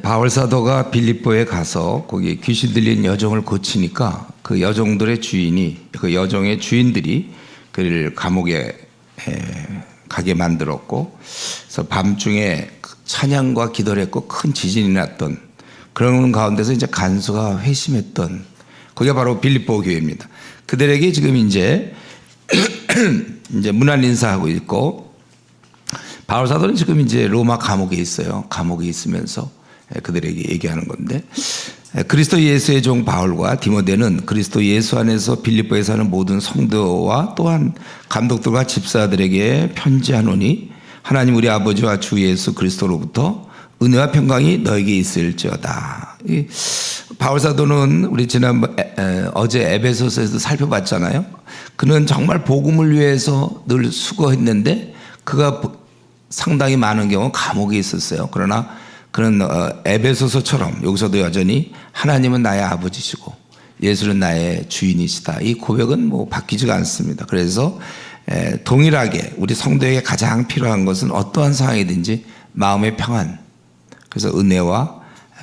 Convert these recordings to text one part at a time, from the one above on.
바울 사도가 빌립보에 가서 거기 귀신 들린 여종을 고치니까 그 여종들의 주인이, 그 여종의 주인들이 그를 감옥에 가게 만들었고, 그래서 밤중에 찬양과 기도를 했고 큰 지진이 났던 그런 가운데서 이제 간수가 회심했던, 거기가 바로 빌립보 교회입니다. 그들에게 지금 이제 문안 인사하고 있고, 바울 사도는 지금 이제 로마 감옥에 있어요. 감옥에 있으면서 그들에게 얘기하는 건데, 그리스도 예수의 종 바울과 디모데는 그리스도 예수 안에서 빌립보에 사는 모든 성도와 또한 감독들과 집사들에게 편지하노니 하나님 우리 아버지와 주 예수 그리스도로부터 은혜와 평강이 너에게 있을지어다. 바울 사도는 우리 어제 에베소서에서 살펴봤잖아요. 그는 정말 복음을 위해서 늘 수고했는데 그가 상당히 많은 경우 감옥에 있었어요. 그러나 그는 에베소서처럼 여기서도 여전히 하나님은 나의 아버지시고 예수는 나의 주인이시다. 이 고백은 바뀌지가 않습니다. 그래서 동일하게 우리 성도에게 가장 필요한 것은 어떠한 상황이든지 마음의 평안, 그래서 은혜와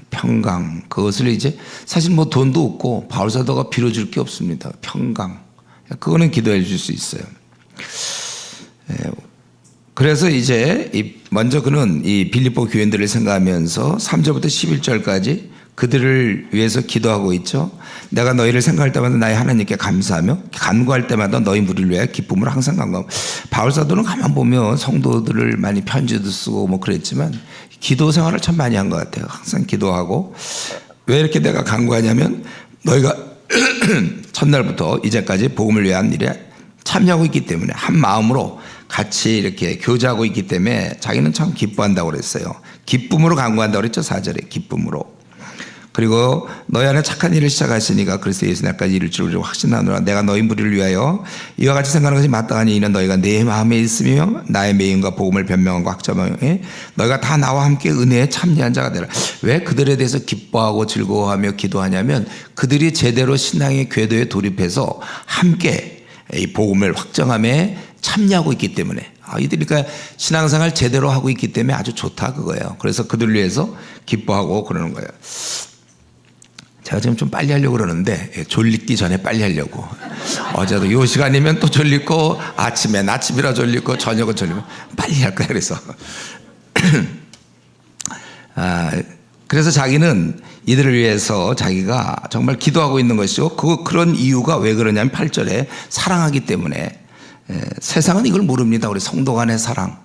평강, 그것을 이제 사실 돈도 없고 바울 사도가 빌어줄 게 없습니다. 평강, 그거는 기도해 줄 수 있어요. 그래서 이제 먼저 그는 이 빌립보 교인들을 생각하면서 3절부터 11절까지 그들을 위해서 기도하고 있죠. 내가 너희를 생각할 때마다 나의 하나님께 감사하며 간구할 때마다 너희 무리를 위하여 기쁨을 항상 간구하고. 바울 사도는 가만 보면 성도들을 많이 편지도 쓰고 그랬지만 기도 생활을 참 많이 한 것 같아요. 항상 기도하고. 왜 이렇게 내가 간구하냐면 너희가 첫날부터 이제까지 복음을 위한 일에 참여하고 있기 때문에, 한 마음으로 같이 이렇게 교제하고 있기 때문에 자기는 참 기뻐한다고 그랬어요. 기쁨으로 간구한다고 그랬죠. 4절에 기쁨으로. 그리고 너희 안에 착한 일을 시작하시니까 그래서 예수 날까지 이룰 줄 확신하노라. 내가 너희 무리를 위하여 이와 같이 생각하는 것이 마땅하니 이는 너희가 내 마음에 있으며 나의 매임과 복음을 변명하고 확정하에 너희가 다 나와 함께 은혜에 참여한 자가 되라. 왜 그들에 대해서 기뻐하고 즐거워하며 기도하냐면 그들이 제대로 신앙의 궤도에 돌입해서 함께 이 복음을 확정함에 참여하고 있기 때문에, 이들이 그러니까 신앙생활 제대로 하고 있기 때문에 아주 좋다 그거예요. 그래서 그들을 위해서 기뻐하고 그러는 거예요. 제가 지금 좀 빨리 하려고 그러는데 졸리기 전에 빨리 하려고. 어제도 이 시간이면 또 졸리고 아침이라 졸리고 저녁은 졸리고 빨리 할 거야. 그래서 그래서 자기는 이들을 위해서 자기가 정말 기도하고 있는 것이죠. 그런 이유가 왜 그러냐면 8절에 사랑하기 때문에. 세상은 이걸 모릅니다. 우리 성도 간의 사랑,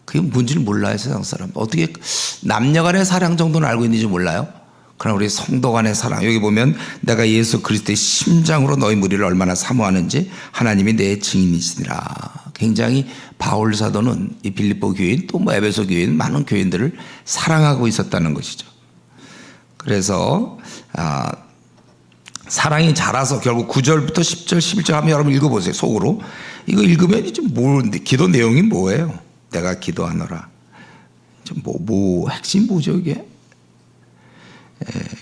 그게 뭔지를 몰라요. 세상 사람 어떻게 남녀 간의 사랑 정도는 알고 있는지 몰라요. 그러나 우리 성도 간의 사랑, 여기 보면 내가 예수 그리스도의 심장으로 너희 무리를 얼마나 사모하는지 하나님이 내 증인이시니라. 굉장히 바울 사도는 이 빌립보 교인 또 에베소 교인 많은 교인들을 사랑하고 있었다는 것이죠. 그래서 사랑이 자라서 결국 9절부터 10절 11절 한번 여러분 읽어보세요. 속으로 이거 읽으면 이제 기도 내용이 뭐예요? 내가 기도하노라. 핵심 뭐죠 이게?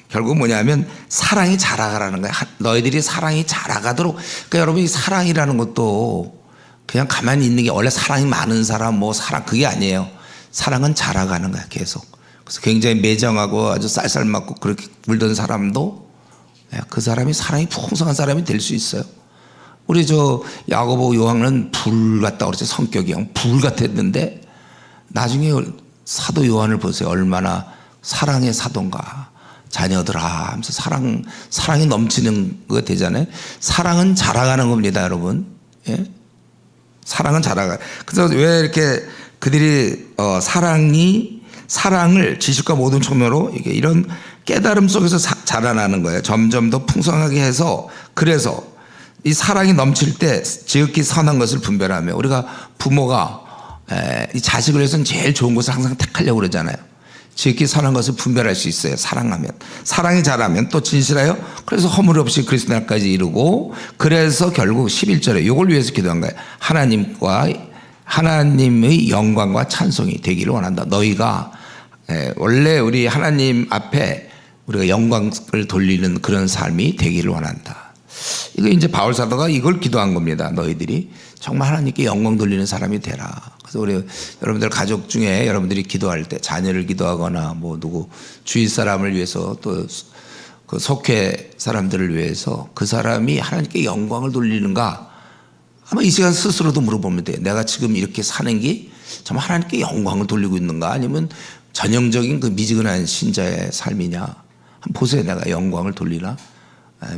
결국 뭐냐면 사랑이 자라가라는 거야. 너희들이 사랑이 자라가도록. 그러니까 여러분 이 사랑이라는 것도 그냥 가만히 있는 게, 원래 사랑이 많은 사람 사랑 그게 아니에요. 사랑은 자라가는 거야 계속. 그래서 굉장히 매정하고 아주 쌀쌀 맞고 그렇게 굴던 사람도 그 사람이 사랑이 풍성한 사람이 될 수 있어요. 우리 야고보 요한은 불 같다고 그랬죠. 성격이 불 같았는데 나중에 사도 요한을 보세요. 얼마나 사랑의 사도인가. 자녀들아 하면서 사랑이 넘치는 거 되잖아요. 사랑은 자라가는 겁니다, 여러분. 예? 사랑은 자라가. 그래서 왜 이렇게 그들이 사랑을 지식과 모든 총명으로 이런 깨달음 속에서 자라나는 거예요. 점점 더 풍성하게 해서, 그래서 이 사랑이 넘칠 때 지극히 선한 것을 분별하며, 우리가 부모가 이 자식을 위해서는 제일 좋은 것을 항상 택하려고 그러잖아요. 지극히 선한 것을 분별할 수 있어요. 사랑하면. 사랑이 자라면 또 진실하여 그래서 허물 없이 그리스도 날까지 이루고, 그래서 결국 11절에 이걸 위해서 기도한 거예요. 하나님의 영광과 찬송이 되기를 원한다. 너희가 원래 우리 하나님 앞에 우리가 영광을 돌리는 그런 삶이 되기를 원한다. 이거 이제 바울 사도가 이걸 기도한 겁니다. 너희들이 정말 하나님께 영광 돌리는 사람이 되라. 그래서 우리 여러분들 가족 중에 여러분들이 기도할 때 자녀를 기도하거나 뭐 누구 주위 사람을 위해서 또 그 속회 사람들을 위해서 그 사람이 하나님께 영광을 돌리는가 아마 이 시간 스스로도 물어보면 돼요. 내가 지금 이렇게 사는 게 정말 하나님께 영광을 돌리고 있는가 아니면 전형적인 그 미지근한 신자의 삶이냐 한번 보세요. 내가 영광을 돌리나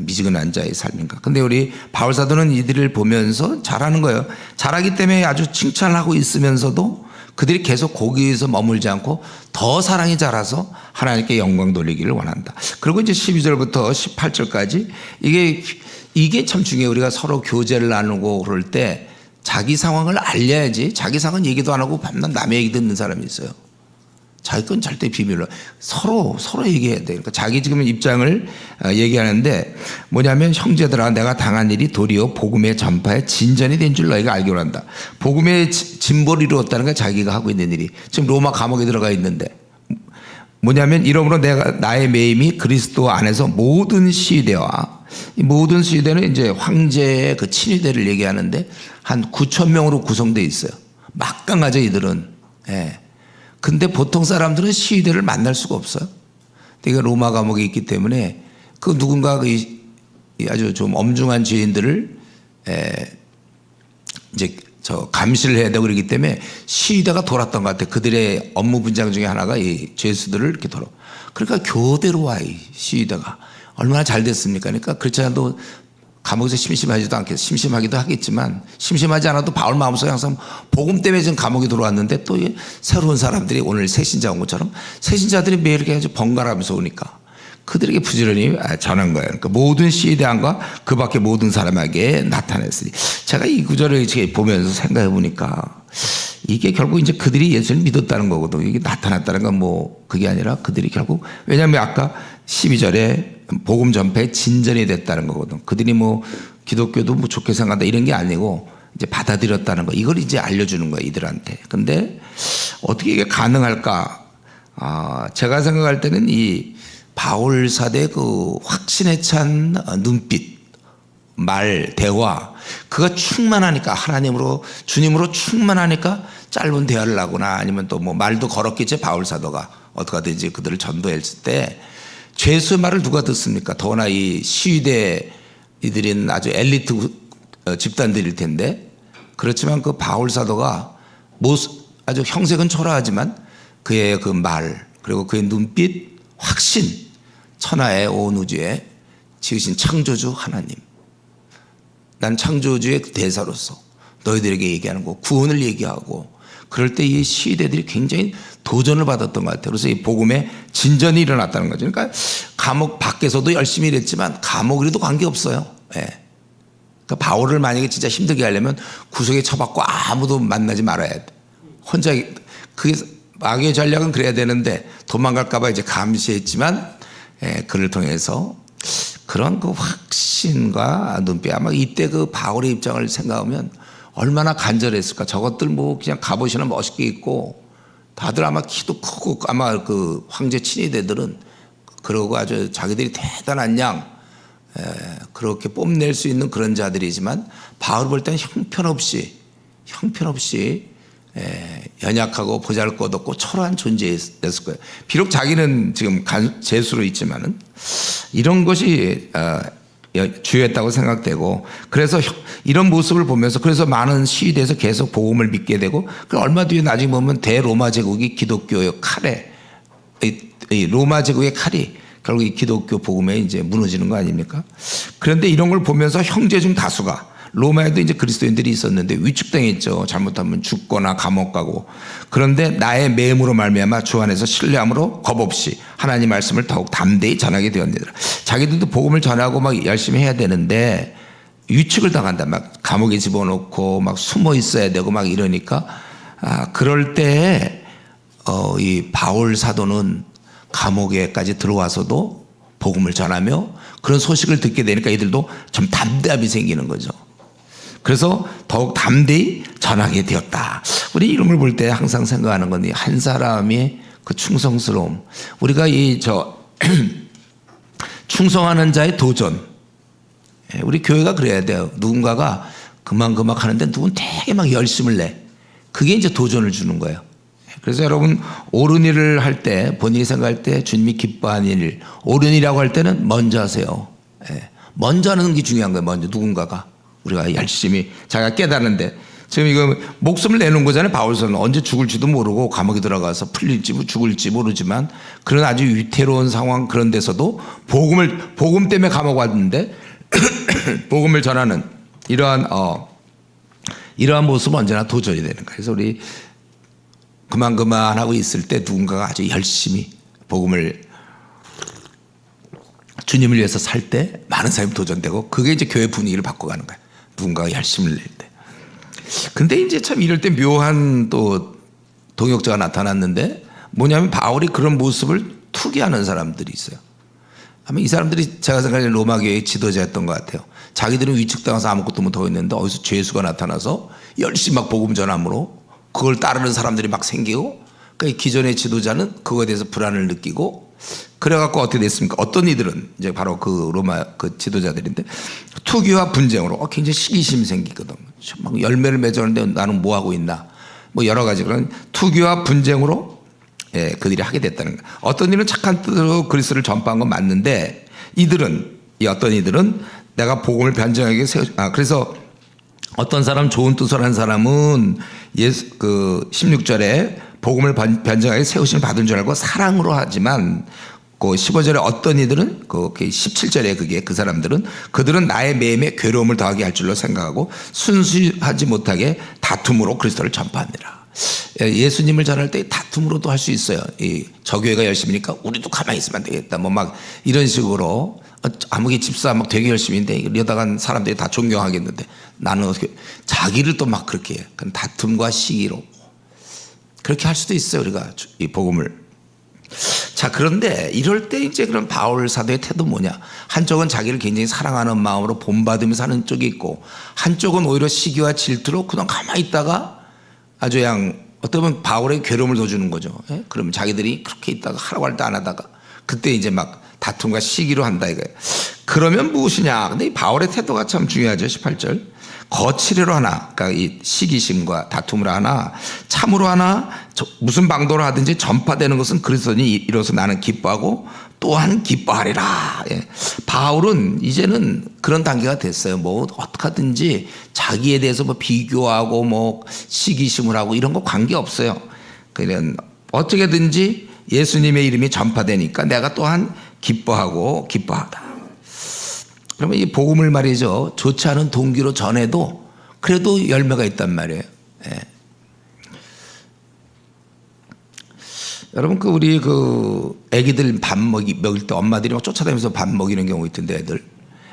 미지근한 자의 삶인가. 근데 우리 바울 사도는 이들을 보면서 잘하는 거예요. 잘하기 때문에 아주 칭찬을 하고 있으면서도 그들이 계속 거기에서 머물지 않고 더 사랑이 자라서 하나님께 영광 돌리기를 원한다. 그리고 이제 12절부터 18절까지 이게 참 중요해요. 우리가 서로 교제를 나누고 그럴 때 자기 상황을 알려야지. 자기 상황 얘기도 안 하고 밤낮 남의 얘기 듣는 사람이 있어요. 자기 건 절대 비밀로 서로 얘기해야 돼. 그러니까 자기 지금 입장을 얘기하는데 뭐냐면 형제들아 내가 당한 일이 도리어 복음의 전파에 진전이 된 줄 너희가 알기로 한다. 복음의 진보를 이루었다는 게 자기가 하고 있는 일이 지금 로마 감옥에 들어가 있는데 뭐냐면 이러므로 내가 나의 매임이 그리스도 안에서 모든 시대와 이 모든 시대는 이제 황제의 그 친위대를 얘기하는데 한 9천 명으로 구성되어 있어요. 막강하죠 이들은. 예. 근데 보통 사람들은 시위대를 만날 수가 없어요. 그러니까 로마 감옥에 있기 때문에 그 누군가 그 아주 좀 엄중한 죄인들을 이제 저 감시를 해야 되고 그러기 때문에 시위대가 돌았던 것 같아요. 그들의 업무 분장 중에 하나가 이 죄수들을 이렇게 돌아. 그러니까 교대로 와 이 시위대가 얼마나 잘 됐습니까? 그러니까 그렇지 않아도 감옥에서 심심하지도 않겠어. 심심하기도 하겠지만 심심하지 않아도 바울 마음속에 항상 복음 때문에 지금 감옥에 들어왔는데 또 새로운 사람들이 오늘 새신자 온 것처럼 새신자들이 매일 이렇게 아주 번갈아가면서 오니까 그들에게 부지런히 전한 거예요. 그러니까 모든 시대안과 그 밖에 모든 사람에게 나타냈으니 제가 이 구절을 보면서 생각해 보니까 이게 결국 이제 그들이 예수를 믿었다는 거거든요. 이게 나타났다는 건 뭐 그게 아니라 그들이 결국 왜냐하면 아까 12절에 복음 전파에 진전이 됐다는 거거든. 그들이 뭐 기독교도 뭐 좋게 생각한다 이런 게 아니고 이제 받아들였다는 거. 이걸 이제 알려주는 거야 이들한테. 근데 어떻게 이게 가능할까? 제가 생각할 때는 이 바울 사대의 그 확신에 찬 눈빛, 말, 대화 그가 충만하니까 하나님으로 주님으로 충만하니까 짧은 대화를 하거나 아니면 또 뭐 말도 걸었겠지 바울 사도가 어떻게 하든지 그들을 전도했을 때 죄수의 말을 누가 듣습니까? 더구나 이 시위대 이들은 아주 엘리트 집단들일 텐데 그렇지만 그 바울 사도가 아주 형색은 초라하지만 그의 그 말 그리고 그의 눈빛 확신 천하의 온 우주에 지으신 창조주 하나님 난 창조주의 대사로서 너희들에게 얘기하는 거 구원을 얘기하고 그럴 때 이 시대들이 굉장히 도전을 받았던 것 같아요. 그래서 이 복음에 진전이 일어났다는 거죠. 그러니까 감옥 밖에서도 열심히 일했지만 감옥이라도 관계없어요. 예. 그러니까 바울을 만약에 진짜 힘들게 하려면 구석에 처박고 아무도 만나지 말아야 돼. 혼자 그게 마귀의 전략은 그래야 되는데 도망갈까 봐 이제 감시했지만 그를 통해서 그런 그 확신과 눈빛 아마 이때 그 바울의 입장을 생각하면 얼마나 간절했을까. 저것들 뭐 그냥 갑옷이나 멋있게 입고 다들 아마 키도 크고 아마 그 황제 친위대들은 그러고 아주 자기들이 대단한 양 그렇게 뽐낼 수 있는 그런 자들이지만 바울 볼 때는 형편없이 연약하고 보잘것없고 초라한 존재였을 거예요. 비록 자기는 지금 재수로 있지만은 이런 것이 주요했다고 생각되고 그래서 이런 모습을 보면서 그래서 많은 시위대에서 계속 복음을 믿게 되고 그 얼마 뒤에 나중에 보면 대로마 제국이 기독교의 칼에 이 로마 제국의 칼이 결국 이 기독교 복음에 이제 무너지는 거 아닙니까? 그런데 이런 걸 보면서 형제 중 다수가 로마에도 이제 그리스도인들이 있었는데 위축당했죠. 잘못하면 죽거나 감옥 가고. 그런데 나의 매임으로 말미암아 주 안에서 신뢰함으로 겁없이 하나님 말씀을 더욱 담대히 전하게 되었느니라. 자기들도 복음을 전하고 막 열심히 해야 되는데 위축을 당한다. 막 감옥에 집어넣고 막 숨어 있어야 되고 막 이러니까 그럴 때 이 바울 사도는 감옥에까지 들어와서도 복음을 전하며 그런 소식을 듣게 되니까 이들도 좀 담대함이 생기는 거죠. 그래서 더욱 담대히 전하게 되었다. 우리 이런 걸 볼 때 항상 생각하는 건 한 사람의 그 충성스러움. 우리가 충성하는 자의 도전. 우리 교회가 그래야 돼요. 누군가가 그만 하는데 누군 되게 막 열심을 내. 그게 이제 도전을 주는 거예요. 그래서 여러분 옳은 일을 할 때 본인이 생각할 때 주님이 기뻐하는 일, 옳은 일이라고 할 때는 먼저 하세요. 먼저 하는 게 중요한 거예요. 먼저 누군가가 우리가 열심히 자기가 깨닫는데 지금 이거 목숨을 내놓은 거잖아요. 바울서는 언제 죽을지도 모르고 감옥에 들어가서 풀릴지 죽을지 모르지만 그런 아주 위태로운 상황 그런 데서도 복음 때문에 감옥 왔는데 복음을 전하는 이러한 모습은 언제나 도전이 되는 거예요. 그래서 우리 그만 하고 있을 때 누군가가 아주 열심히 복음을 주님을 위해서 살 때 많은 사람이 도전되고 그게 이제 교회 분위기를 바꿔가는 거예요. 누군가가 열심을 낼 때. 근데 이제 참 이럴 때 묘한 또 동역자가 나타났는데 뭐냐면 바울이 그런 모습을 투기하는 사람들이 있어요. 아마 이 사람들이 제가 생각하는 로마교회의 지도자였던 것 같아요. 자기들은 위축당해서 아무것도 못하고 있는데 어디서 죄수가 나타나서 열심히 막 복음 전함으로 그걸 따르는 사람들이 막 생기고 그러니까 기존의 지도자는 그거에 대해서 불안을 느끼고 그래갖고 어떻게 됐습니까? 어떤 이들은 이제 바로 그 로마 그 지도자들인데 투기와 분쟁으로 굉장히 시기심이 생기거든. 막 열매를 맺었는데 나는 뭐 하고 있나? 뭐 여러 가지 그런 투기와 분쟁으로 그들이 하게 됐다는 거예요. 어떤 이들은 착한 뜻으로 그리스도를 전파한 건 맞는데 어떤 이들은 내가 복음을 변증하게 그래서 어떤 사람 좋은 뜻을 한 사람은 그 16절에 복음을 변증하게 세우심을 받은 줄 알고 사랑으로 하지만 그 15절에 어떤 이들은 그 17절에 그 사람들은 그들은 나의 매임에 괴로움을 더하게 할 줄로 생각하고 순수하지 못하게 다툼으로 그리스도를 전파하느라. 예수님을 전할 때 다툼으로도 할 수 있어요. 저 교회가 열심히니까 우리도 가만히 있으면 안 되겠다. 뭐 막 이런 식으로 아무개 집사 막 되게 열심인데 이러다간 사람들이 다 존경하겠는데 나는 어떻게 자기를 또 막 그렇게 해. 다툼과 시기로 그렇게 할 수도 있어요. 우리가 이 복음을. 자, 그런데 이럴 때 이제 그런 바울 사도의 태도 뭐냐? 한쪽은 자기를 굉장히 사랑하는 마음으로 본받으면서 하는 쪽이 있고 한쪽은 오히려 시기와 질투로 그냥 가만히 있다가 아주 그냥 어떻게 보면 바울의 괴로움을 더 주는 거죠. 그러면 자기들이 그렇게 있다가 하라고 할 때 안 하다가 그때 이제 막 다툼과 시기로 한다 이거예요. 그러면 무엇이냐? 근데 이 바울의 태도가 참 중요하죠. 18절. 거칠애로 하나, 그러니까 이 시기심과 다툼으로 하나, 참으로 하나, 무슨 방도로 하든지 전파되는 것은 그리스도니 이로써 나는 기뻐하고 또한 기뻐하리라. 바울은 이제는 그런 단계가 됐어요. 뭐 어떻게 하든지 자기에 대해서 뭐 비교하고 뭐 시기심을 하고 이런 거 관계 없어요. 그냥 어떻게든지 예수님의 이름이 전파되니까 내가 또한 기뻐하고 기뻐하다. 그러면 이 복음을 말이죠. 좋지 않은 동기로 전해도 그래도 열매가 있단 말이에요. 여러분 우리 애기들 밥 먹일 때 엄마들이 막 쫓아다니면서 밥 먹이는 경우 있던데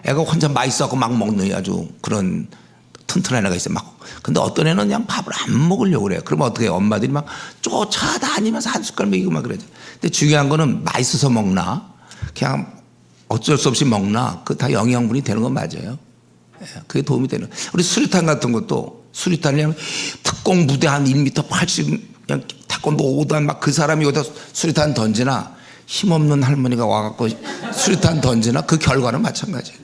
애가 혼자 맛있어갖고 막 먹는 아주 그런 튼튼한 애가 있어요. 막 근데 어떤 애는 그냥 밥을 안 먹으려고 그래요. 그러면 어떻게 해요? 엄마들이 막 쫓아다니면서 한 숟갈 먹이고 막 그러죠. 근데 중요한 거는 맛있어서 먹나 그냥 어쩔 수 없이 먹나 그 다 영양분이 되는 건 맞아요. 그게 도움이 되는. 우리 수류탄 같은 것도 수류탄을 그냥 특공 부대 한 1m 80 그냥 태권도 5단 막 그 사람이 여기다 수류탄 던지나 힘없는 할머니가 와갖고 수류탄 던지나 그 결과는 마찬가지예요.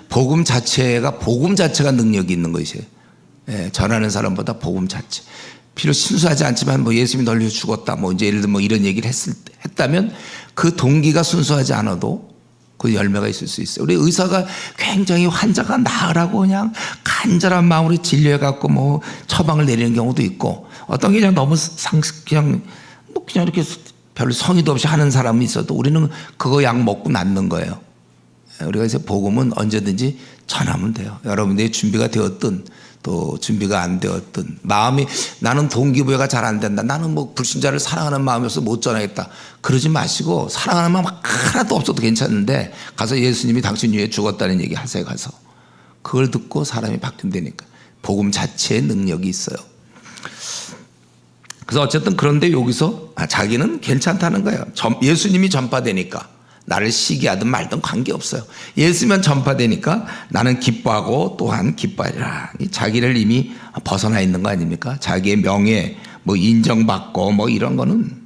복음 자체가 능력이 있는 것이에요. 전하는 사람보다 복음 자체. 비록 순수하지 않지만 뭐 예수님이 널리 죽었다 뭐 이제 예를 들면 뭐 이런 얘기를 했다면 그 동기가 순수하지 않아도 그 열매가 있을 수 있어요. 우리 의사가 굉장히 환자가 나으라고 그냥 간절한 마음으로 진료해갖고 뭐 처방을 내리는 경우도 있고 어떤 게 그냥 너무 그냥 이렇게 별 성의도 없이 하는 사람이 있어도 우리는 그거 약 먹고 낫는 거예요. 우리가 이제 복음은 언제든지 전하면 돼요. 여러분들이 준비가 되었든 또 준비가 안 되었든 마음이 나는 동기부여가 잘 안 된다. 나는 뭐 불신자를 사랑하는 마음이어서 못 전하겠다. 그러지 마시고 사랑하는 마음 하나도 없어도 괜찮은데 가서 예수님이 당신 위해 죽었다는 얘기 하세요. 가서 그걸 듣고 사람이 바뀐다니까. 복음 자체의 능력이 있어요. 그래서 어쨌든 그런데 여기서 자기는 괜찮다는 거예요. 예수님이 전파되니까 나를 시기하든 말든 관계없어요. 예수만 전파되니까 나는 기뻐하고 또한 기뻐하리라. 자기를 이미 벗어나 있는 거 아닙니까? 자기의 명예 뭐 인정받고 뭐 이런 거는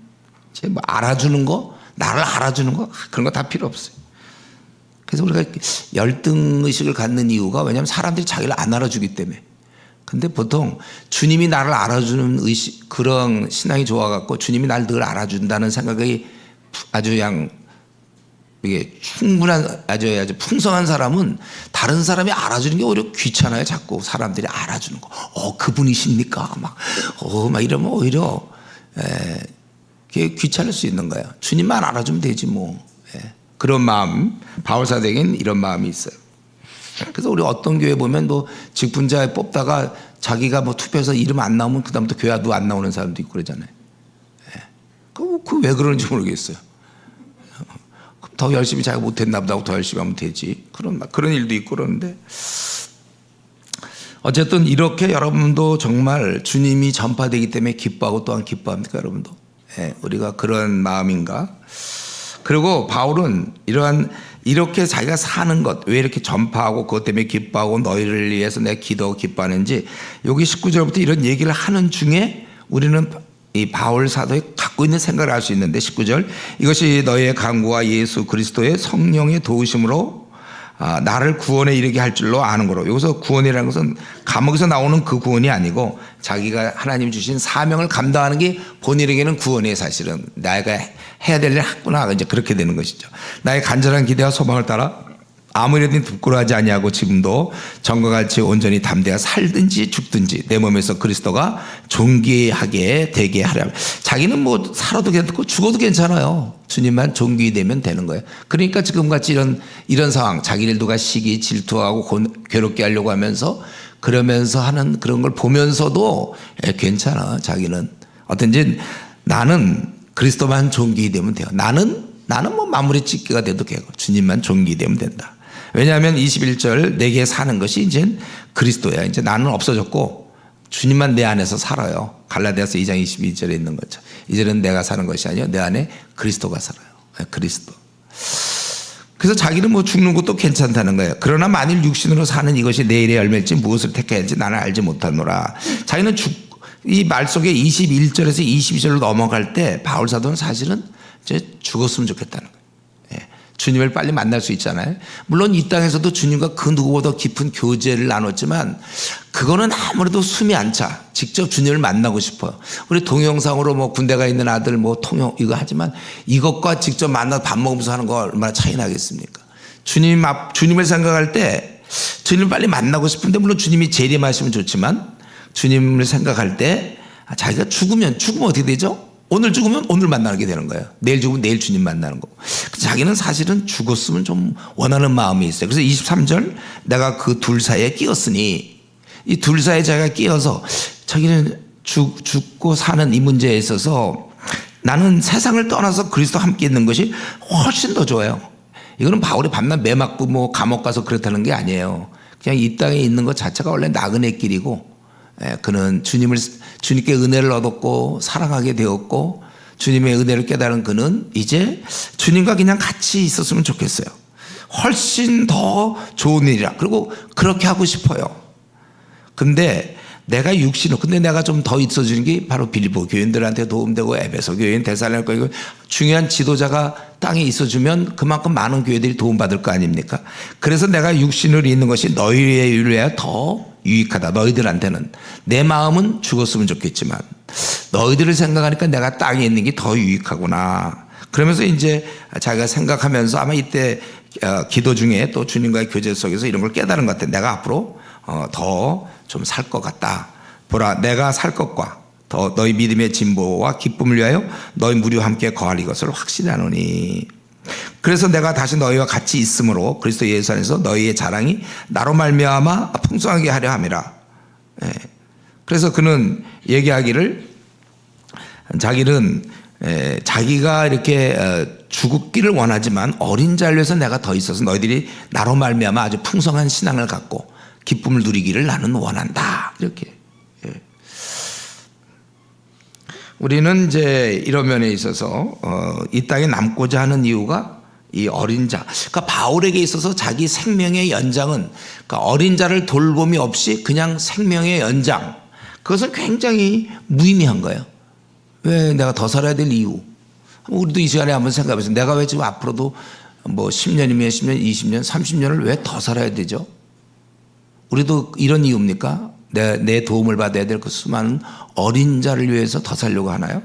이제 뭐 알아주는 거 나를 알아주는 거 그런 거 다 필요 없어요. 그래서 우리가 열등의식을 갖는 이유가 왜냐하면 사람들이 자기를 안 알아주기 때문에 근데 보통 주님이 나를 알아주는 의식, 그런 신앙이 좋아갖고 주님이 나를 늘 알아준다는 생각이 아주 그냥 이게 충분한 아주 풍성한 사람은 다른 사람이 알아주는 게 오히려 귀찮아요. 자꾸 사람들이 알아주는 거. 그분이십니까? 막 이러면 오히려 그게 귀찮을 수 있는 거예요. 주님만 알아주면 되지 뭐. 그런 마음, 바울사도에게는 이런 마음이 있어요. 그래서 우리 어떤 교회 보면 뭐 직분자에 뽑다가 자기가 뭐 투표해서 이름 안 나오면 그다음부터 교회도 안 나오는 사람도 있고 그러잖아요. 그 왜 그런지 모르겠어요. 더 열심히 자기가 못했나 보다 하고 더 열심히 하면 되지. 그런 일도 있고 그러는데 어쨌든 이렇게 여러분도 정말 주님이 전파되기 때문에 기뻐하고 또한 기뻐합니까 여러분도? 우리가 그런 마음인가? 그리고 바울은 이렇게 자기가 사는 것, 왜 이렇게 전파하고 그것 때문에 기뻐하고 너희를 위해서 내가 기도하고 기뻐하는지 여기 19절부터 이런 얘기를 하는 중에 우리는 이 바울 사도에 갖고 있는 생각을 알 수 있는데 19절 이것이 너희의 간구와 예수 그리스도의 성령의 도우심으로 나를 구원에 이르게 할 줄로 아는 거로. 여기서 구원이라는 것은 감옥에서 나오는 그 구원이 아니고 자기가 하나님 주신 사명을 감당하는 게 본인에게는 구원이에요. 사실은 내가 해야 될 일을 했구나 이제 그렇게 되는 것이죠. 나의 간절한 기대와 소망을 따라 아무래도 부끄러워하지 아니하고 지금도 전과 같이 온전히 담대하 살든지 죽든지 내 몸에서 그리스도가 존귀하게 되게 하려. 자기는 뭐 살아도 괜찮고 죽어도 괜찮아요. 주님만 존귀되면 되는 거예요. 그러니까 지금같이 이런 상황, 자기를 누가 시기 질투하고 괴롭게 하려고 하면서 그러면서 하는 그런 걸 보면서도 괜찮아. 자기는 어떤지 나는 그리스도만 존귀되면 돼요. 나는 뭐 마무리 짓기가 돼도 되고 주님만 존귀되면 된다. 왜냐하면 21절 내게 사는 것이 이제 그리스도야. 이제 나는 없어졌고 주님만 내 안에서 살아요. 갈라디아서 2장 22절에 있는 거죠. 이제는 내가 사는 것이 아니요 내 안에 그리스도가 살아요. 그리스도. 그래서 자기는 뭐 죽는 것도 괜찮다는 거예요. 그러나 만일 육신으로 사는 이것이 내일의 열매일지 무엇을 택해야 할지 나는 알지 못하노라. 자기는 이 말 속에 21절에서 22절로 넘어갈 때 바울 사도는 사실은 이제 죽었으면 좋겠다는 거예요. 주님을 빨리 만날 수 있잖아요. 물론 이 땅에서도 주님과 그 누구보다 깊은 교제를 나눴지만 그거는 아무래도 숨이 안 차. 직접 주님을 만나고 싶어요. 우리 동영상으로 뭐 군대 가 있는 아들 뭐 통역 이거 하지만 이것과 직접 만나서 밥 먹으면서 하는 거 얼마나 차이 나겠습니까? 주님을 생각할 때 주님을 빨리 만나고 싶은데 물론 주님이 재림하시면 좋지만 주님을 생각할 때 자기가 죽으면 어떻게 되죠? 오늘 죽으면 오늘 만나게 되는 거예요. 내일 죽으면 내일 주님 만나는 거고. 자기는 사실은 죽었으면 좀 원하는 마음이 있어요. 그래서 23절 내가 그 둘 사이에 끼었으니 이 둘 사이에 자기가 끼어서 자기는 죽고 사는 이 문제에 있어서 나는 세상을 떠나서 그리스도와 함께 있는 것이 훨씬 더 좋아요. 이거는 바울이 밤낮 매맞고 뭐 감옥 가서 그렇다는 게 아니에요. 그냥 이 땅에 있는 것 자체가 원래 나그네 길이고 그는 주님께 은혜를 얻었고 사랑하게 되었고 주님의 은혜를 깨달은 그는 이제 주님과 그냥 같이 있었으면 좋겠어요. 훨씬 더 좋은 일이라. 그리고 그렇게 하고 싶어요. 근데 내가 좀 더 있어주는 게 바로 빌립보 교인들한테 도움되고 에베소 교인 데살로니가 교인 중요한 지도자가 땅에 있어주면 그만큼 많은 교회들이 도움받을 거 아닙니까? 그래서 내가 육신으로 있는 것이 너희에 의뢰하여 더 유익하다. 너희들한테는 내 마음은 죽었으면 좋겠지만 너희들을 생각하니까 내가 땅에 있는 게 더 유익하구나. 그러면서 이제 자기가 생각하면서 아마 이때 기도 중에 또 주님과의 교제 속에서 이런 걸 깨달은 것 같아. 내가 앞으로 더 좀 살 것 같다. 보라 내가 살 것과 더 너희 믿음의 진보와 기쁨을 위하여 너희 무리와 함께 거할 이것을 확실히 아노니. 그래서 내가 다시 너희와 같이 있으므로 그리스도 예수 안에서 너희의 자랑이 나로 말미암아 풍성하게 하려 함이라. 그래서 그는 얘기하기를 자기는 자기가 이렇게 죽기를 원하지만 어린 자를 위해서 내가 더 있어서 너희들이 나로 말미암아 아주 풍성한 신앙을 갖고 기쁨을 누리기를 나는 원한다. 이렇게. 우리는 이제 이런 면에 있어서 이 땅에 남고자 하는 이유가 이 어린 자. 그러니까 바울에게 있어서 자기 생명의 연장은 그러니까 어린 자를 돌봄이 없이 그냥 생명의 연장. 그것은 굉장히 무의미한 거예요. 왜 내가 더 살아야 될 이유. 우리도 이 시간에 한번 생각해보세요. 내가 왜 지금 앞으로도 뭐 10년이면 10년, 20년, 30년을 왜 더 살아야 되죠? 우리도 이런 이유입니까? 내 도움을 받아야 될 그 수많은 어린 자를 위해서 더 살려고 하나요?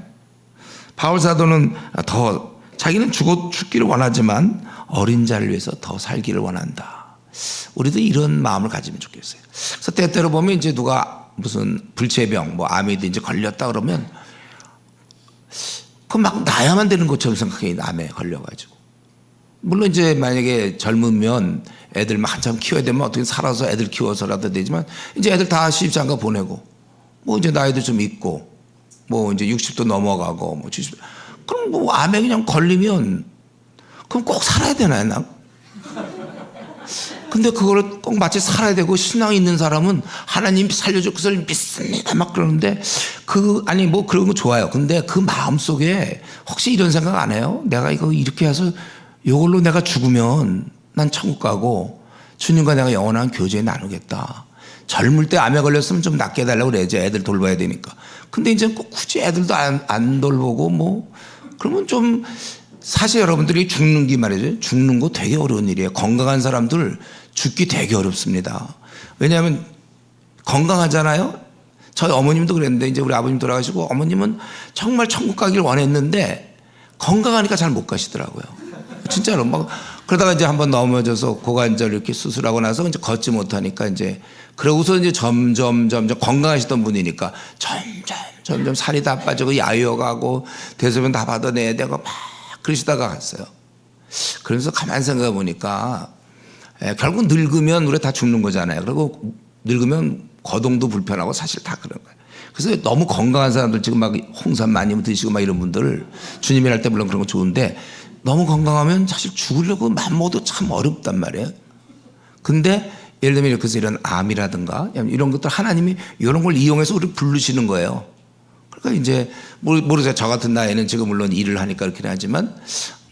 바울 사도는 더 자기는 죽기를 원하지만 어린 자를 위해서 더 살기를 원한다. 우리도 이런 마음을 가지면 좋겠어요. 그래서 때때로 보면 이제 누가 무슨 불치병, 뭐 암이든 이제 걸렸다 그러면 그 막 나야만 되는 것처럼 생각해. 암에 걸려가지고. 물론 이제 만약에 젊으면 애들 막 한참 키워야 되면 어떻게 살아서 애들 키워서라도 되지만 이제 애들 다 시집장가 보내고 뭐 이제 나이도 좀 있고 뭐 이제 60도 넘어가고 뭐 70. 그럼 뭐 암에 그냥 걸리면 그럼 꼭 살아야 되나요, 난? 근데 그거를 꼭 마치 살아야 되고 신앙이 있는 사람은 하나님 살려줄 것을 믿습니다 막 그러는데 아니 뭐 그런 거 좋아요. 근데 그 마음 속에 혹시 이런 생각 안 해요? 내가 이거 이렇게 해서 이걸로 내가 죽으면 난 천국 가고 주님과 내가 영원한 교제 나누겠다. 젊을 때 암에 걸렸으면 좀 낫게 해달라고 그래야지. 애들 돌봐야 되니까. 근데 이제 꼭 굳이 애들도 안 돌보고 뭐 그러면 좀 사실 여러분들이 죽는 게 말이죠. 죽는 거 되게 어려운 일이에요. 건강한 사람들 죽기 되게 어렵습니다. 왜냐하면 건강하잖아요. 저희 어머님도 그랬는데 이제 우리 아버님 돌아가시고 어머님은 정말 천국 가길 원했는데 건강하니까 잘 못 가시더라고요. 진짜로 막 그러다가 이제 한번 넘어져서 고관절 이렇게 수술하고 나서 이제 걷지 못하니까 이제 그러고서 이제 점점 건강하시던 분이니까 점점 살이 다 빠지고 야유어가고 대소변 다 받아내야 되고 막 그러시다가 갔어요. 그래서 가만히 생각해 보니까 결국 늙으면 우리 다 죽는 거잖아요. 그리고 늙으면 거동도 불편하고 사실 다 그런 거예요. 그래서 너무 건강한 사람들 지금 막 홍삼 많이 드시고 막 이런 분들 주님이 할 때 물론 그런 거 좋은데 너무 건강하면 사실 죽으려고 맘먹어도 참 어렵단 말이에요. 근데 예를 들면 이렇게 해서 이런 암이라든가 이런 것들 하나님이 이런 걸 이용해서 우리를 부르시는 거예요. 그러니까 이제 모르죠. 저 같은 나이는 지금 물론 일을 하니까 그렇긴 하지만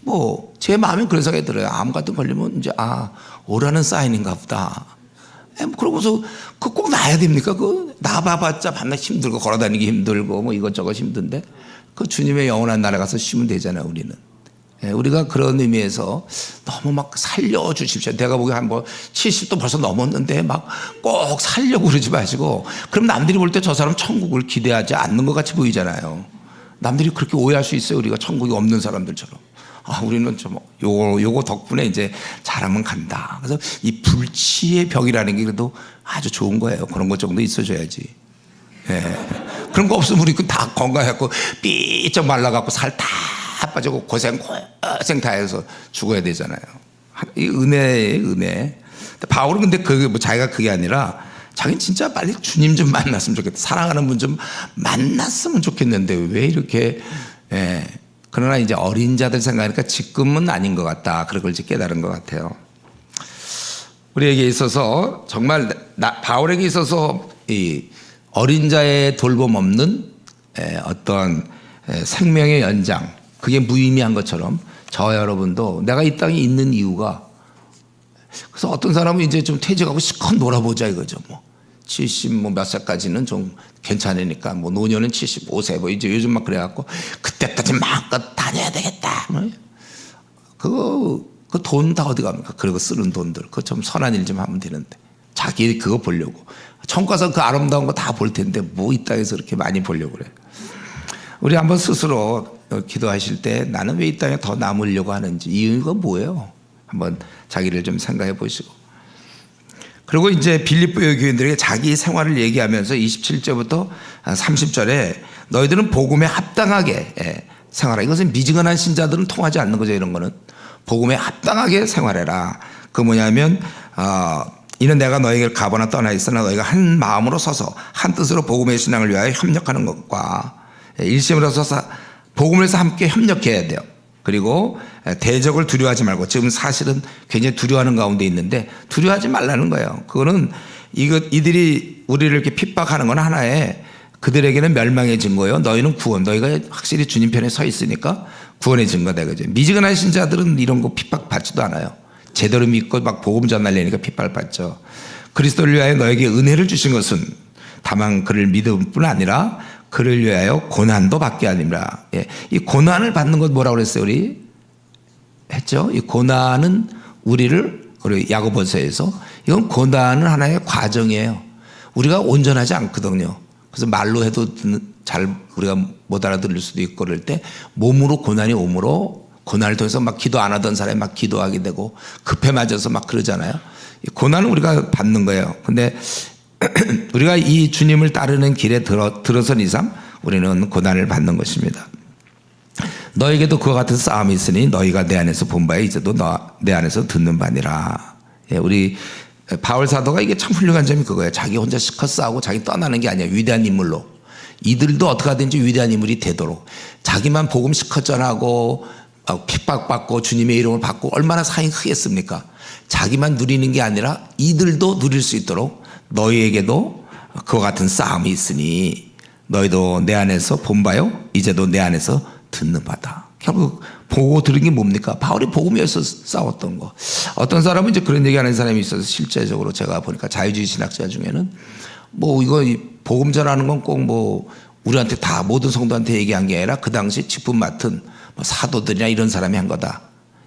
뭐 제 마음에 그런 생각이 들어요. 암 같은 거 걸리면 이제 오라는 사인인가 보다. 그러고서 그 꼭 나야 됩니까? 그 나봐봤자 밤낮 힘들고 걸어다니기 힘들고 뭐 이것저것 힘든데 그 주님의 영원한 나라 가서 쉬면 되잖아요. 우리는. 우리가 그런 의미에서 너무 막 살려주십시오. 내가 보기에 한 뭐 70도 벌써 넘었는데 막 꼭 살려고 그러지 마시고 그럼 남들이 볼 때 저 사람 천국을 기대하지 않는 것 같이 보이잖아요. 남들이 그렇게 오해할 수 있어요. 우리가 천국이 없는 사람들처럼. 우리는 좀 요거 덕분에 이제 잘하면 간다. 그래서 이 불치의 벽이라는 게 그래도 아주 좋은 거예요. 그런 것 정도 있어줘야지. 그런 거 없으면 우리 다 건강해갖고 삐쩍 말라갖고 살 다 빠지고 고생 다 해서 죽어야 되잖아요. 이 은혜예요, 은혜. 바울은 근데 그게 뭐 자기가 그게 아니라 자기는 진짜 빨리 주님 좀 만났으면 좋겠다. 사랑하는 분 좀 만났으면 좋겠는데 왜 이렇게 그러나 이제 어린 자들 생각하니까 지금은 아닌 것 같다. 그런 걸 이제 깨달은 것 같아요. 우리에게 있어서 정말 바울에게 있어서 이 어린 자의 돌봄 없는 어떤 생명의 연장 그게 무의미한 것처럼 저 여러분도 내가 이 땅에 있는 이유가 그래서 어떤 사람은 이제 좀 퇴직하고 실컷 놀아보자 이거죠. 뭐 70 뭐 몇 살까지는 좀 괜찮으니까 뭐 노년은 75세 뭐 이제 요즘 막 그래갖고 그때까지 마음껏 다녀야 되겠다. 그 돈 다 어디 갑니까? 그리고 쓰는 돈들 그거 좀 선한 일 좀 하면 되는데 자기 그거 보려고 천국 가서 그 아름다운 거 다 볼 텐데 뭐 이 땅에서 그렇게 많이 보려고 그래. 우리 한번 스스로 기도하실 때 나는 왜 이 땅에 더 남으려고 하는지 이유가 뭐예요? 한번 자기를 좀 생각해 보시고 그리고 이제 빌립보의 교인들에게 자기 생활을 얘기하면서 27절부터 30절에 너희들은 복음에 합당하게 생활하라. 이것은 미지근한 신자들은 통하지 않는 거죠. 이런 거는 복음에 합당하게 생활해라. 그 뭐냐면 이는 내가 너희에게 가거나 떠나 있으나 너희가 한 마음으로 서서 한 뜻으로 복음의 신앙을 위하여 협력하는 것과 일심으로 서서 복음을 위해서 함께 협력해야 돼요. 그리고 대적을 두려워하지 말고 지금 사실은 굉장히 두려워하는 가운데 있는데 두려워하지 말라는 거예요. 그거는 이들이 우리를 이렇게 핍박하는 건 하나의 그들에게는 멸망의 증거예요. 너희는 구원. 너희가 확실히 주님 편에 서 있으니까 구원의 증거다. 그죠? 미지근한 신자들은 이런 거 핍박받지도 않아요. 제대로 믿고 막 복음 전하려니까 핍박받죠. 그리스도를 위하여 너에게 은혜를 주신 것은 다만 그를 믿을 뿐 아니라 그를 위하여 고난도 받게 하니라. 이 고난을 받는 것 뭐라고 그랬어요? 우리 했죠? 이 고난은 우리 야고보서에서 이건 고난은 하나의 과정이에요. 우리가 온전하지 않거든요. 그래서 말로 해도 잘 우리가 못 알아들을 수도 있고 그럴 때 몸으로 고난이 오므로 고난을 통해서 막 기도 안 하던 사람이 막 기도하게 되고 급해 맞아서 막 그러잖아요. 고난은 우리가 받는 거예요. 근데 우리가 이 주님을 따르는 길에 들어선 이상 우리는 고난을 받는 것입니다. 너에게도 그와 같은 싸움이 있으니 너희가 내 안에서 본 바에 이제도 내 안에서 듣는 바니라. 예, 우리 바울 사도가 이게 참 훌륭한 점이 그거예요. 자기 혼자 시컷 싸우고 자기 떠나는 게 아니야. 위대한 인물로. 이들도 어떻게 하든지 위대한 인물이 되도록 자기만 복음 시컷 전하고 핍박받고 주님의 이름을 받고 얼마나 사역이 크겠습니까? 자기만 누리는 게 아니라 이들도 누릴 수 있도록 너희에게도 그와 같은 싸움이 있으니 너희도 내 안에서 본 바요 이제도 내 안에서 듣는 바다. 결국 보고 들은 게 뭡니까? 바울이 복음에서 싸웠던 거. 어떤 사람은 이제 그런 얘기하는 사람이 있어서 실제적으로 제가 보니까 자유주의 신학자 중에는 뭐 이거 복음 전하는 건 꼭 뭐 우리한테 다 모든 성도한테 얘기한 게 아니라 그 당시 직분 맡은 뭐 사도들이나 이런 사람이 한 거다.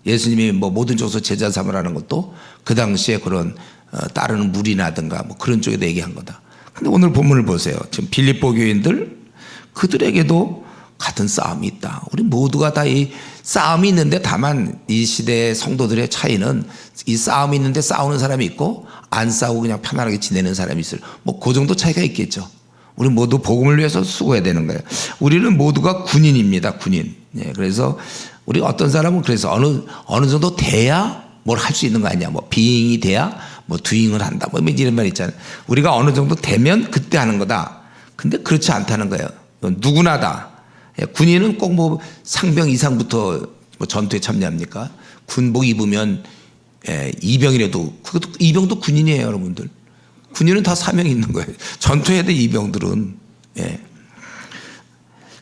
예수님이 뭐 모든 족속 제자 삼으라는 것도 그 당시에 그런 따르는 무리나든가 뭐 그런 쪽에다 얘기한 거다. 근데 오늘 본문을 보세요. 지금 빌립보 교인들 그들에게도 같은 싸움이 있다. 우리 모두가 다 이 싸움이 있는데 다만 이 시대의 성도들의 차이는 이 싸움이 있는데 싸우는 사람이 있고 안 싸우고 그냥 편안하게 지내는 사람이 있어요. 뭐 그 정도 차이가 있겠죠. 우리 모두 복음을 위해서 수고해야 되는 거예요. 우리는 모두가 군인입니다. 군인. 예, 그래서 우리 어떤 사람은 그래서 어느 정도 돼야 뭘 할 수 있는 거 아니냐. 뭐 비잉이 돼야 뭐 두잉을 한다. 뭐 이런 말 있잖아요. 우리가 어느 정도 되면 그때 하는 거다. 근데 그렇지 않다는 거예요. 누구나다. 예, 군인은 꼭 뭐 상병 이상부터 뭐 전투에 참여합니까? 군복 입으면 이병이라도 그것도 이병도 군인이에요, 여러분들. 군인은 다 사명이 있는 거예요. 전투해야 돼 이병들은. 예.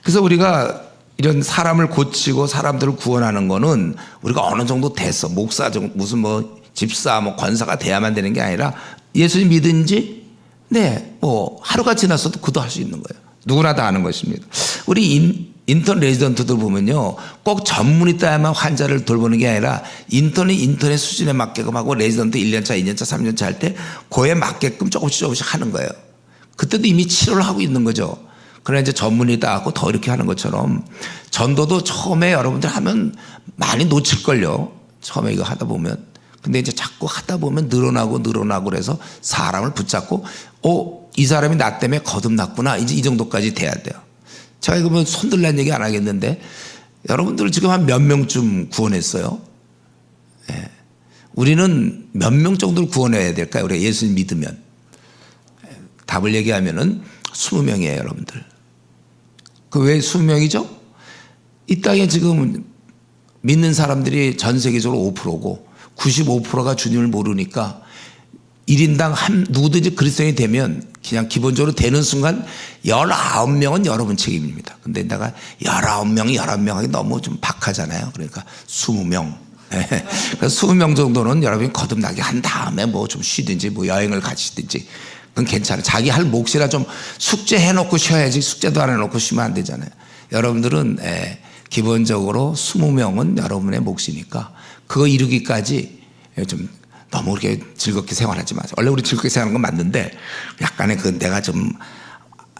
그래서 우리가 이런 사람을 고치고 사람들을 구원하는 거는 우리가 어느 정도 됐어. 목사, 무슨 뭐 집사, 뭐 권사가 돼야만 되는 게 아니라 예수님 믿은지 네, 뭐 하루가 지났어도 그도 할 수 있는 거예요. 누구나 다 하는 것입니다. 우리 인턴 레지던트들 보면요. 꼭 전문이 따야만 환자를 돌보는 게 아니라 인턴의 수준에 맞게끔 하고 레지던트 1년차, 2년차, 3년차 할 때 그에 맞게끔 조금씩 하는 거예요. 그때도 이미 치료를 하고 있는 거죠. 그러나 이제 전문이 따고 더 이렇게 하는 것처럼 전도도 처음에 여러분들 하면 많이 놓칠걸요. 처음에 이거 하다 보면. 근데 이제 자꾸 하다 보면 늘어나고 그래서 사람을 붙잡고 이 사람이 나 때문에 거듭났구나. 이제 이 정도까지 돼야 돼요. 제가 이거 뭐 손들란 얘기 안 하겠는데 여러분들 지금 한 몇 명쯤 구원했어요? 예. 우리는 몇 명 정도를 구원해야 될까요? 우리가 예수님 믿으면. 답을 얘기하면은 20명이에요, 여러분들. 그 왜 20명이죠? 이 땅에 지금 믿는 사람들이 전 세계적으로 5%고 95%가 주님을 모르니까 1인당 누구든지 그리스도인이 되면 그냥 기본적으로 되는 순간 19명은 여러분 책임입니다. 근데 내가 19명이 11명 하기 너무 좀 박하잖아요. 그러니까 20명. 그래서 20명 정도는 여러분이 거듭나게 한 다음에 뭐 좀 쉬든지 뭐 여행을 가시든지 그건 괜찮아요. 자기 할 몫이라 좀 숙제해놓고 쉬어야지 숙제도 안 해놓고 쉬면 안 되잖아요. 여러분들은 기본적으로 20명은 여러분의 몫이니까 그거 이루기까지 좀 너무 그렇게 즐겁게 생활하지 마세요. 원래 우리 즐겁게 생활하는 건 맞는데 약간의 그 내가 좀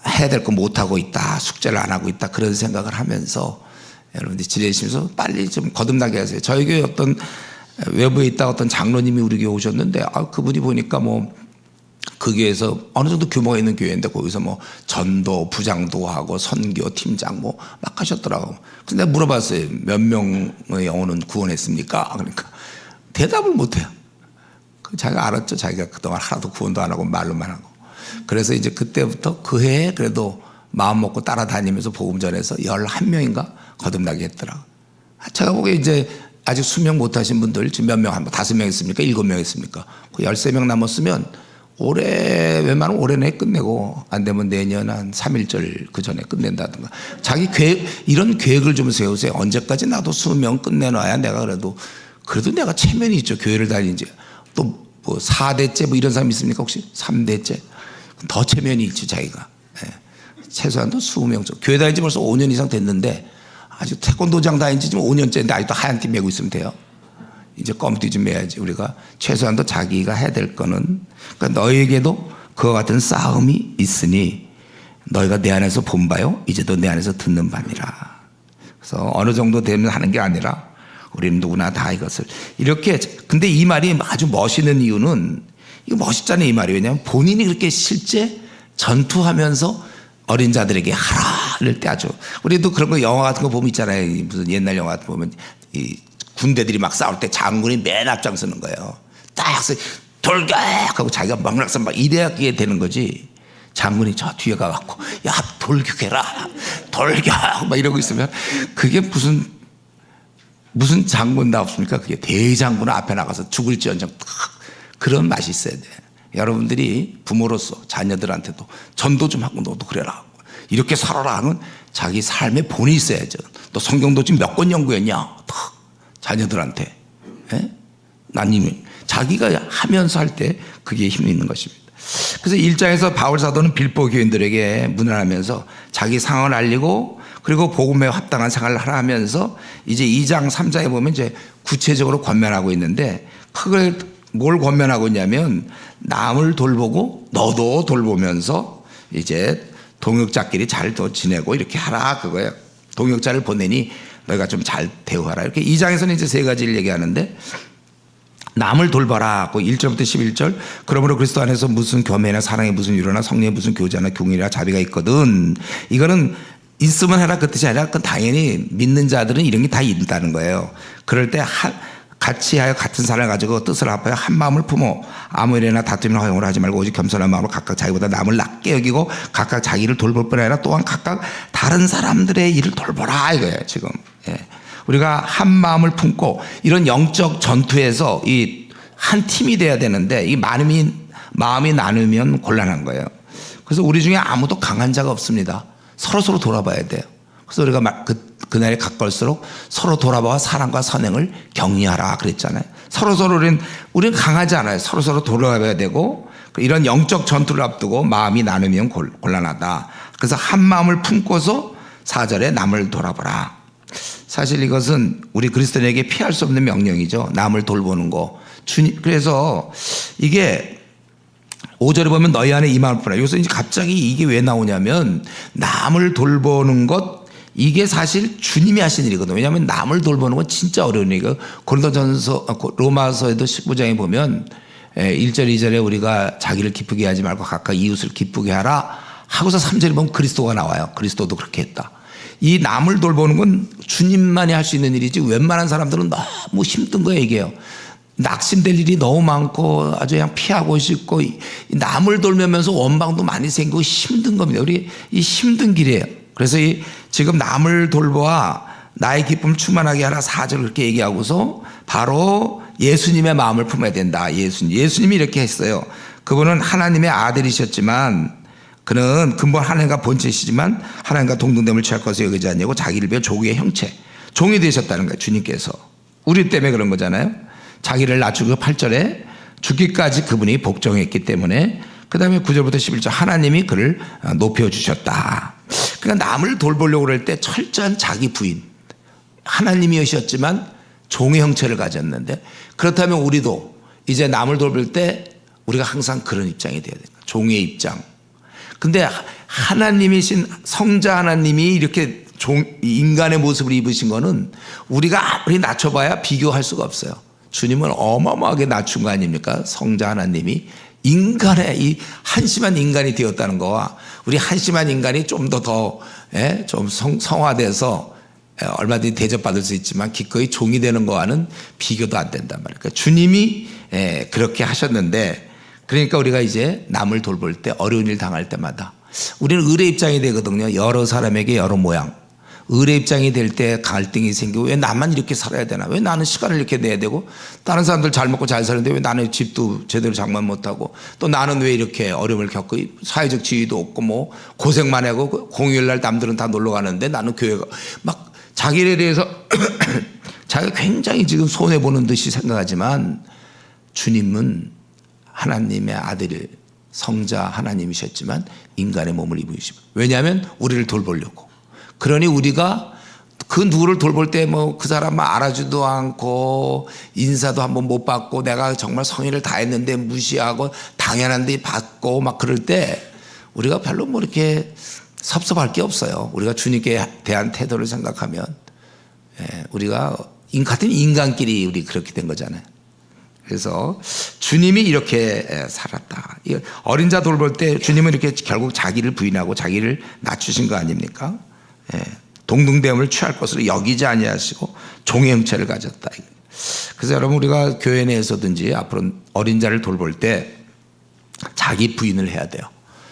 해야 될 거 못하고 있다. 숙제를 안 하고 있다. 그런 생각을 하면서 여러분들이 지내시면서 빨리 좀 거듭나게 하세요. 저희 교회 어떤 외부에 있다 어떤 장로님이 우리 교회 오셨는데 그분이 보니까 뭐 그 교회에서 어느 정도 규모가 있는 교회인데 거기서 뭐 전도 부장도 하고 선교 팀장 뭐 막 하셨더라고. 근데 내가 물어봤어요. 몇 명의 영혼은 구원했습니까? 그러니까 대답을 못해요. 자기가 알았죠. 자기가 그동안 하나도 구원도 안 하고 말로만 하고. 그래서 이제 그때부터 그 해에 그래도 마음 먹고 따라다니면서 복음 전해서 11명인가 거듭나게 했더라고. 제가 보기에 이제 아직 수명 못하신 분들 지금 몇 명, 한 5명 했습니까? 7명 했습니까? 그 13명 남았으면 올해 웬만하면 올해 내에 끝내고 안 되면 내년 한 3.1절 그 전에 끝낸다든가. 자기 계획, 이런 계획을 좀 세우세요. 언제까지 나도 20명 끝내놔야 내가 그래도 내가 체면이 있죠. 교회를 다니는지. 또 뭐 4대째 뭐 이런 사람 있습니까? 혹시 3대째? 더 체면이 있지 자기가. 최소한도 20명 정도. 교회 다닌 지 벌써 5년 이상 됐는데 아직 태권도장 다닌 지 지금 5년째인데 아직도 하얀 티 메고 있으면 돼요. 이제 껌띠 좀 매야지. 우리가 최소한도 자기가 해야 될 거는 그러니까 너에게도 그와 같은 싸움이 있으니 너희가 내 안에서 본 바요 이제도 내 안에서 듣는 바니라. 그래서 어느 정도 되면 하는 게 아니라 우리는 누구나 다 이것을 이렇게. 근데 이 말이 아주 멋있는 이유는, 이거 멋있잖아요 이 말이. 왜냐하면 본인이 그렇게 실제 전투하면서 어린 자들에게 하라 이럴 때 아주, 우리도 그런 거 영화 같은 거 보면 있잖아요. 무슨 옛날 영화 같은 거 보면 이 군대들이 막 싸울 때 장군이 맨 앞장서는 거예요. 딱 돌격하고 자기가 막락서 막 이래야 되는 거지. 장군이 저 뒤에 가갖고 야 돌격해라 돌격 막 이러고 있으면 그게 무슨 장군다 없습니까? 그게 대장군 앞에 나가서 죽을지언정 그런 맛이 있어야 돼. 여러분들이 부모로서 자녀들한테도 전도 좀 하고 너도 그래라 이렇게 살아라 하는 자기 삶의 본이 있어야죠. 너 성경도 지금 몇 권 연구했냐? 자녀들한테. 나님이 자기가 하면서 할 때 그게 힘이 있는 것입니다. 그래서 1장에서 바울 사도는 빌보 교인들에게 문안하면서 자기 상황을 알리고 그리고 복음에 합당한 생활을 하라 하면서 이제 2장 3장에 보면 이제 구체적으로 권면하고 있는데, 그걸 뭘 권면하고 있냐면 남을 돌보고 너도 돌보면서 이제 동역자끼리 잘 지내고 이렇게 하라 그거예요. 동역자를 보내니 너희가 좀 잘 대우하라. 이렇게 2장에서는 이제 세 가지를 얘기하는데, 남을 돌봐라. 1절부터 11절. 그러므로 그리스도 안에서 무슨 교매나 사랑에 무슨 유로나 성령에 무슨 교제나 교훈이나 자비가 있거든. 이거는 있으면 해라 그 뜻이 아니라, 그건 당연히 믿는 자들은 이런 게 다 있다는 거예요. 그럴 때 같이 하여 같은 사랑을 가지고 뜻을 합하여 한 마음을 품어 아무 일이나 다툼이나 허용을 하지 말고 오직 겸손한 마음으로 각각 자기보다 남을 낮게 여기고 각각 자기를 돌볼 뿐 아니라 또한 각각 다른 사람들의 일을 돌보라 이거예요 지금. 우리가 한 마음을 품고 이런 영적 전투에서 이 한 팀이 돼야 되는데, 이 마음이 나누면 곤란한 거예요. 그래서 우리 중에 아무도 강한 자가 없습니다. 서로 돌아봐야 돼요. 그래서 우리가 그날에 가까울수록 서로 돌아봐 사랑과 선행을 격리하라 그랬잖아요. 우리는 강하지 않아요. 서로 돌아봐야 되고, 이런 영적 전투를 앞두고 마음이 나누면 곤란하다. 그래서 한 마음을 품고서 4절에 남을 돌아보라. 사실 이것은 우리 그리스도인에게 피할 수 없는 명령이죠. 남을 돌보는 거. 그래서 이게 5절에 보면 너희 안에 이 마음을 품으라. 여기서 이제 갑자기 이게 왜 나오냐면, 남을 돌보는 것, 이게 사실 주님이 하신 일이거든요. 왜냐하면 남을 돌보는 건 진짜 어려운 일이에요. 로마서에도 19장에 보면 1절 2절에 우리가 자기를 기쁘게 하지 말고 각각 이웃을 기쁘게 하라 하고서 3절에 보면 그리스도가 나와요. 그리스도도 그렇게 했다. 이 남을 돌보는 건 주님만이 할 수 있는 일이지 웬만한 사람들은 너무 힘든 거예요. 이게요. 낙심될 일이 너무 많고 아주 그냥 피하고 싶고, 남을 돌면서 원망도 많이 생기고 힘든 겁니다. 우리 이 힘든 길이에요. 그래서 지금 남을 돌보아 나의 기쁨을 충만하게 하라 4절 그렇게 얘기하고서 바로 예수님의 마음을 품어야 된다. 예수님이 이렇게 했어요. 그분은 하나님의 아들이셨지만, 그는 근본 하나님과 본체시지만 하나님과 동등됨을 취할 것을 여기지 아니하고 자기를 비워 조국의 형체, 종이 되셨다는 거예요. 주님께서 우리 때문에 그런 거잖아요. 자기를 낮추고 8절에 죽기까지 그분이 복종했기 때문에, 그 다음에 9절부터 11절 하나님이 그를 높여주셨다. 그러니까 남을 돌보려고 그럴 때 철저한 자기 부인, 하나님이셨지만 종의 형체를 가졌는데, 그렇다면 우리도 이제 남을 돌볼 때 우리가 항상 그런 입장이 돼야 됩니다. 종의 입장. 근데 하나님이신 성자 하나님이 이렇게 인간의 모습을 입으신 거는 우리가 아무리 낮춰봐야 비교할 수가 없어요. 주님은 어마어마하게 낮춘 거 아닙니까? 성자 하나님이 인간의 이 한심한 인간이 되었다는 거와 우리 한심한 인간이 좀 더 좀 성화돼서 얼마든지 대접받을 수 있지만 기꺼이 종이 되는 거와는 비교도 안 된단 말이에요. 그러니까 주님이 그렇게 하셨는데, 그러니까 우리가 이제 남을 돌볼 때 어려운 일 당할 때마다 우리는 을의 입장이 되거든요. 여러 사람에게 여러 모양. 을의 입장이 될 때 갈등이 생기고, 왜 나만 이렇게 살아야 되나? 왜 나는 시간을 이렇게 내야 되고, 다른 사람들 잘 먹고 잘 사는데 왜 나는 집도 제대로 장만 못하고, 또 나는 왜 이렇게 어려움을 겪고 사회적 지위도 없고 뭐 고생만 하고 공휴일날 남들은 다 놀러 가는데 나는 교회가 막 자기에 대해서 자기가 굉장히 지금 손해보는 듯이 생각하지만, 주님은 하나님의 아들 성자 하나님이셨지만 인간의 몸을 입으시고, 왜냐하면 우리를 돌보려고. 그러니 우리가 그 누구를 돌볼 때 뭐 그 사람 알아주도 않고 인사도 한번 못 받고 내가 정말 성의를 다했는데 무시하고 당연한데 받고 막 그럴 때 우리가 별로 뭐 이렇게 섭섭할 게 없어요. 우리가 주님께 대한 태도를 생각하면 우리가 같은 인간끼리 우리 그렇게 된 거잖아요. 그래서 주님이 이렇게 살았다. 어린 자 돌볼 때 주님은 이렇게 결국 자기를 부인하고 자기를 낮추신 거 아닙니까? 동등됨을 취할 것으로 여기지 아니하시고 종의 형체를 가졌다. 그래서 여러분 우리가 교회 내에서든지 앞으로 어린 자를 돌볼 때 자기 부인을 해야 돼요.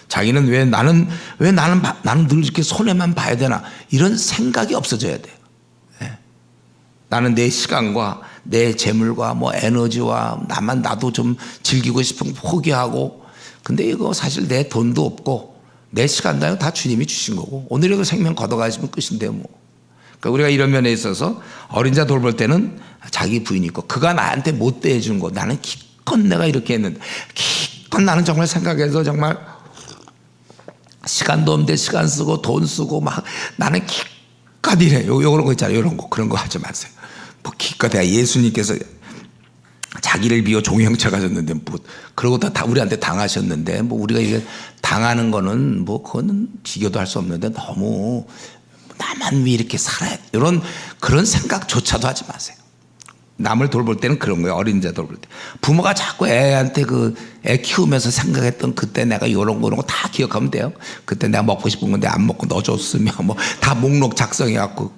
자기는 왜 나는 늘 이렇게 손해만 봐야 되나 이런 생각이 없어져야 돼요. 나는 내 시간과 내 재물과 뭐 에너지와 나도 좀 즐기고 싶은 포기하고 근데 이거 사실 내 돈도 없고 내 시간도 다 주님이 주신 거고 오늘이라도 생명 걷어가시면 끝인데요 뭐. 그러니까 우리가 이런 면에 있어서 어린 자 돌볼 때는 자기 부인이 있고 그가 나한테 못 대해준 거 나는 기껏 내가 이렇게 했는데 기껏 나는 정말 생각해서 정말 시간도 없는데 시간 쓰고 돈 쓰고 막 나는 기껏 이래 요런 거 있잖아요. 요런 거 그런 거 하지 마세요. 뭐 기껏 예수님께서 자기를 비워 종의 형체 가졌는데 뭐 그러고 다 우리한테 당하셨는데 뭐 우리가 이게 당하는 거는 뭐 그거는 비교도 할 수 없는데 너무 나만 왜 이렇게 살아야 이런 그런 생각조차도 하지 마세요. 남을 돌볼 때는 그런 거예요. 어린 자 돌볼 때 부모가 자꾸 애한테 애 키우면서 생각했던 그때 내가 이런 거 다 기억하면 돼요. 그때 내가 먹고 싶은 건데 안 먹고 너 줬으면 뭐 다 목록 작성해 갖고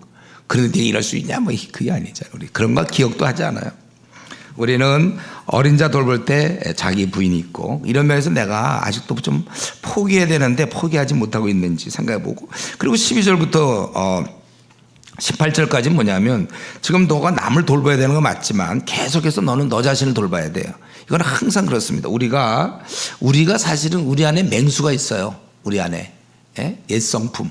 그런데 이럴 수 있냐 뭐 그게 아니잖아요. 우리 그런 거 기억도 하지 않아요. 우리는 어린 자 돌볼 때 자기 부인이 있고 이런 면에서 내가 아직도 좀 포기해야 되는데 포기하지 못하고 있는지 생각해보고 그리고 12절부터 18절까지 뭐냐면 지금 너가 남을 돌봐야 되는 거 맞지만 계속해서 너는 너 자신을 돌봐야 돼요. 이건 항상 그렇습니다. 우리가 사실은 우리 안에 맹수가 있어요. 우리 안에 옛성품.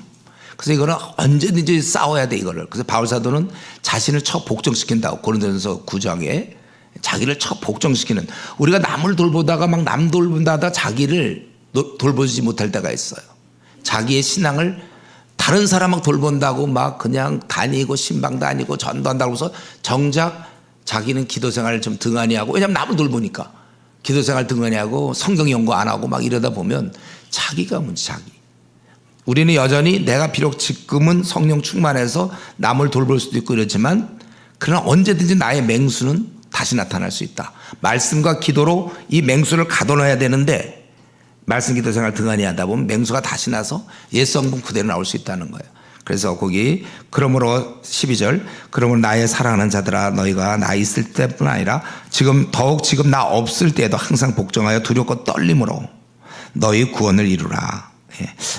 그래서 이거는 언제든지 싸워야 돼 이거를. 그래서 바울 사도는 자신을 복종시킨다고 고린도전서 9장에 자기를 복종시키는 우리가 남을 돌보다가 막 남 돌보다가 자기를 돌보지 못할 때가 있어요. 자기의 신앙을 다른 사람을 돌본다고 막 그냥 다니고 신방 다니고 전도한다고 해서 정작 자기는 기도생활을 좀 등한히 하고 왜냐하면 남을 돌보니까 기도생활 등한히 하고 성경 연구 안 하고 막 이러다 보면 자기가 문제 자기. 우리는 여전히 내가 비록 지금은 성령 충만해서 남을 돌볼 수도 있고 이렇지만 그러나 언제든지 나의 맹수는 다시 나타날 수 있다. 말씀과 기도로 이 맹수를 가둬놔야 되는데 말씀 기도 생활 등한히 하다 보면 맹수가 다시 나서 옛 성분 그대로 나올 수 있다는 거예요. 그래서 거기 그러므로 12절 그러므로 나의 사랑하는 자들아 너희가 나 있을 때뿐 아니라 더욱 지금 나 없을 때에도 항상 복종하여 두렵고 떨림으로 너희 구원을 이루라.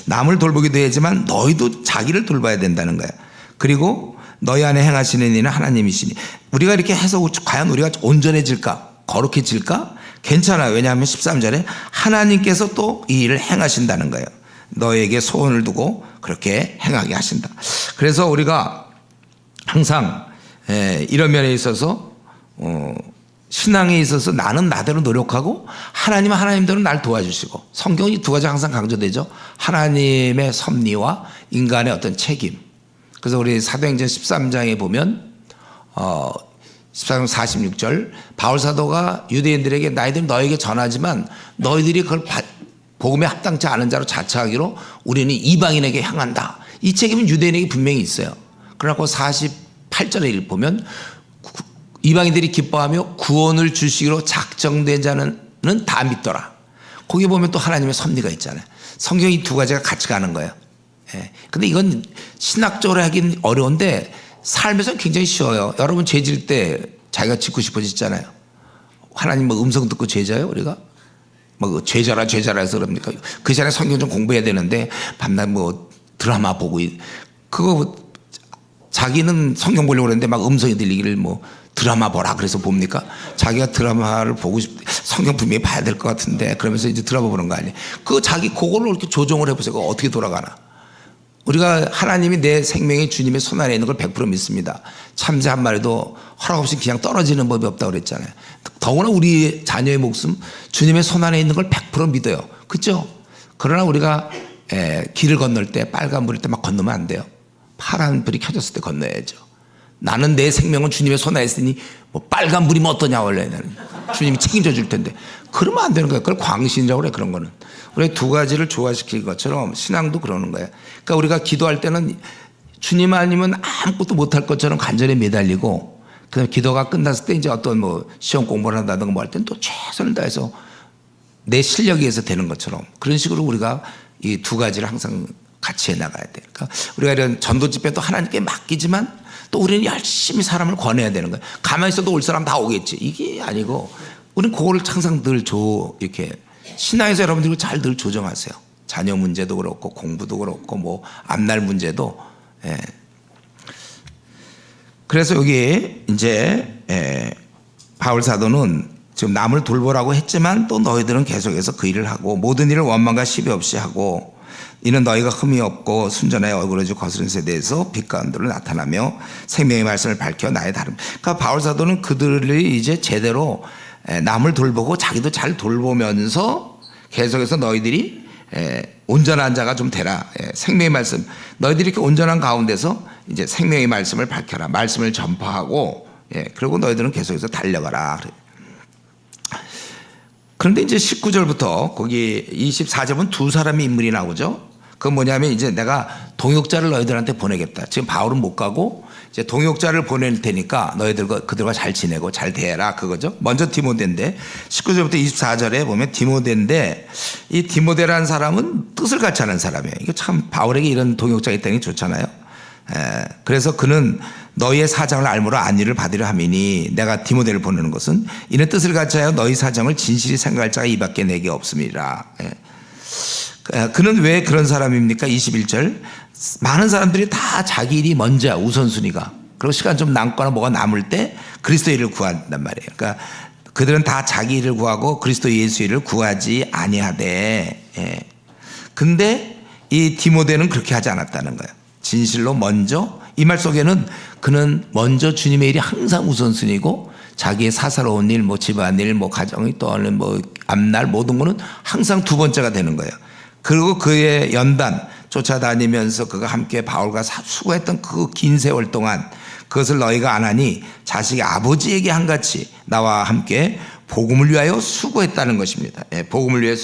남을 돌보기도 하지만 너희도 자기를 돌봐야 된다는 거예요. 그리고 너희 안에 행하시는 이는 하나님이시니 우리가 이렇게 해서 과연 우리가 온전해질까 거룩해질까 괜찮아요. 왜냐하면 13절에 하나님께서 또 이 일을 행하신다는 거예요. 너에게 소원을 두고 그렇게 행하게 하신다. 그래서 우리가 항상 이런 면에 있어서 신앙에 있어서 나는 나대로 노력하고 하나님은 하나님대로 날 도와주시고 성경이 두 가지 항상 강조되죠. 하나님의 섭리와 인간의 어떤 책임. 그래서 우리 사도행전 13장에 보면 14장 46절 바울 사도가 유대인들에게 너희들은 너에게 전하지만 너희들이 그걸 복음에 합당치 않은 자로 자처하기로 우리는 이방인에게 향한다. 이 책임은 유대인에게 분명히 있어요. 그러고 48절에 보면 이방인들이 기뻐하며 구원을 주시기로 작정된 자는 다 믿더라. 거기 보면 또 하나님의 섭리가 있잖아요. 성경이 두 가지가 같이 가는 거예요. 근데 이건 신학적으로 하긴 어려운데 삶에서는 굉장히 쉬워요. 여러분 죄질 때 자기가 짓고 싶어지잖아요. 하나님 뭐 음성 듣고 죄져요 우리가? 뭐 죄져라 해서 그럽니까? 그 전에 성경 좀 공부해야 되는데 밤낮 뭐 드라마 보고 그거 자기는 성경 보려고 그랬는데 막 음성이 들리기를 뭐 드라마 보라 그래서 봅니까? 자기가 드라마를 보고 성경 분명히 봐야 될 것 같은데 그러면서 이제 드라마 보는 거 아니에요? 그걸로 이렇게 조정을 해보세요. 그거 어떻게 돌아가나? 우리가 하나님이 내 생명이 주님의 손안에 있는 걸 100% 믿습니다. 참새 한 마리도 허락 없이 그냥 떨어지는 법이 없다고 그랬잖아요. 더구나 우리 자녀의 목숨 주님의 손안에 있는 걸 100% 믿어요. 그렇죠? 그러나 우리가 길을 건널 때 빨간불일 때 막 건너면 안 돼요. 파란 불이 켜졌을 때 건너야죠. 나는 내 생명은 주님의 손에 있으니 뭐 빨간 불이면 어떠냐 원래 나는 주님이 책임져 줄 텐데 그러면 안 되는 거예요. 그걸 광신이라고 그래. 그런 거는 우리 두 가지를 조화시킨 것처럼 신앙도 그러는 거예요. 그러니까 우리가 기도할 때는 주님 아니면 아무것도 못할 것처럼 간절히 매달리고 그 기도가 끝났을 때 이제 어떤 뭐 시험 공부를 한다든가 뭐 할 때는 또 최선을 다해서 내 실력에 의해서 되는 것처럼 그런 식으로 우리가 이 두 가지를 항상 같이 해나가야 돼요. 그러니까 우리가 이런 전도 집회도 하나님께 맡기지만 또 우리는 열심히 사람을 권해야 되는 거예요. 가만히 있어도 올 사람 다 오겠지. 이게 아니고 우리는 그거를 항상 늘 이렇게 신앙에서 여러분들이 잘 늘 조정하세요. 자녀 문제도 그렇고 공부도 그렇고 뭐 앞날 문제도. 예. 그래서 여기 이제 바울 사도는 지금 남을 돌보라고 했지만 또 너희들은 계속해서 그 일을 하고 모든 일을 원망과 시비 없이 하고 이는 너희가 흠이 없고 순전하여 얼굴을 거스른 세대에서 빛 가운데로 나타나며 생명의 말씀을 밝혀 나의 다름. 그러니까 바울 사도는 그들이 이제 제대로 남을 돌보고 자기도 잘 돌보면서 계속해서 너희들이 온전한 자가 좀 되라. 생명의 말씀. 너희들이 이렇게 온전한 가운데서 이제 생명의 말씀을 밝혀라. 말씀을 전파하고 그리고 너희들은 계속해서 달려가라. 그런데 이제 19절부터 거기 24절은 두 사람의 인물이 나오죠. 그건 뭐냐면 이제 내가 동역자를 너희들한테 보내겠다. 지금 바울은 못 가고 이제 동역자를 보낼 테니까 그들과 잘 지내고 잘 대해라 그거죠. 먼저 디모데인데 19절부터 24절에 보면 디모데인데 이 디모데라는 사람은 뜻을 같이 하는 사람이에요. 이거 참 바울에게 이런 동역자가 있다는 게 좋잖아요. 그래서 그는 너희의 사정을 알므로 안위를 받으려 함이니 내가 디모데를 보내는 것은 이는 뜻을 같이 하여 너희 사정을 진실히 생각할 자가 이밖에 내게 없음이라. 그는 왜 그런 사람입니까? 21절 많은 사람들이 다 자기 일이 먼저야 우선순위가. 그리고 시간 좀 남거나 뭐가 남을 때 그리스도 일을 구한단 말이에요. 그러니까 그들은 다 자기 일을 구하고 그리스도 예수 일을 구하지 아니하되 근데 이 디모데는 그렇게 하지 않았다는 거예요. 진실로 먼저 이 말 속에는 그는 먼저 주님의 일이 항상 우선순위고 자기의 사사로운 일, 뭐 집안일, 뭐 가정이 또는 뭐 앞날 모든 거는 항상 두 번째가 되는 거예요. 그리고 그의 연단 쫓아다니면서 그가 함께 바울과 수고했던 그 긴 세월 동안 그것을 너희가 안 하니 자식이 아버지에게 한같이 나와 함께 복음을 위하여 수고했다는 것입니다. 복음을 위해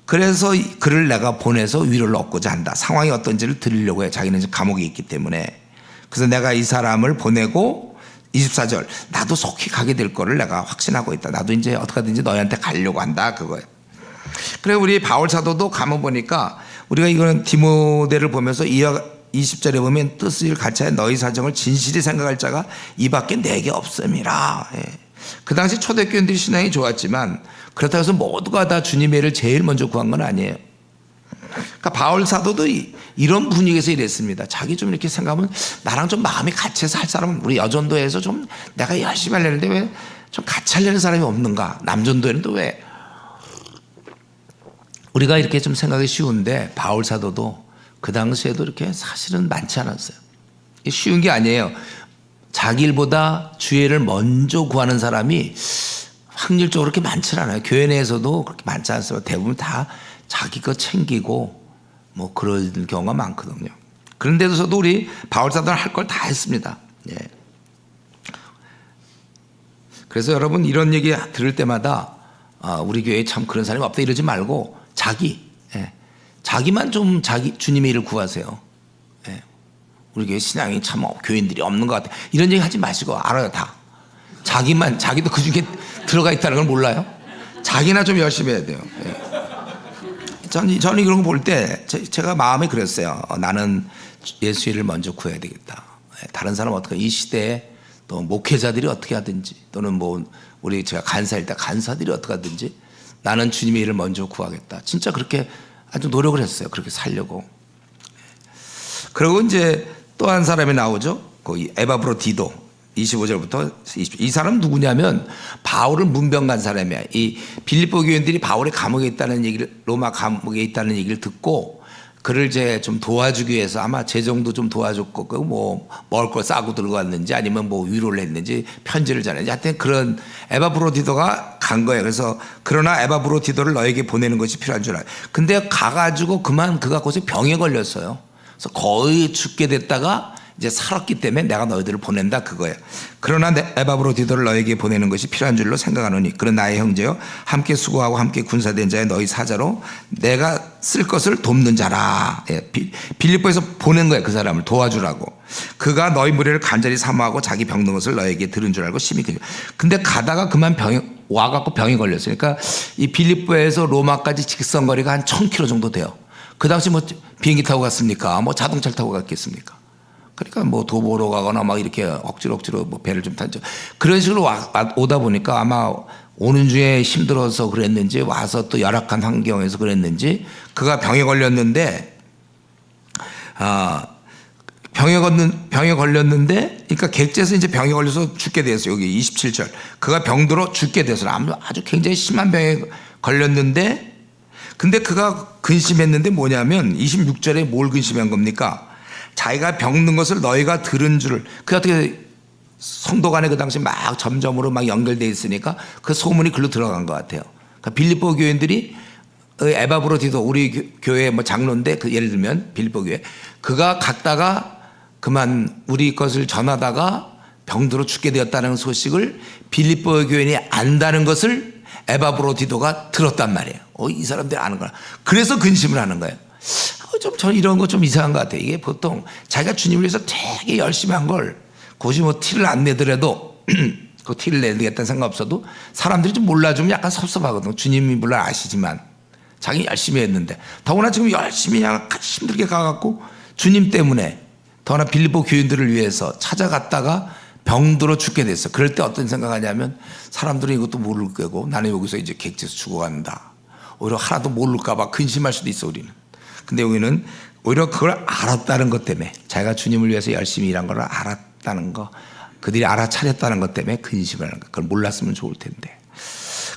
그래서 그를 내가 보내서 위로를 얻고자 한다. 상황이 어떤지를 들으려고 해. 자기는 이제 감옥에 있기 때문에. 그래서 내가 이 사람을 보내고 24절 나도 속히 가게 될 거를 내가 확신하고 있다. 나도 이제 어떻게든지 너희한테 가려고 한다 그거예요. 그래 우리 바울 사도도 가만 보니까 우리가 이거는 디모데를 보면서 20절에 보면 뜻을 같이 하여 너희 사정을 진실히 생각할 자가 이밖에 내게 없음이라. 그 당시 초대교인들이 신앙이 좋았지만 그렇다고 해서 모두가 다 주님의 일을 제일 먼저 구한 건 아니에요. 그러니까 바울 사도도 이런 분위기에서 이랬습니다. 자기 좀 이렇게 생각하면 나랑 좀 마음이 같이 해서 할 사람은 우리 여전도에서 좀 내가 열심히 하려는데 왜 좀 같이 하려는 사람이 없는가. 남전도에는 또 왜 우리가 이렇게 좀 생각이 쉬운데 바울 사도도 그 당시에도 이렇게 사실은 많지 않았어요. 쉬운 게 아니에요. 자기 일보다 주의 일을 먼저 구하는 사람이 확률적으로 그렇게 많지 않아요. 교회 내에서도 그렇게 많지 않습니다. 대부분 다 자기 거 챙기고 뭐 그런 경우가 많거든요. 그런데도 우리 바울 사도는 할 걸 다 했습니다. 그래서 여러분 이런 얘기 들을 때마다 우리 교회에 참 그런 사람이 없다 이러지 말고 자기만 좀 주님의 일을 구하세요. 우리 교회 신앙이 참 교인들이 없는 것 같아. 이런 얘기 하지 마시고 알아요 다. 자기도 그 중에 들어가 있다는 걸 몰라요? 자기나 좀 열심히 해야 돼요. 저는 이런 거 볼 때 제가 마음이 그랬어요. 나는 예수 일을 먼저 구해야 되겠다. 다른 사람 어떻게 이 시대에 또 목회자들이 어떻게 하든지 또는 뭐 제가 간사일 때 간사들이 어떻게 하든지 나는 주님의 일을 먼저 구하겠다. 진짜 그렇게 아주 노력을 했어요. 그렇게 살려고. 그리고 이제 또 한 사람이 나오죠. 거기 에바브로디도 25절부터 20절. 이 사람 누구냐면 바울을 문병 간 사람이야. 이 빌립보 교인들이 바울의 감옥에 있다는 얘기를 로마 감옥에 있다는 얘기를 듣고 그를 이제 좀 도와주기 위해서 아마 재정도 좀 도와줬고 뭐 먹을 걸 싸고 들고 왔는지 아니면 뭐 위로를 했는지 편지를 전했는지 하여튼 그런 에바브로디도가 간 거예요. 그래서 그러나 에바브로디도를 너에게 보내는 것이 필요한 줄 알아요. 근데 가가지고 그가 거기서 병에 걸렸어요. 그래서 거의 죽게 됐다가 이제 살았기 때문에 내가 너희들을 보낸다 그거예요. 그러나 에바브로디도를 너에게 보내는 것이 필요한 줄로 생각하노니 그런 나의 형제여 함께 수고하고 함께 군사된 자의 너희 사자로 내가 쓸 것을 돕는 자라. 빌립보에서 보낸 거예요. 그 사람을 도와주라고. 그가 너희 무리를 간절히 사모하고 자기 병든 것을 너에게 들은 줄 알고 심히 근데 가다가 그만 와갖고 병이 걸렸어요. 그러니까 이 빌립보에서 로마까지 직선거리가 한 1000km 정도 돼요. 그 당시 뭐 비행기 타고 갔습니까? 뭐 자동차를 타고 갔겠습니까? 그러니까 뭐 도보로 가거나 막 이렇게 억지로 뭐 배를 좀 타죠. 그런 식으로 오다 보니까 아마 오는 중에 힘들어서 그랬는지 와서 또 열악한 환경에서 그랬는지 그가 병에 걸렸는데 병에 걸렸는데 그러니까 객지에서 이제 병에 걸려서 죽게 됐어요. 여기 27절 그가 병들어 죽게 돼서 아주 굉장히 심한 병에 걸렸는데 근데 그가 근심했는데 뭐냐면 26절에 뭘 근심한 겁니까? 자기가 병든 것을 너희가 들은 줄을 그 어떻게 성도 간에 그 당시 막 점점으로 막 연결돼 있으니까 그 소문이 글로 들어간 것 같아요. 그러니까 빌립보 교인들이 에바브로디도 우리 교회 뭐 장로인데 그 예를 들면 빌립보 교회 그가 갔다가 그만 우리 것을 전하다가 병들어 죽게 되었다는 소식을 빌립보 교인이 안다는 것을 에바브로디도가 들었단 말이에요. 이 사람들이 아는구나. 그래서 근심을 하는 거예요. 저는 이런 거 좀 이상한 것 같아요. 이게 보통 자기가 주님을 위해서 되게 열심히 한 걸 굳이 뭐 티를 안 내더라도 그 티를 내겠다는 생각 없어도 사람들이 좀 몰라주면 약간 섭섭하거든요. 주님이 물론 아시지만 자기 열심히 했는데 더구나 지금 열심히 그냥 힘들게 가갖고 주님 때문에 더구나 빌립보 교인들을 위해서 찾아갔다가 병들어 죽게 됐어. 그럴 때 어떤 생각하냐면 사람들은 이것도 모를 거고 나는 여기서 이제 객지에서 죽어간다. 오히려 하나도 모를까 봐 근심할 수도 있어 우리는. 근데 여기는 오히려 그걸 알았다는 것 때문에 자기가 주님을 위해서 열심히 일한 걸 알았다는 거 그들이 알아차렸다는 것 때문에 근심을 하는 거 그걸 몰랐으면 좋을 텐데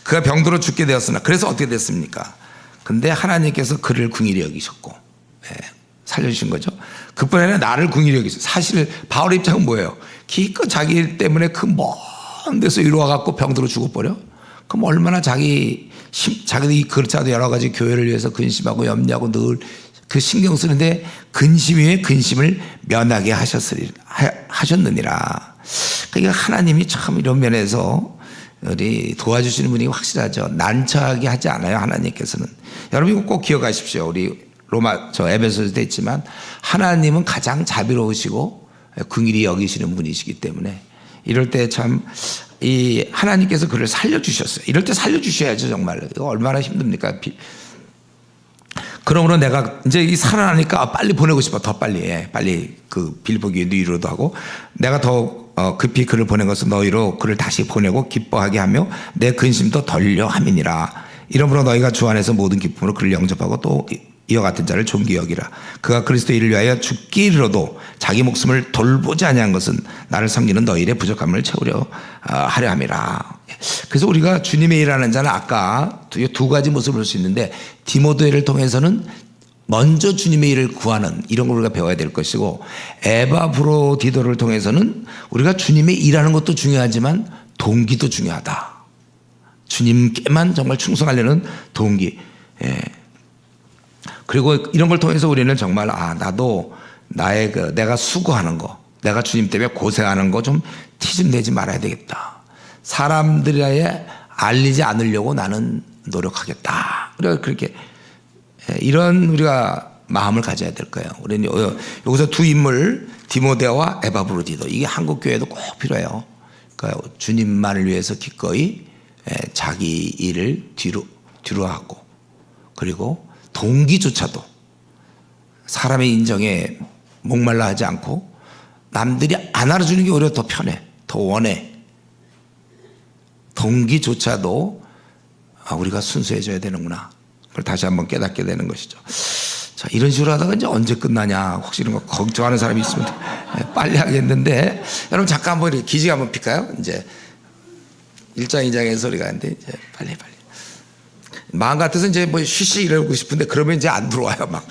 그가 병들어 죽게 되었으나 그래서 어떻게 됐습니까? 근데 하나님께서 그를 긍휼히 여기셨고 살려주신 거죠. 그뿐 아니라 나를 긍휼히 여기셨어요. 사실 바울의 입장은 뭐예요? 기껏 자기 때문에 그 먼 데서 이리 와갖고 병들어 죽어버려? 그럼 얼마나 자기들이 그렇지 않아도 여러 가지 교회를 위해서 근심하고 염려하고 늘 그 신경 쓰는데 근심 위에 근심을 면하게 하셨느니라. 그러니까 하나님이 참 이런 면에서 우리 도와주시는 분이 확실하죠. 난처하게 하지 않아요. 하나님께서는. 여러분 이거 꼭 기억하십시오. 우리 로마 에베소서도 했지만 하나님은 가장 자비로우시고 긍휼히 여기시는 분이시기 때문에 이럴 때 참 이 하나님께서 그를 살려주셨어요. 이럴 때 살려주셔야죠. 정말 이거 얼마나 힘듭니까? 그러므로 내가 이제 이 살아나니까 빨리 보내고 싶어. 더 빨리 그 빌립보 교회도 위로도 하고 내가 더 급히 그를 보낸 것은 너희로 그를 다시 보내고 기뻐하게 하며 내 근심도 덜려 함이니라. 이러므로 너희가 주 안에서 모든 기쁨으로 그를 영접하고 또 이와 같은 자를 존귀 여기라. 그가 그리스도 일을 위하여 죽기 이르러도 자기 목숨을 돌보지 아니한 것은 나를 섬기는 너희의 부족함을 채우려 하려 함이라. 그래서 우리가 주님의 일하는 자는 아까 두 가지 모습을 볼 수 있는데 디모데를 통해서는 먼저 주님의 일을 구하는 이런 걸 우리가 배워야 될 것이고 에바브로디도를 통해서는 우리가 주님의 일하는 것도 중요하지만 동기도 중요하다. 주님께만 정말 충성하려는 동기. 그리고 이런 걸 통해서 우리는 정말 나도 나의 내가 수고하는 거 내가 주님 때문에 고생하는 거 좀 티 좀 내지 말아야 되겠다. 사람들에 알리지 않으려고 나는 노력하겠다. 우리가 그렇게 이런 우리가 마음을 가져야 될 거예요. 우리는 여기서 두 인물 디모데와 에바브로디도 이게 한국 교회도 꼭 필요해요. 그러니까 주님만을 위해서 기꺼이 자기 일을 뒤로 하고 그리고 동기조차도 사람의 인정에 목말라 하지 않고 남들이 안 알아주는 게 오히려 더 편해. 더 원해. 동기조차도 우리가 순수해져야 되는구나. 그걸 다시 한번 깨닫게 되는 것이죠. 자, 이런 식으로 하다가 이제 언제 끝나냐. 혹시 이런 거 걱정하는 사람이 있으면 빨리 하겠는데 여러분 잠깐 한번 이렇게 기지개 한번 필까요? 이제 1장 2장에서 우리가 하는데 이제 빨리 마음 같아서 이제 뭐 쉬쉬 이러고 싶은데 그러면 이제 안 들어와요 막.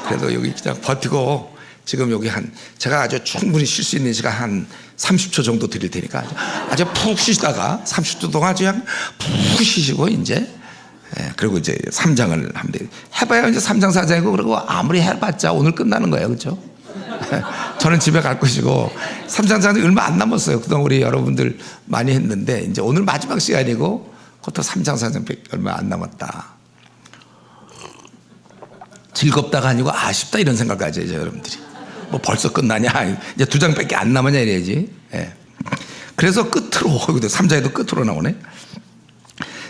그래도 여기 그냥 버티고 지금 여기 제가 아주 충분히 쉴 수 있는 시간 한 30초 정도 드릴 테니까 아주 푹 쉬시다가 30초 동안 아주 그냥 푹 쉬시고 이제 그리고 이제 3장을 하면 돼요. 해봐야 이제 3장 4장이고 그리고 아무리 해봤자 오늘 끝나는 거예요. 그렇죠? 저는 집에 갈 것이고 3장 4장 얼마 안 남았어요. 그동안 우리 여러분들 많이 했는데 이제 오늘 마지막 시간이고 그것도 3장 4장 얼마 안 남았다. 즐겁다가 아니고 아쉽다 이런 생각까지 해요. 여러분들이 뭐 벌써 끝나냐 이제 2장밖에 안 남았냐 이래야지. 그래서 끝으로 3장에도 끝으로 나오네.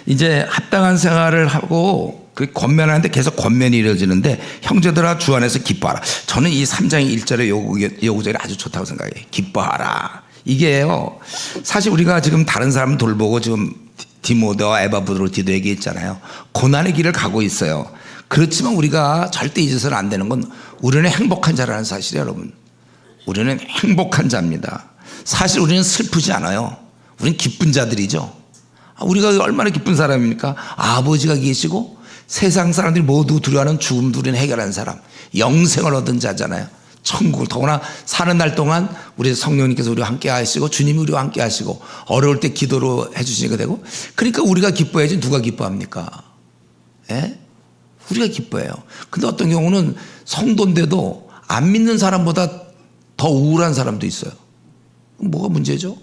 이제 합당한 생활을 하고 그 권면하는데 계속 권면이 이루어지는데 형제들아 주 안에서 기뻐하라. 저는 이 3장의 1절의 요 구절이 아주 좋다고 생각해요. 기뻐하라. 이게요. 사실 우리가 지금 다른 사람 돌보고 지금 디모데와 에바브로디도 얘기했잖아요. 고난의 길을 가고 있어요. 그렇지만 우리가 절대 잊어서는 안 되는 건 우리는 행복한 자라는 사실이에요. 여러분. 우리는 행복한 자입니다. 사실 우리는 슬프지 않아요. 우리는 기쁜 자들이죠. 우리가 얼마나 기쁜 사람입니까? 아버지가 계시고 세상 사람들이 모두 두려워하는 죽음도 우리는 해결한 사람, 영생을 얻은 자잖아요. 천국을 더구나 사는 날 동안 우리 성령님께서 우리와 함께 하시고 주님이 우리와 함께 하시고 어려울 때 기도로 해주시니까 되고, 그러니까 우리가 기뻐해야지 누가 기뻐합니까? 예? 우리가 기뻐해요. 근데 어떤 경우는 성도인데도 안 믿는 사람보다 더 우울한 사람도 있어요. 뭐가 문제죠?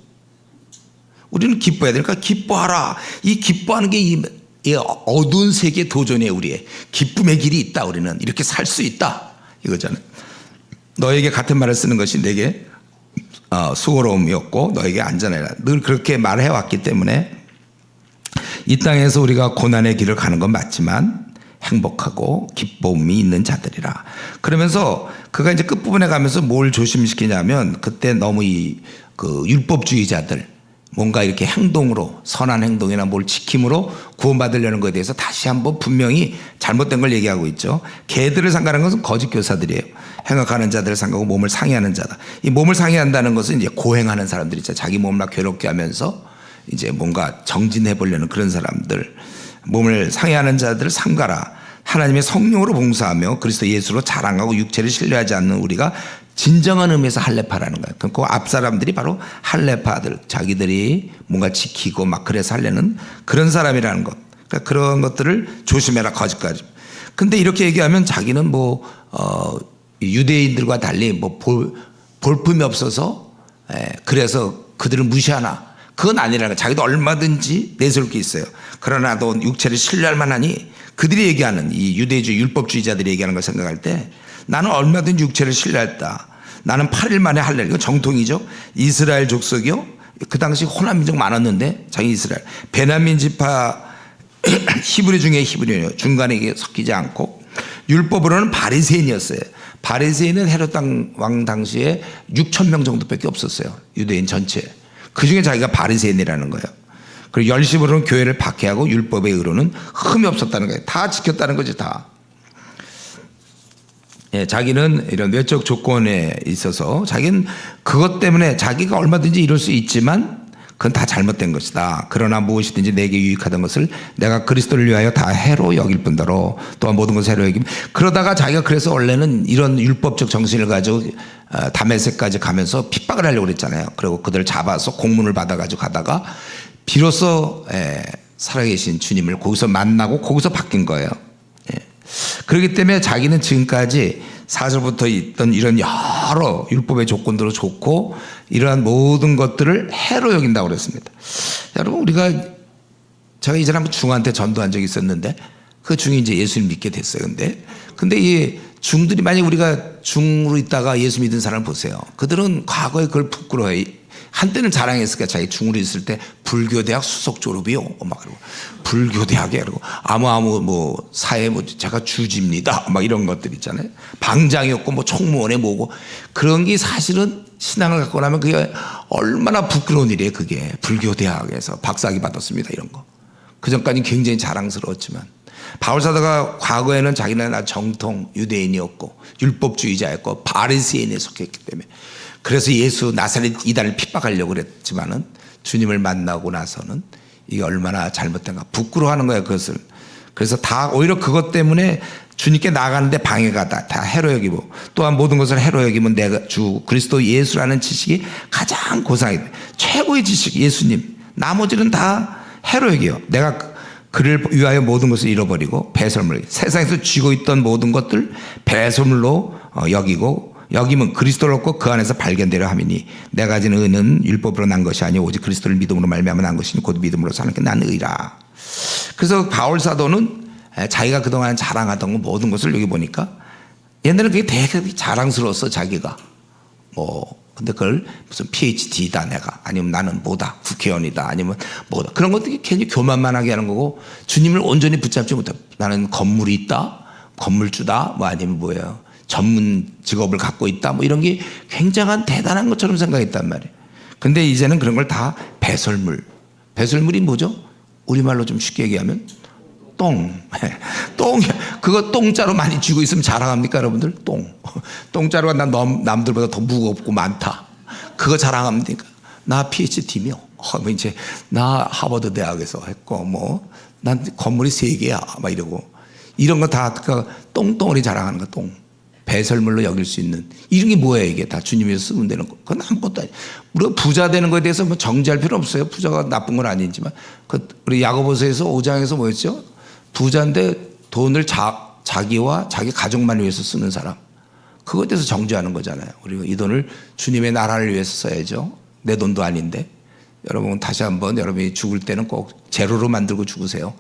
우리는 기뻐해야 되니까 기뻐하라. 이 기뻐하는 게 이 어두운 세계 도전에 우리의 기쁨의 길이 있다. 우리는 이렇게 살 수 있다 이거잖아요. 너에게 같은 말을 쓰는 것이 내게 수고로움이었고 너에게 안전해라. 늘 그렇게 말해왔기 때문에 이 땅에서 우리가 고난의 길을 가는 건 맞지만 행복하고 기쁨이 있는 자들이라. 그러면서 그가 이제 끝부분에 가면서 뭘 조심시키냐면 그때 너무 그 율법주의자들 뭔가 이렇게 행동으로 선한 행동이나 뭘 지킴으로 구원받으려는 것에 대해서 다시 한번 분명히 잘못된 걸 얘기하고 있죠. 개들을 상가하는 것은 거짓 교사들이에요. 행악하는 자들을 상가하고 몸을 상해하는 자다. 이 몸을 상해한다는 것은 이제 고행하는 사람들 있죠. 자기 몸을 막 괴롭게 하면서 이제 뭔가 정진해 보려는 그런 사람들, 몸을 상해하는 자들을 상가라. 하나님의 성령으로 봉사하며 그리스도 예수로 자랑하고 육체를 신뢰하지 않는 우리가 진정한 의미에서 할례파라는 거예요. 그 앞사람들이 바로 할례파들, 자기들이 뭔가 지키고 막 그래서 하려는 그런 사람이라는 것. 그러니까 그런 것들을 조심해라, 거짓까지. 근데 이렇게 얘기하면 자기는 유대인들과 달리 볼품이 없어서 그래서 그들을 무시하나. 그건 아니라는 거예요. 자기도 얼마든지 내세울 게 있어요. 그러나 너 육체를 신뢰할 만하니 그들이 얘기하는 이 유대주의 율법주의자들이 얘기하는 걸 생각할 때 나는 얼마든지 육체를 신뢰했다. 나는 8일 만에 할례. 이거 정통이죠. 이스라엘 족속이요. 그 당시 호남 민족 많았는데 자기 이스라엘. 베냐민 지파 히브리 중에 히브리예요. 중간에 섞이지 않고 율법으로는 바리새인이었어요. 바리새인은 헤롯 왕 당시에 6천 명 정도밖에 없었어요. 유대인 전체. 그중에 자기가 바리새인이라는 거예요. 그리고 열심으로는 교회를 박해하고 율법의 의로는 흠이 없었다는 거예요. 다 지켰다는 거지 다. 자기는 이런 외적 조건에 있어서 자기는 그것 때문에 자기가 얼마든지 이룰 수 있지만 그건 다 잘못된 것이다. 그러나 무엇이든지 내게 유익하던 것을 내가 그리스도를 위하여 다 해로 여길 뿐더러 또한 모든 것을 해로 여기면, 그러다가 자기가 그래서 원래는 이런 율법적 정신을 가지고 다메섹까지 가면서 핍박을 하려고 그랬잖아요. 그리고 그들을 잡아서 공문을 받아가지고 가다가 비로소 살아계신 주님을 거기서 만나고 거기서 바뀐 거예요. 그렇기 때문에 자기는 지금까지 4절부터 있던 이런 여러 율법의 조건들로 좋고 이러한 모든 것들을 해로 여긴다고 그랬습니다. 여러분, 제가 이전에 한번 중한테 전도한 적이 있었는데 그 중이 이제 예수님 믿게 됐어요. 근데 이 중들이 만약 우리가 중으로 있다가 예수 믿은 사람을 보세요. 그들은 과거에 그걸 부끄러워해. 한때는 자랑했을까. 자기 중으로 있을 때 불교대학 수석 졸업이요. 막 그러고 불교대학에 그러고 사회 제가 주지입니다. 막 이런 것들 있잖아요. 방장이었고 총무원에 뭐고 그런 게 사실은 신앙을 갖고 나면 그게 얼마나 부끄러운 일이에요. 그게 불교대학에서 박사학위 받았습니다. 이런 거. 그전까지는 굉장히 자랑스러웠지만 바울사도가 과거에는 자기는 정통 유대인이었고 율법주의자였고 바리새인에 속했기 때문에 그래서 예수 나사렛 이단을 핍박하려고 그랬지만은 주님을 만나고 나서는 이게 얼마나 잘못된가 부끄러워하는 거예요. 그것을. 그래서 다 오히려 그것 때문에 주님께 나가는데 방해가 다 해로 여기고 또한 모든 것을 해로 여기면 내가 주 그리스도 예수라는 지식이 가장 고상이 돼. 최고의 지식 예수님. 나머지는 다 해로 여기요. 내가 그를 위하여 모든 것을 잃어버리고 배설물, 세상에서 쥐고 있던 모든 것들 배설물로 여기면 그리스도를 얻고 그 안에서 발견되려 함이니 내가 가진 의는 율법으로 난 것이 아니오 오직 그리스도를 믿음으로 말미암아 난 것이니 곧 믿음으로 사는 게 난 의라. 그래서 바울 사도는 자기가 그동안 자랑하던 모든 것을 여기 보니까 옛날에 그게 되게 자랑스러웠어. 자기가 근데 그걸 무슨 PhD다 내가, 아니면 나는 뭐다, 국회의원이다, 아니면 뭐다, 그런 것들이 괜히 교만만하게 하는 거고, 주님을 온전히 붙잡지 못해. 나는 건물이 있다, 건물주다, 아니면 뭐예요, 전문 직업을 갖고 있다, 이런 게 굉장한 대단한 것처럼 생각했단 말이에요. 근데 이제는 그런 걸 다 배설물이 뭐죠? 우리말로 좀 쉽게 얘기하면 똥. 그거 똥자로 많이 쥐고 있으면 자랑합니까, 여러분들? 똥자루가 난 남들보다 더 무겁고 많다. 그거 자랑합니까? 나 PhD며. 이제 나 하버드 대학에서 했고, 난 건물이 3개야. 이러고. 이런 거 다 똥덩어리 자랑하는 거, 똥. 배설물로 여길 수 있는. 이런 게 뭐예요, 이게? 다 주님에서 쓰면 되는 거. 그건 아무것도 아니에요. 우리가 부자 되는 거에 대해서 정지할 필요 없어요. 부자가 나쁜 건 아니지만. 우리 야고보서에서 5장에서 뭐였죠? 부자인데 돈을 자기와 자기 가족만 위해서 쓰는 사람, 그것에 대해서 정죄하는 거잖아요. 우리가 이 돈을 주님의 나라를 위해서 써야죠. 내 돈도 아닌데. 여러분 다시 한번, 여러분이 죽을 때는 꼭 제로로 만들고 죽으세요.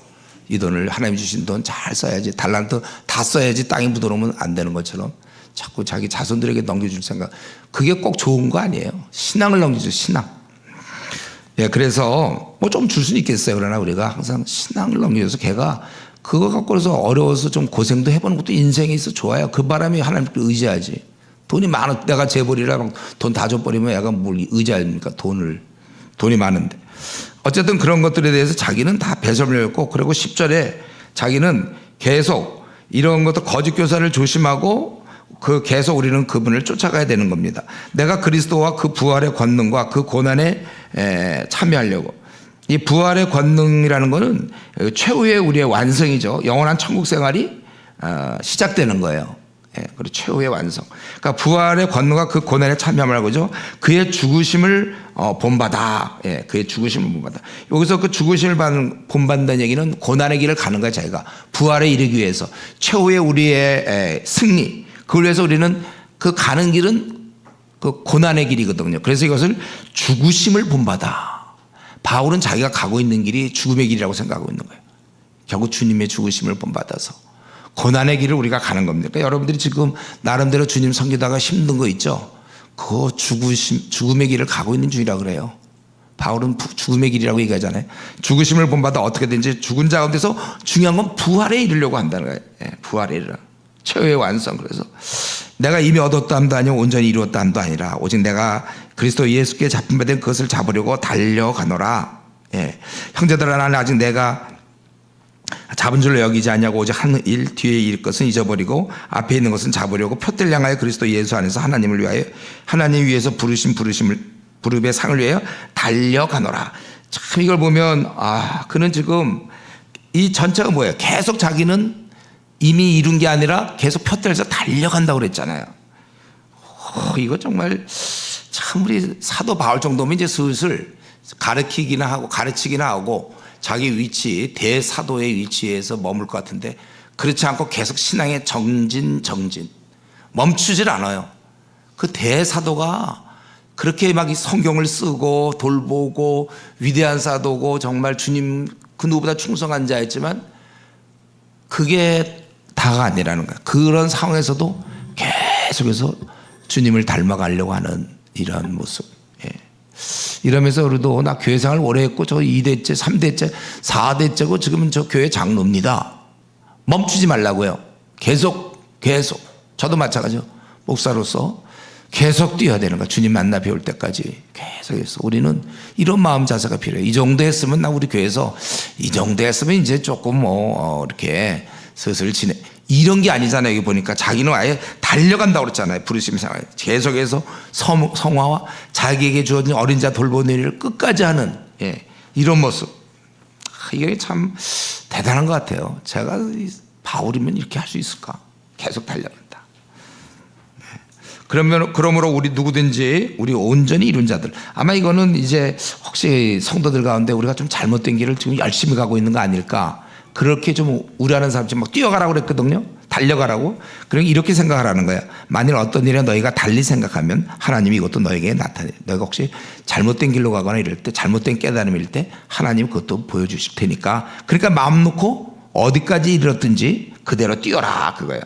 이 돈을 하나님 주신 돈 잘 써야지. 달란트 다 써야지. 땅에 묻어놓으면 안 되는 것처럼 자꾸 자기 자손들에게 넘겨줄 생각, 그게 꼭 좋은 거 아니에요. 신앙을 넘기죠. 신앙. 그래서 좀 줄 수는 있겠어요. 그러나 우리가 항상 신앙을 넘겨줘서 걔가 그거 갖고서 어려워서 좀 고생도 해보는 것도 인생에 있어 좋아요. 그 바람에 하나님께 의지하지. 돈이 많아, 내가 재벌이라 돈 다 줘버리면 얘가 뭘 의지합니까? 돈이 많은데. 어쨌든 그런 것들에 대해서 자기는 다 배설물이었고, 그리고 10절에 자기는 계속 이런 것도 거짓 교사를 조심하고 계속 우리는 그분을 쫓아가야 되는 겁니다. 내가 그리스도와 그 부활의 권능과 그 고난에 참여하려고. 이 부활의 권능이라는 것은 최후의 우리의 완성이죠. 영원한 천국 생활이 시작되는 거예요. 그리고 최후의 완성. 그러니까 부활의 권능과 그 고난에 참여하는 거죠. 그의 죽으심을 본받아. 그의 죽으심을 본받아. 여기서 그 죽으심을 본받는다는 얘기는 고난의 길을 가는 거야, 자기가. 부활에 이르기 위해서. 최후의 우리의 승리. 그걸 위해서 우리는 그 가는 길은 그 고난의 길이거든요. 그래서 이것을 죽으심을 본받아. 바울은 자기가 가고 있는 길이 죽음의 길이라고 생각하고 있는 거예요. 결국 주님의 죽으심을 본받아서 고난의 길을 우리가 가는 겁니다. 그러니까 여러분들이 지금 나름대로 주님 섬기다가 힘든 거 있죠? 그거 죽음의 길을 가고 있는 중이라고 그래요. 바울은 죽음의 길이라고 얘기하잖아요. 죽으심을 본받아 어떻게든지 죽은 자 가운데서 중요한 건 부활에 이르려고 한다는 거예요. 부활에 이르라. 최후의 완성. 그래서 내가 이미 얻었다 함도 아니고 온전히 이루었다 함도 아니라 오직 내가 그리스도 예수께 잡힌 바 된 그것을 잡으려고 달려가노라. 형제들아, 나는 아직 내가 잡은 줄로 여기지 않냐고 오직 한 일 뒤에 일 것은 잊어버리고 앞에 있는 것은 잡으려고 표대를 향하여 그리스도 예수 안에서 하나님을 위하여 하나님 위에서 부르심의 상을 위하여 달려가노라. 참 이걸 보면 그는 지금 이 전체가 뭐예요? 계속 자기는 이미 이룬 게 아니라 계속 표대에서 달려간다고 그랬잖아요. 이거 정말 참 우리 사도 바울 정도면 이제 슬슬 가르치기나 하고 자기 위치, 대사도의 위치에서 머물 것 같은데 그렇지 않고 계속 신앙의 정진 멈추질 않아요. 그 대사도가 그렇게 막 성경을 쓰고 돌보고 위대한 사도고 정말 주님 그 누구보다 충성한 자였지만 그게 다가 아니라는 거야. 그런 상황에서도 계속해서 주님을 닮아가려고 하는 이런 모습. 이러면서 우리도 나 교회 생활 오래 했고 저 2대째, 3대째, 4대째고 지금은 저 교회 장로입니다. 멈추지 말라고요. 계속. 저도 마찬가지요. 목사로서 계속 뛰어야 되는 거야. 주님 만나 배울 때까지 계속해서 우리는 이런 마음 자세가 필요해요. 이 정도 했으면 나 우리 교회에서 이 정도 했으면 이제 조금 이렇게 슬슬 이런 게 아니잖아요. 여기 보니까 자기는 아예 달려간다고 그랬잖아요. 부르심 생활. 계속해서 성화와 자기에게 주어진 어린 자 돌보는 일을 끝까지 하는 이런 모습. 이게 참 대단한 것 같아요. 제가 바울이면 이렇게 할 수 있을까? 계속 달려간다. 그러므로 우리 누구든지 우리 온전히 이룬 자들, 아마 이거는 이제 혹시 성도들 가운데 우리가 좀 잘못된 길을 지금 열심히 가고 있는 거 아닐까? 그렇게 좀 우려하는 사람처럼 막 뛰어가라고 그랬거든요. 달려가라고. 그러니까 이렇게 생각하라는 거야. 만일 어떤 일에 너희가 달리 생각하면 하나님이 이것도 너에게 나타내. 너희가 혹시 잘못된 길로 가거나 이럴 때, 잘못된 깨달음일 때 하나님 그것도 보여주실 테니까. 그러니까 마음 놓고 어디까지 이르렀든지 그대로 뛰어라 그거예요.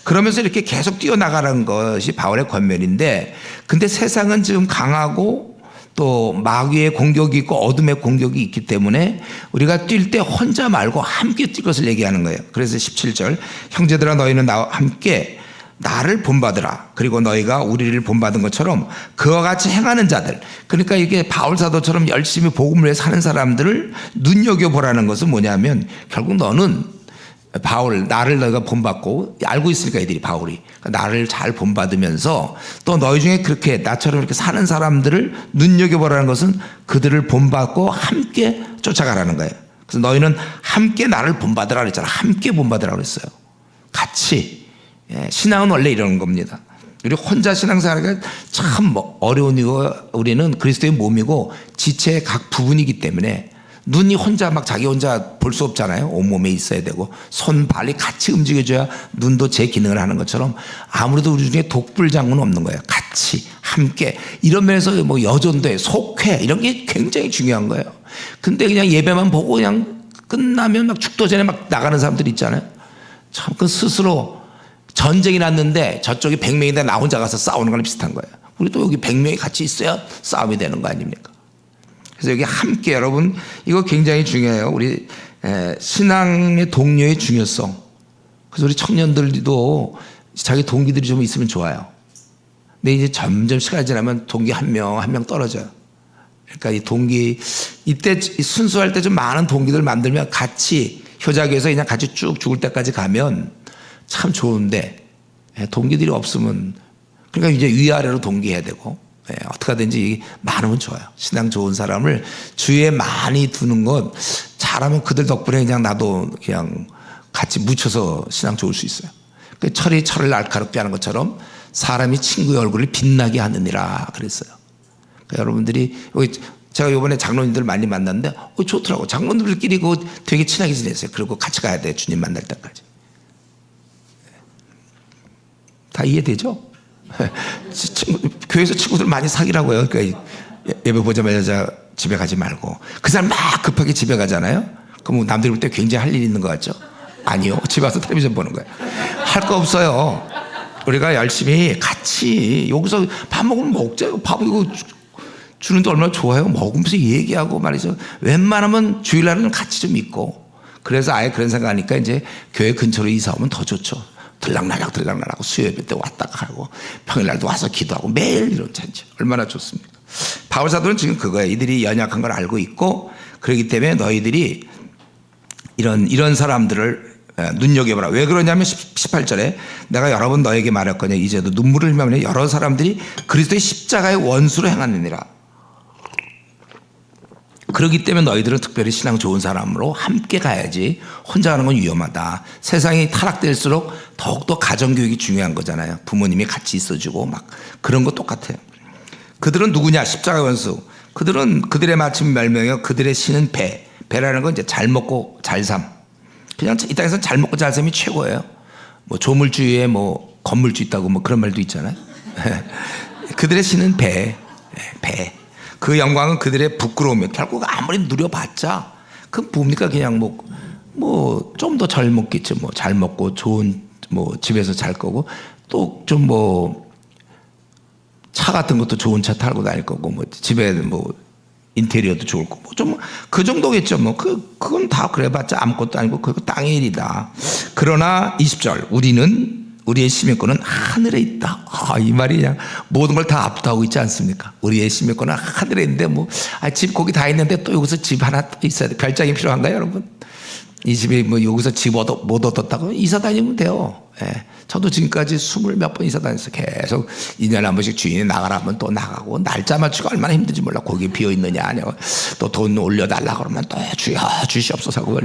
그러면서 이렇게 계속 뛰어나가는 것이 바울의 권면인데, 근데 세상은 지금 강하고 또 마귀의 공격이 있고 어둠의 공격이 있기 때문에 우리가 뛸 때 혼자 말고 함께 뛸 것을 얘기하는 거예요. 그래서 17절 형제들아 너희는 나와 함께 나를 본받으라. 그리고 너희가 우리를 본받은 것처럼 그와 같이 행하는 자들. 그러니까 이게 바울 사도처럼 열심히 복음을 위해 사는 사람들을 눈여겨보라는 것은 뭐냐면, 결국 너는 바울 나를 너희가 본받고 알고 있으니까 애들이 바울이 나를 잘 본받으면서 또 너희 중에 그렇게 나처럼 이렇게 사는 사람들을 눈여겨보라는 것은 그들을 본받고 함께 쫓아가라는 거예요. 그래서 너희는 함께 나를 본받으라 그랬잖아. 함께 본받으라 그랬어요. 같이. 신앙은 원래 이런 겁니다. 우리 혼자 신앙생활하기가 참 어려운 이유가 우리는 그리스도의 몸이고 지체의 각 부분이기 때문에 눈이 혼자 막 자기 혼자 볼 수 없잖아요. 온몸에 있어야 되고 손, 발이 같이 움직여줘야 눈도 제 기능을 하는 것처럼 아무래도 우리 중에 독불장군은 없는 거예요. 같이 함께 이런 면에서 뭐 여전도에 속회 이런 게 굉장히 중요한 거예요. 근데 그냥 예배만 보고 그냥 끝나면 막 축도 전에 막 나가는 사람들 있잖아요. 참 그 스스로 전쟁이 났는데 저쪽이 100명인데 나 혼자 가서 싸우는 거랑 비슷한 거예요. 우리도 여기 100명이 같이 있어야 싸움이 되는 거 아닙니까? 그래서 여기 함께 여러분 이거 굉장히 중요해요. 우리 신앙의 동료의 중요성. 그래서 우리 청년들도 자기 동기들이 좀 있으면 좋아요. 근데 이제 점점 시간이 지나면 동기 한 명 떨어져요. 그러니까 이 동기 이때 순수할 때 좀 많은 동기들 만들면 같이 효자교에서 그냥 같이 쭉 죽을 때까지 가면 참 좋은데 동기들이 없으면 그러니까 이제 위아래로 동기해야 되고 어떻게 하든지 많으면 좋아요. 신앙 좋은 사람을 주위에 많이 두는 것 잘하면 그들 덕분에 그냥 나도 그냥 같이 묻혀서 신앙 좋을 수 있어요. 철이 철을 날카롭게 하는 것처럼 사람이 친구의 얼굴을 빛나게 하느니라 그랬어요. 그러니까 여러분들이 제가 이번에 장로님들 많이 만났는데 좋더라고. 장로님들끼리 되게 친하게 지냈어요. 그리고 같이 가야 돼. 주님 만날 때까지. 다 이해되죠? 교회에서 친구들 많이 사귀라고요. 그러니까 예배 보자마자 집에 가지 말고. 그 사람 막 급하게 집에 가잖아요. 그럼 남들이 볼 때 굉장히 할 일이 있는 것 같죠? 아니요. 집에 와서 텔레비전 보는 거예요. 할 거 없어요. 우리가 열심히 같이 여기서 밥 먹으면 먹자. 밥 이거 주는데 얼마나 좋아요. 먹으면서 얘기하고 말이죠. 웬만하면 주일날은 같이 좀 있고. 그래서 아예 그런 생각하니까 이제 교회 근처로 이사 오면 더 좋죠. 들락날락 수요예배 때 왔다가 하고 평일날도 와서 기도하고 매일 이런 잔치 얼마나 좋습니까? 바울 사도는 지금 그거예요. 이들이 연약한 걸 알고 있고 그렇기 때문에 너희들이 이런 사람들을 눈여겨보라. 왜 그러냐면 18절에 내가 여러 번 너에게 말했거냐 이제도 눈물을 흘리며 여러 사람들이 그리스도의 십자가의 원수로 행하느니라. 그렇기 때문에 너희들은 특별히 신앙 좋은 사람으로 함께 가야지. 혼자 가는 건 위험하다. 세상이 타락될수록 더욱더 가정교육이 중요한 거잖아요. 부모님이 같이 있어주고 막 그런 거 똑같아요. 그들은 누구냐? 십자가 원수. 그들은 그들의 마침 별명이요 그들의 신은 배. 배라는 건 이제 잘 먹고 잘 삶. 그냥 이 땅에서 잘 먹고 잘 삶이 최고예요. 뭐 조물주의에 뭐 건물주 있다고 뭐 그런 말도 있잖아요. 그들의 신은 배. 그 영광은 그들의 부끄러움이에요. 결국 아무리 누려봤자 그 뭡니까? 그냥 뭐 좀 더 잘 먹겠죠. 뭐 잘 먹고 좋은 뭐 집에서 잘 거고 또 좀 뭐 차 같은 것도 좋은 차 타고 다닐 거고 뭐 집에 뭐 인테리어도 좋을 거고 뭐 좀 그 정도겠죠. 뭐 그건 다 그래봤자 아무것도 아니고 그거 땅의 일이다. 그러나 20절 우리의 시민권은 하늘에 있다. 이 말이 그냥 모든 걸 다 압도하고 있지 않습니까? 우리의 시민권은 하늘에 있는데 집 거기 다 있는데 또 여기서 집 하나 또 있어야 돼. 별장이 필요한가요, 여러분? 이 집이 뭐 여기서 집 못 얻었다고 이사 다니면 돼요. 저도 지금까지 20몇 번 이사 다녔어요. 계속 2년에 한 번씩 주인이 나가라 하면 또 나가고 날짜 맞추고 얼마나 힘든지 몰라. 거기 비어 있느냐 아니요. 또 돈 올려달라 그러면 또 주시옵소서 하고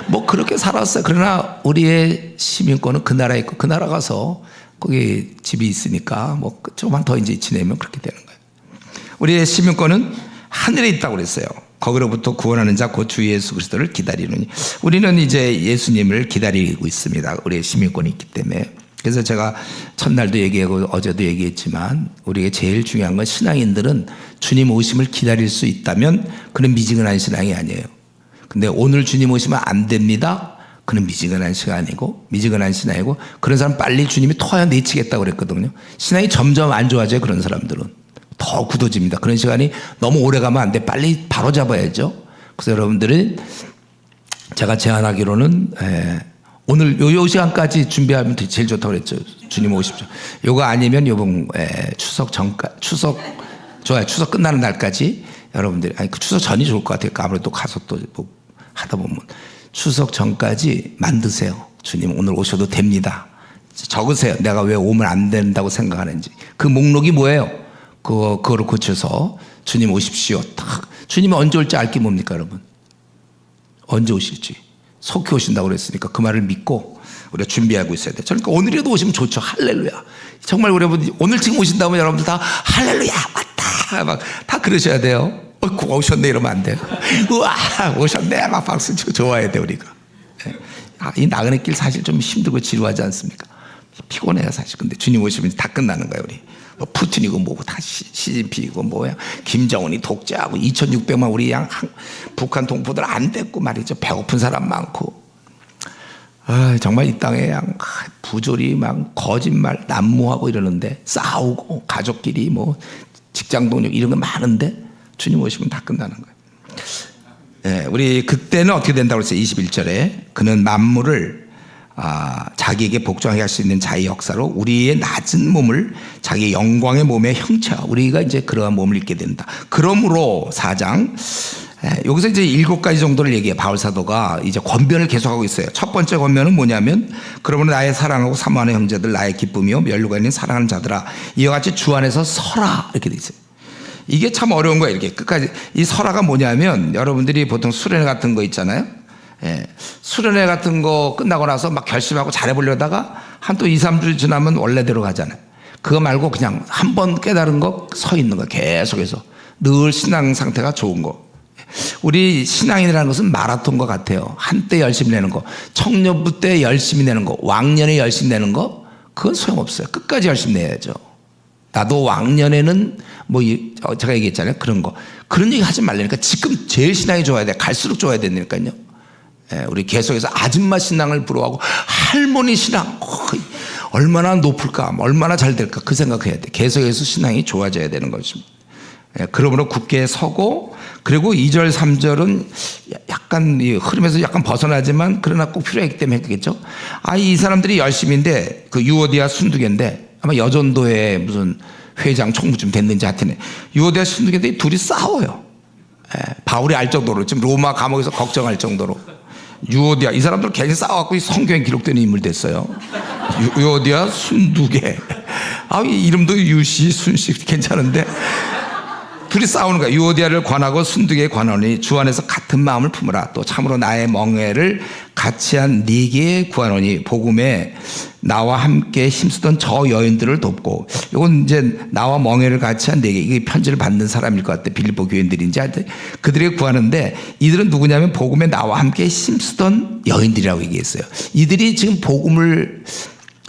뭐 그렇게 살았어요. 그러나 우리의 시민권은 그 나라에 있고 그 나라 가서 거기 집이 있으니까 조금만 더 이제 지내면 그렇게 되는 거예요. 우리의 시민권은 하늘에 있다고 그랬어요. 거기로부터 구원하는 자 곧 주 예수 그리스도를 기다리느니. 우리는 이제 예수님을 기다리고 있습니다. 우리의 시민권이 있기 때문에. 그래서 제가 첫날도 얘기하고 어제도 얘기했지만 우리에게 제일 중요한 건 신앙인들은 주님 오심을 기다릴 수 있다면 그는 미지근한 신앙이 아니에요. 근데 오늘 주님 오시면 안 됩니다. 그는 미지근한 시간이고 미지근한 신앙이고, 그런 사람 빨리 주님이 토하여 내치겠다고 그랬거든요. 신앙이 점점 안 좋아져요. 그런 사람들은 더 굳어집니다. 그런 시간이 너무 오래 가면 안 돼. 빨리 바로 잡아야죠. 그래서 여러분들은 제가 제안하기로는 오늘 요 시간까지 준비하면 제일 좋다고 그랬죠. 주님 오십시오. 요거 아니면 요번 추석 좋아요. 추석 끝나는 날까지 여러분들이, 아니 그 추석 전이 좋을 것 같아요. 아무래도 가서 또 뭐 하다 보면 추석 전까지 만드세요. 주님 오늘 오셔도 됩니다. 적으세요. 내가 왜 오면 안 된다고 생각하는지. 그 목록이 뭐예요? 그거를 고쳐서 주님 오십시오. 딱. 주님이 언제 올지 알 게 뭡니까, 여러분? 언제 오실지. 속히 오신다고 그랬으니까 그 말을 믿고 우리가 준비하고 있어야 돼. 그러니까 오늘이라도 오시면 좋죠. 할렐루야. 정말 여러분 오늘 지금 오신다면 여러분들 다 할렐루야 왔다 막 다 그러셔야 돼요. 오셨네 이러면 안 돼요. 우와 오셨네 막 박수 치고 좋아해야 돼 우리가. 이 나그네 길 사실 좀 힘들고 지루하지 않습니까? 피곤해요 사실. 근데 주님 오시면 다 끝나는 거예요. 우리 뭐 푸틴이고 뭐고 다 시진핑이고 뭐야 김정은이 독재하고 2600만 우리 북한 동포들 안 됐고 말이죠. 배고픈 사람 많고. 정말 이 땅에 부조리 막 거짓말 난무하고 이러는데, 싸우고 가족끼리 뭐 직장 동료 이런 거 많은데 주님 오시면 다 끝나는 거예요. 우리 그때는 어떻게 된다고 했어요? 21절에 그는 만물을 자기에게 복종하게 할 수 있는 자의 역사로 우리의 낮은 몸을 자기 영광의 몸의 형체화, 우리가 이제 그러한 몸을 입게 된다. 그러므로 4장 여기서 이제 7가지 정도를 얘기해. 바울 사도가 이제 권면을 계속하고 있어요. 첫 번째 권면은 뭐냐면, 그러므로 나의 사랑하고 사모하는 형제들, 나의 기쁨이요 면류가 있는 사랑하는 자들아, 이와 같이 주 안에서 서라, 이렇게 돼 있어요. 이게 참 어려운 거예요. 이렇게 끝까지. 이 설화가 뭐냐면, 여러분들이 보통 수련회 같은 거 있잖아요. 수련회 같은 거 끝나고 나서 막 결심하고 잘해보려다가 한 또 2, 3주 지나면 원래대로 가잖아요. 그거 말고 그냥 한 번 깨달은 거 서 있는 거 계속해서 늘 신앙 상태가 좋은 거. 우리 신앙이라는 것은 마라톤과 같아요. 한때 열심히 내는 거, 청년부 때 열심히 내는 거, 왕년에 열심히 내는 거, 그건 소용없어요. 끝까지 열심히 내야죠. 나도 왕년에는 뭐 제가 얘기했잖아요. 그런 얘기 하지 말라니까. 지금 제일 신앙이 좋아야 돼. 갈수록 좋아야 된다니까요. 우리 계속해서 아줌마 신앙을 부러워하고 할머니 신앙 얼마나 높을까, 얼마나 잘 될까 그 생각해야 돼. 계속해서 신앙이 좋아져야 되는 거죠. 그러므로 굳게 서고, 그리고 2절 3절은 약간 이 흐름에서 약간 벗어나지만 그러나 꼭 필요하기 때문에 했겠죠. 이 사람들이 열심인데 그 유오디아 순두개인데 아마 여전도에 무슨 회장 총무쯤 됐는지 하여튼 유오디아 순두개인데 둘이 싸워요. 바울이 알 정도로, 지금 로마 감옥에서 걱정할 정도로. 유오디아 이 사람들 괜히 싸워갖고 성경에 기록된 인물 됐어요. 유오디아 순두개. 이 이름도 유씨 순씨 괜찮은데 둘이 싸우는 거야. 유오디아를 관하고 순두개에 관하노니 주 안에서 같은 마음을 품으라. 또 참으로 나의 멍에를 같이 한 네게 구하노니 복음에 나와 함께 힘쓰던 저 여인들을 돕고. 이건 이제 나와 멍에를 같이 한 네게, 이게 편지를 받는 사람일 것 같아. 빌립보 교인들인지 하여튼 그들에게 구하는데, 이들은 누구냐면 복음에 나와 함께 힘쓰던 여인들이라고 얘기했어요. 이들이 지금 복음을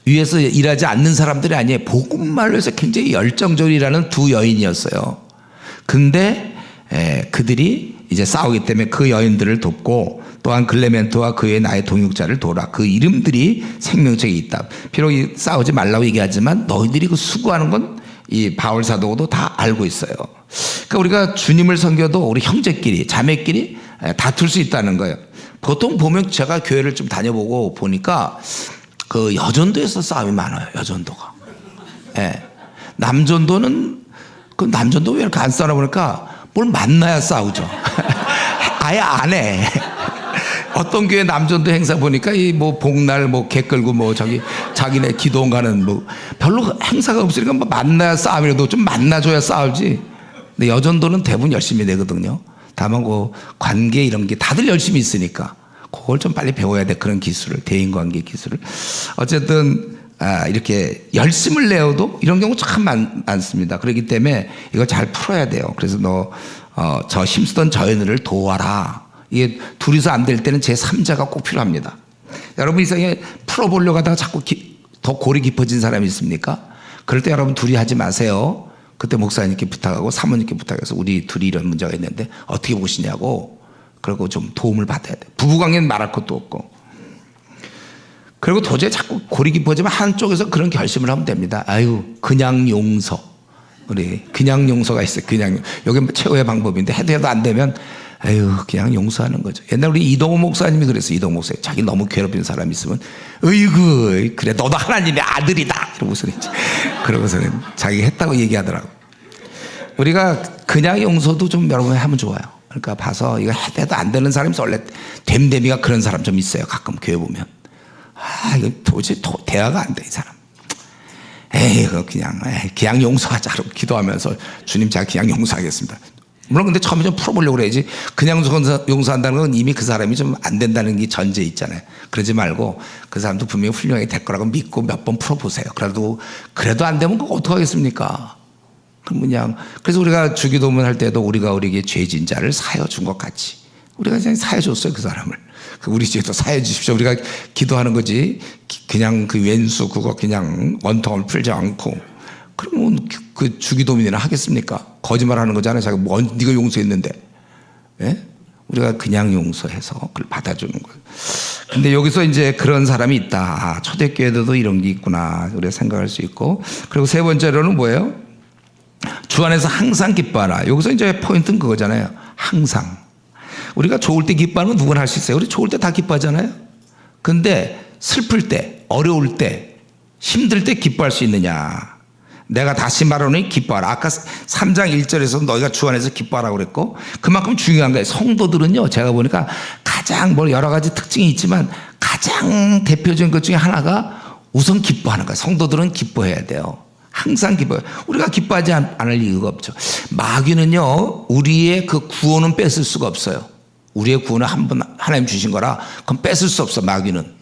위해서 일하지 않는 사람들이 아니에요. 복음말로 해서 굉장히 열정적으로 일하는 두 여인이었어요. 근데 그들이 이제 싸우기 때문에 그 여인들을 돕고, 또한 글레멘토와 그의 나의 동역자를 도라. 그 이름들이 생명책에 있다. 비록 싸우지 말라고 얘기하지만 너희들이 그 수고하는 건 이 바울 사도도 다 알고 있어요. 그러니까 우리가 주님을 섬겨도 우리 형제끼리 자매끼리 다툴 수 있다는 거예요. 보통 보면 제가 교회를 좀 다녀보고 보니까 그 여전도에서 싸움이 많아요. 여전도가. 남전도는 그 남전도 왜 이렇게 안 싸우나 보니까 뭘 만나야 싸우죠. 아예 안 해. 어떤 교회 남전도 행사 보니까 이 뭐 복날 뭐 개 끌고 뭐 자기네 기도원 가는 뭐 별로 행사가 없으니까 뭐 만나야 싸움이라도 좀 만나줘야 싸우지. 근데 여전도는 대부분 열심히 내거든요. 다만 그 관계 이런 게 다들 열심히 있으니까 그걸 좀 빨리 배워야 돼. 그런 기술을, 대인관계 기술을. 어쨌든 이렇게 열심을 내어도 이런 경우 참 많습니다. 그렇기 때문에 이거 잘 풀어야 돼요. 그래서 너 저 힘쓰던 저 애들을 도와라. 이게 둘이서 안 될 때는 제3자가 꼭 필요합니다. 여러분 이상에 풀어보려고 하다가 자꾸 더 골이 깊어진 사람이 있습니까? 그럴 때 여러분 둘이 하지 마세요. 그때 목사님께 부탁하고 사모님께 부탁해서 우리 둘이 이런 문제가 있는데 어떻게 보시냐고, 그리고 좀 도움을 받아야 돼. 부부관계는 말할 것도 없고. 그리고 도저히 자꾸 골이 깊어지면 한쪽에서 그런 결심을 하면 됩니다. 아유, 그냥 용서. 우리 그냥 용서가 있어요. 그냥 여기 최후의 방법인데 해도 안 되면 아유, 그냥 용서하는 거죠. 옛날 우리 이동호 목사님이 그랬어요. 이동호 목사님. 자기 너무 괴롭히는 사람이 있으면 어이구, 그래 너도 하나님의 아들이다 이러고서는 그러고서는 자기 했다고 얘기하더라고. 우리가 그냥 용서도 좀 여러분 하면 좋아요. 그러니까 봐서 이거 해도 안 되는 사람이 있어. 원래 됨됨이가 그런 사람 좀 있어요. 가끔 교회 보면 이거 도저히 대화가 안 돼, 이 사람. 이거 그냥 용서하자. 그러고 기도하면서 주님 제가 그냥 용서하겠습니다. 물론 근데 처음에 좀 풀어보려고 그래야지. 그냥 용서한다는 건 이미 그 사람이 좀 안 된다는 게 전제 있잖아요. 그러지 말고 그 사람도 분명히 훌륭하게 될 거라고 믿고 몇 번 풀어보세요. 그래도 안 되면 그거 어떡하겠습니까? 그냥 그래서 우리가 주기도문 할 때도 우리가 우리에게 죄진 자를 사여 준 것 같이 우리가 그냥 사여 줬어요. 그 사람을. 우리 죄도 사여 주십시오. 우리가 기도하는 거지. 그냥 그 왼수 그거 그냥 원통을 풀지 않고 그러면 그 주기도문이나 하겠습니까? 거짓말하는 거잖아요. 자기가 네가 용서했는데. 예? 우리가 그냥 용서해서 그걸 받아주는 거예요. 근데 여기서 이제 그런 사람이 있다. 초대교회에도 이런 게 있구나. 우리가 생각할 수 있고. 그리고 세 번째로는 뭐예요? 주 안에서 항상 기뻐하라. 여기서 이제 포인트는 그거잖아요. 항상. 우리가 좋을 때 기뻐하는 건 누구나 할 수 있어요. 우리 좋을 때 다 기뻐하잖아요. 근데 슬플 때, 어려울 때, 힘들 때 기뻐할 수 있느냐. 내가 다시 말하노니 기뻐하라. 아까 3장 1절에서 너희가 주 안에서 기뻐하라고 그랬고 그만큼 중요한 거예요. 성도들은요, 제가 보니까 가장 여러 가지 특징이 있지만 가장 대표적인 것 중에 하나가 우선 기뻐하는 거예요. 성도들은 기뻐해야 돼요. 항상 기뻐해요. 우리가 기뻐하지 않을 이유가 없죠. 마귀는요, 우리의 그 구원은 뺏을 수가 없어요. 우리의 구원은 한 번 하나님 주신 거라 그건 뺏을 수 없어, 마귀는.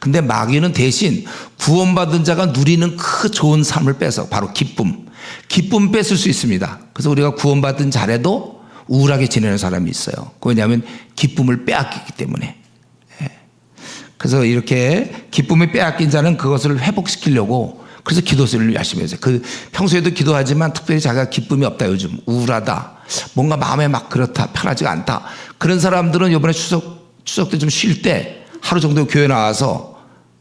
근데 마귀는 대신 구원받은 자가 누리는 그 좋은 삶을 뺏어, 바로 기쁨 뺏을 수 있습니다. 그래서 우리가 구원받은 자라도 우울하게 지내는 사람이 있어요. 왜냐하면 기쁨을 빼앗기기 때문에. 그래서 이렇게 기쁨을 빼앗긴 자는 그것을 회복시키려고 그래서 기도를 열심히 했어요. 평소에도 기도하지만 특별히 자기가 기쁨이 없다, 요즘 우울하다, 뭔가 마음에 막 그렇다, 편하지가 않다, 그런 사람들은 이번에 추석 때 좀 쉴 때 하루 정도 교회 나와서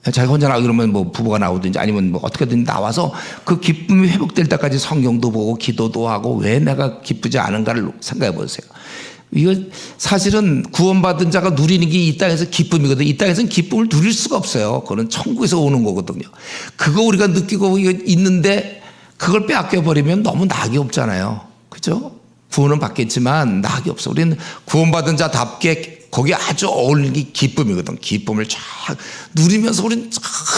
자기가 혼자 나오고 그러면 뭐 부부가 나오든지 아니면 뭐 어떻게든 나와서 그 기쁨이 회복될 때까지 성경도 보고 기도도 하고 왜 내가 기쁘지 않은가를 생각해 보세요. 이거 사실은 구원받은 자가 누리는 게 이 땅에서 기쁨이거든요. 이 땅에서는 기쁨을 누릴 수가 없어요. 그거는 천국에서 오는 거거든요. 그거 우리가 느끼고 있는데 그걸 빼앗겨 버리면 너무 낙이 없잖아요. 그죠? 구원은 받겠지만 낙이 없어. 우리는 구원받은 자답게 거기에 아주 어울리는 게 기쁨이거든. 기쁨을 쫙 누리면서 우리는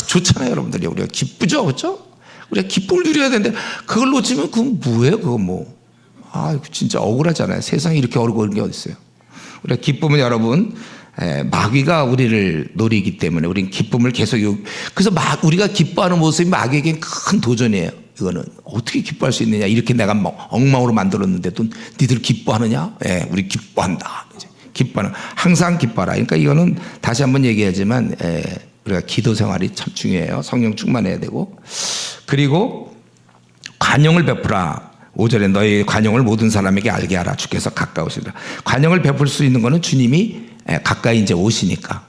좋잖아요, 여러분들이. 우리가 기쁘죠, 그렇죠? 우리가 기쁨을 누려야 되는데 그걸 놓치면 그건 뭐예요, 그거 뭐? 진짜 억울하잖아요. 세상에 이렇게 어려운 게 어디 있어요? 우리가 기쁨은 여러분, 마귀가 우리를 노리기 때문에 우리는 기쁨을 계속 그래서 우리가 기뻐하는 모습이 마귀에겐 큰 도전이에요. 이거는 어떻게 기뻐할 수 있느냐? 이렇게 내가 엉망으로 만들었는데 또 니들 기뻐하느냐? 우리 기뻐한다. 기뻐하는, 항상 기뻐하라. 그러니까 이거는 다시 한번 얘기하지만 우리가 기도 생활이 참 중요해요. 성령 충만해야 되고. 그리고 관용을 베푸라. 5절에 너희 관용을 모든 사람에게 알게 하라. 주께서 가까우시리라. 관용을 베풀 수 있는 거는 주님이 가까이 이제 오시니까,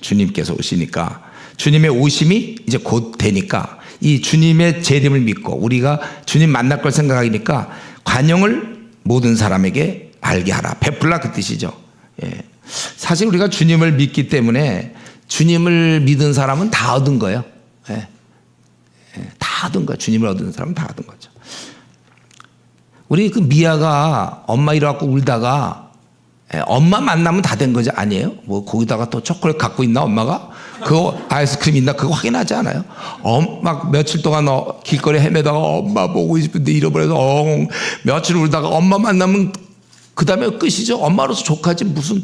주님께서 오시니까, 주님의 오심이 이제 곧 되니까, 이 주님의 재림을 믿고 우리가 주님 만날 걸 생각하니까 관용을 모든 사람에게 알게 하라. 베풀라 그 뜻이죠. 사실 우리가 주님을 믿기 때문에 주님을 믿은 사람은 다 얻은 거예요. 다 얻은 거예요. 주님을 얻은 사람은 다 얻은 거죠. 우리 그 미아가 엄마 잃어갖고 울다가 엄마 만나면 다 된 거지 아니에요? 뭐 거기다가 또 초콜릿 갖고 있나 엄마가? 그거 아이스크림 있나? 그거 확인하지 않아요? 막 며칠 동안 길거리 헤매다가 엄마 보고 싶은데 잃어버려서 며칠 울다가 엄마 만나면 그 다음에 끝이죠. 엄마로서 족하지 무슨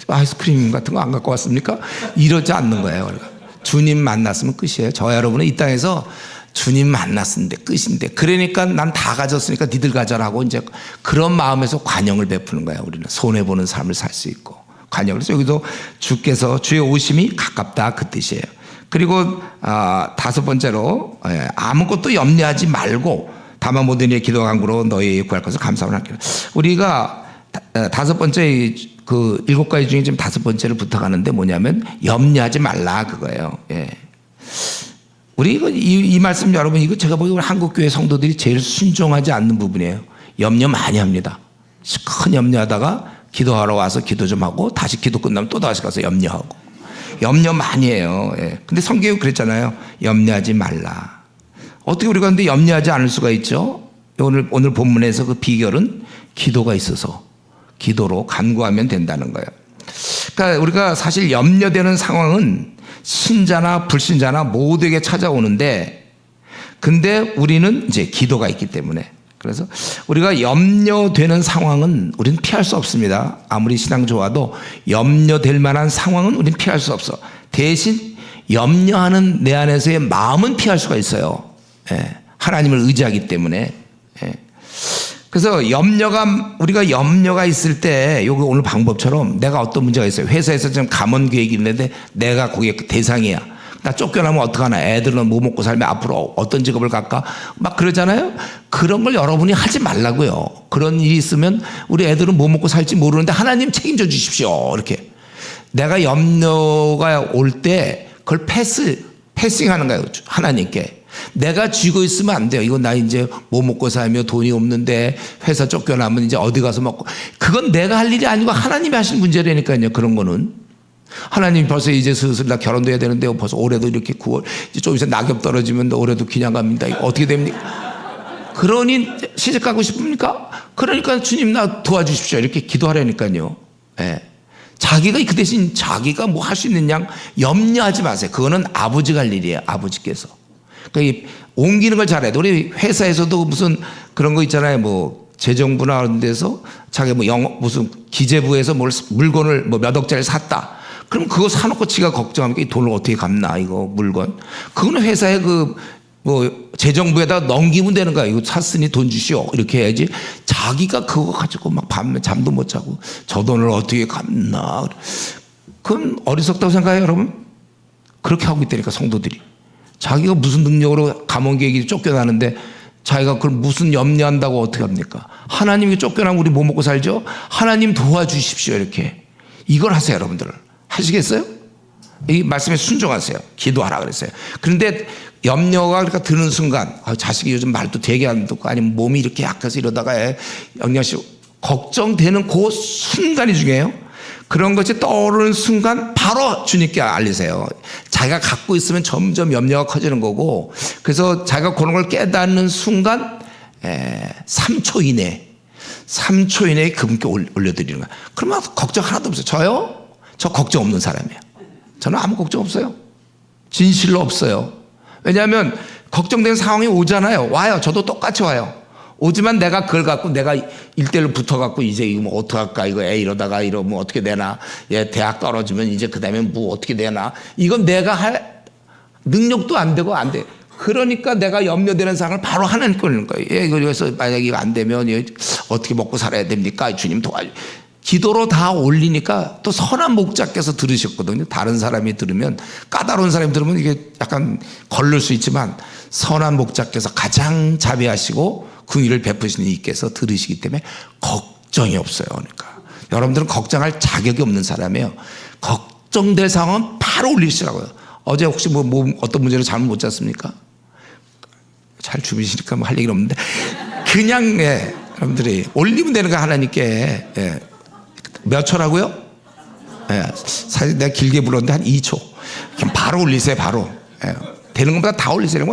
아이스크림 같은 거 안 갖고 왔습니까? 이러지 않는 거예요. 주님 만났으면 끝이에요. 저와 여러분은 이 땅에서 주님 만났는데 끝인데 그러니까 난 다 가졌으니까 니들 가져라고 이제 그런 마음에서 관용을 베푸는 거야. 우리는 손해보는 삶을 살 수 있고 관용을. 그래서 여기도 주께서 주의 오심이 가깝다 그 뜻이에요. 그리고 다섯 번째로 아무것도 염려하지 말고 다만 모든 일에 기도와 간구로 너희 구할 것을 감사함을 하기를. 우리가 다섯 번째 그 일곱 가지 중에 지금 다섯 번째를 부탁하는데 뭐냐면 염려하지 말라 그거예요. 예. 우리 이 말씀 여러분 이거 제가 보기에 한국 교회 성도들이 제일 순종하지 않는 부분이에요. 염려 많이 합니다. 큰 염려하다가 기도하러 와서 기도 좀 하고 다시 기도 끝나면 또 다시 가서 염려하고 염려 많이 해요. 예. 근데 성경이 그랬잖아요. 염려하지 말라. 어떻게 우리가 근데 염려하지 않을 수가 있죠? 오늘 본문에서 그 비결은 기도가 있어서 기도로 간구하면 된다는 거예요. 그러니까 우리가 사실 염려되는 상황은 신자나 불신자나 모두에게 찾아오는데 근데 우리는 이제 기도가 있기 때문에 그래서 우리가 염려되는 상황은 우리는 피할 수 없습니다. 아무리 신앙 좋아도 염려될 만한 상황은 우리는 피할 수 없어. 대신 염려하는 내 안에서의 마음은 피할 수가 있어요. 예, 하나님을 의지하기 때문에. 예. 그래서 우리가 염려가 있을 때 요거 오늘 방법처럼 내가 어떤 문제가 있어요. 회사에서 지금 감원 계획이 있는데 내가 거기에 대상이야. 나 쫓겨나면 어떡하나. 애들은 뭐 먹고 살면 앞으로 어떤 직업을 갈까 막 그러잖아요. 그런 걸 여러분이 하지 말라고요. 그런 일이 있으면 우리 애들은 뭐 먹고 살지 모르는데 하나님 책임져 주십시오. 이렇게 내가 염려가 올 때 그걸 패싱하는 거예요. 하나님께. 내가 쥐고 있으면 안 돼요. 이거 나 이제 뭐 먹고 살며 돈이 없는데 회사 쫓겨나면 이제 어디 가서 먹고. 그건 내가 할 일이 아니고 하나님이 하신 문제라니까요. 그런 거는. 하나님 벌써 이제 슬슬 나 결혼도 해야 되는데 벌써 올해도 이렇게 9월 이제 좀 있으면 낙엽 떨어지면 올해도 그냥 갑니다. 이거 어떻게 됩니까? 그러니 시집가고 싶습니까? 그러니까 주님 나 도와주십시오. 이렇게 기도하라니까요. 예. 자기가 그 대신 자기가 뭐 할 수 있는 양 염려하지 마세요. 그거는 아버지가 할 일이에요. 아버지께서. 그러니까 옮기는 걸 잘해야 돼. 우리 회사에서도 무슨 그런 거 있잖아요. 뭐 재정부나 그런 데서 자기 뭐 무슨 기재부에서 물건을 뭐 몇 억짜리 샀다. 그럼 그거 사놓고 지가 걱정하니까 이 돈을 어떻게 갚나 이거 물건. 그거는 회사에 뭐 재정부에다 넘기면 되는 거야. 이거 샀으니 돈 주시오. 이렇게 해야지. 자기가 그거 가지고 막 밤에 잠도 못 자고 저 돈을 어떻게 갚나. 그건 어리석다고 생각해요, 여러분? 그렇게 하고 있다니까 성도들이. 자기가 무슨 능력으로 감원계획이 쫓겨나는데 자기가 그걸 무슨 염려한다고 어떻게 합니까? 하나님이 쫓겨나면 우리 뭐 먹고 살죠? 하나님 도와주십시오. 이렇게. 이걸 하세요, 여러분들. 하시겠어요? 이 말씀에 순종하세요. 기도하라 그랬어요. 그런데 염려가 그러니까 드는 순간 자식이 요즘 말도 되게 안 듣고 아니면 몸이 이렇게 약해서 이러다가 영양씨 걱정되는 그 순간이 중요해요. 그런 것이 떠오르는 순간 바로 주님께 알리세요. 자기가 갖고 있으면 점점 염려가 커지는 거고 그래서 자기가 그런 걸 깨닫는 순간 3초 이내에 그분께 올려드리는 거예요. 그러면 걱정 하나도 없어요. 저요? 저 걱정 없는 사람이에요. 저는 아무 걱정 없어요. 진실로 없어요. 왜냐하면 걱정되는 상황이 오잖아요. 와요. 저도 똑같이 와요. 오지만 내가 그걸 갖고 내가 1대1로 붙어갖고 이제 이거 뭐 어떡할까 이거 이러다가 이러면 어떻게 되나 얘 대학 떨어지면 이제 그 다음에 뭐 어떻게 되나 이건 내가 할 능력도 안 되고 안 돼. 그러니까 내가 염려되는 상황을 바로 하나님 거는 거예요. 예, 그래서 만약에 이거 안 되면 어떻게 먹고 살아야 됩니까? 주님 도와줘. 기도로 다 올리니까 또 선한 목자께서 들으셨거든요. 다른 사람이 들으면 까다로운 사람이 들으면 이게 약간 걸릴 수 있지만 선한 목자께서 가장 자비하시고 긍휼을 베푸시는 이께서 들으시기 때문에 걱정이 없어요. 그러니까 여러분들은 걱정할 자격이 없는 사람이에요. 걱정될 상황은 바로 올리시라고요. 어제 혹시 뭐 어떤 문제로 잠을 못 잤습니까? 잘 주무시니까 뭐 할 얘기는 없는데 그냥 여러분들이 올리면 되는 거 하나님께. 몇 초라고요? 사실 내가 길게 불렀는데 한 2초. 그냥 바로 올리세요, 바로. 되는 것보다 다 올리세요.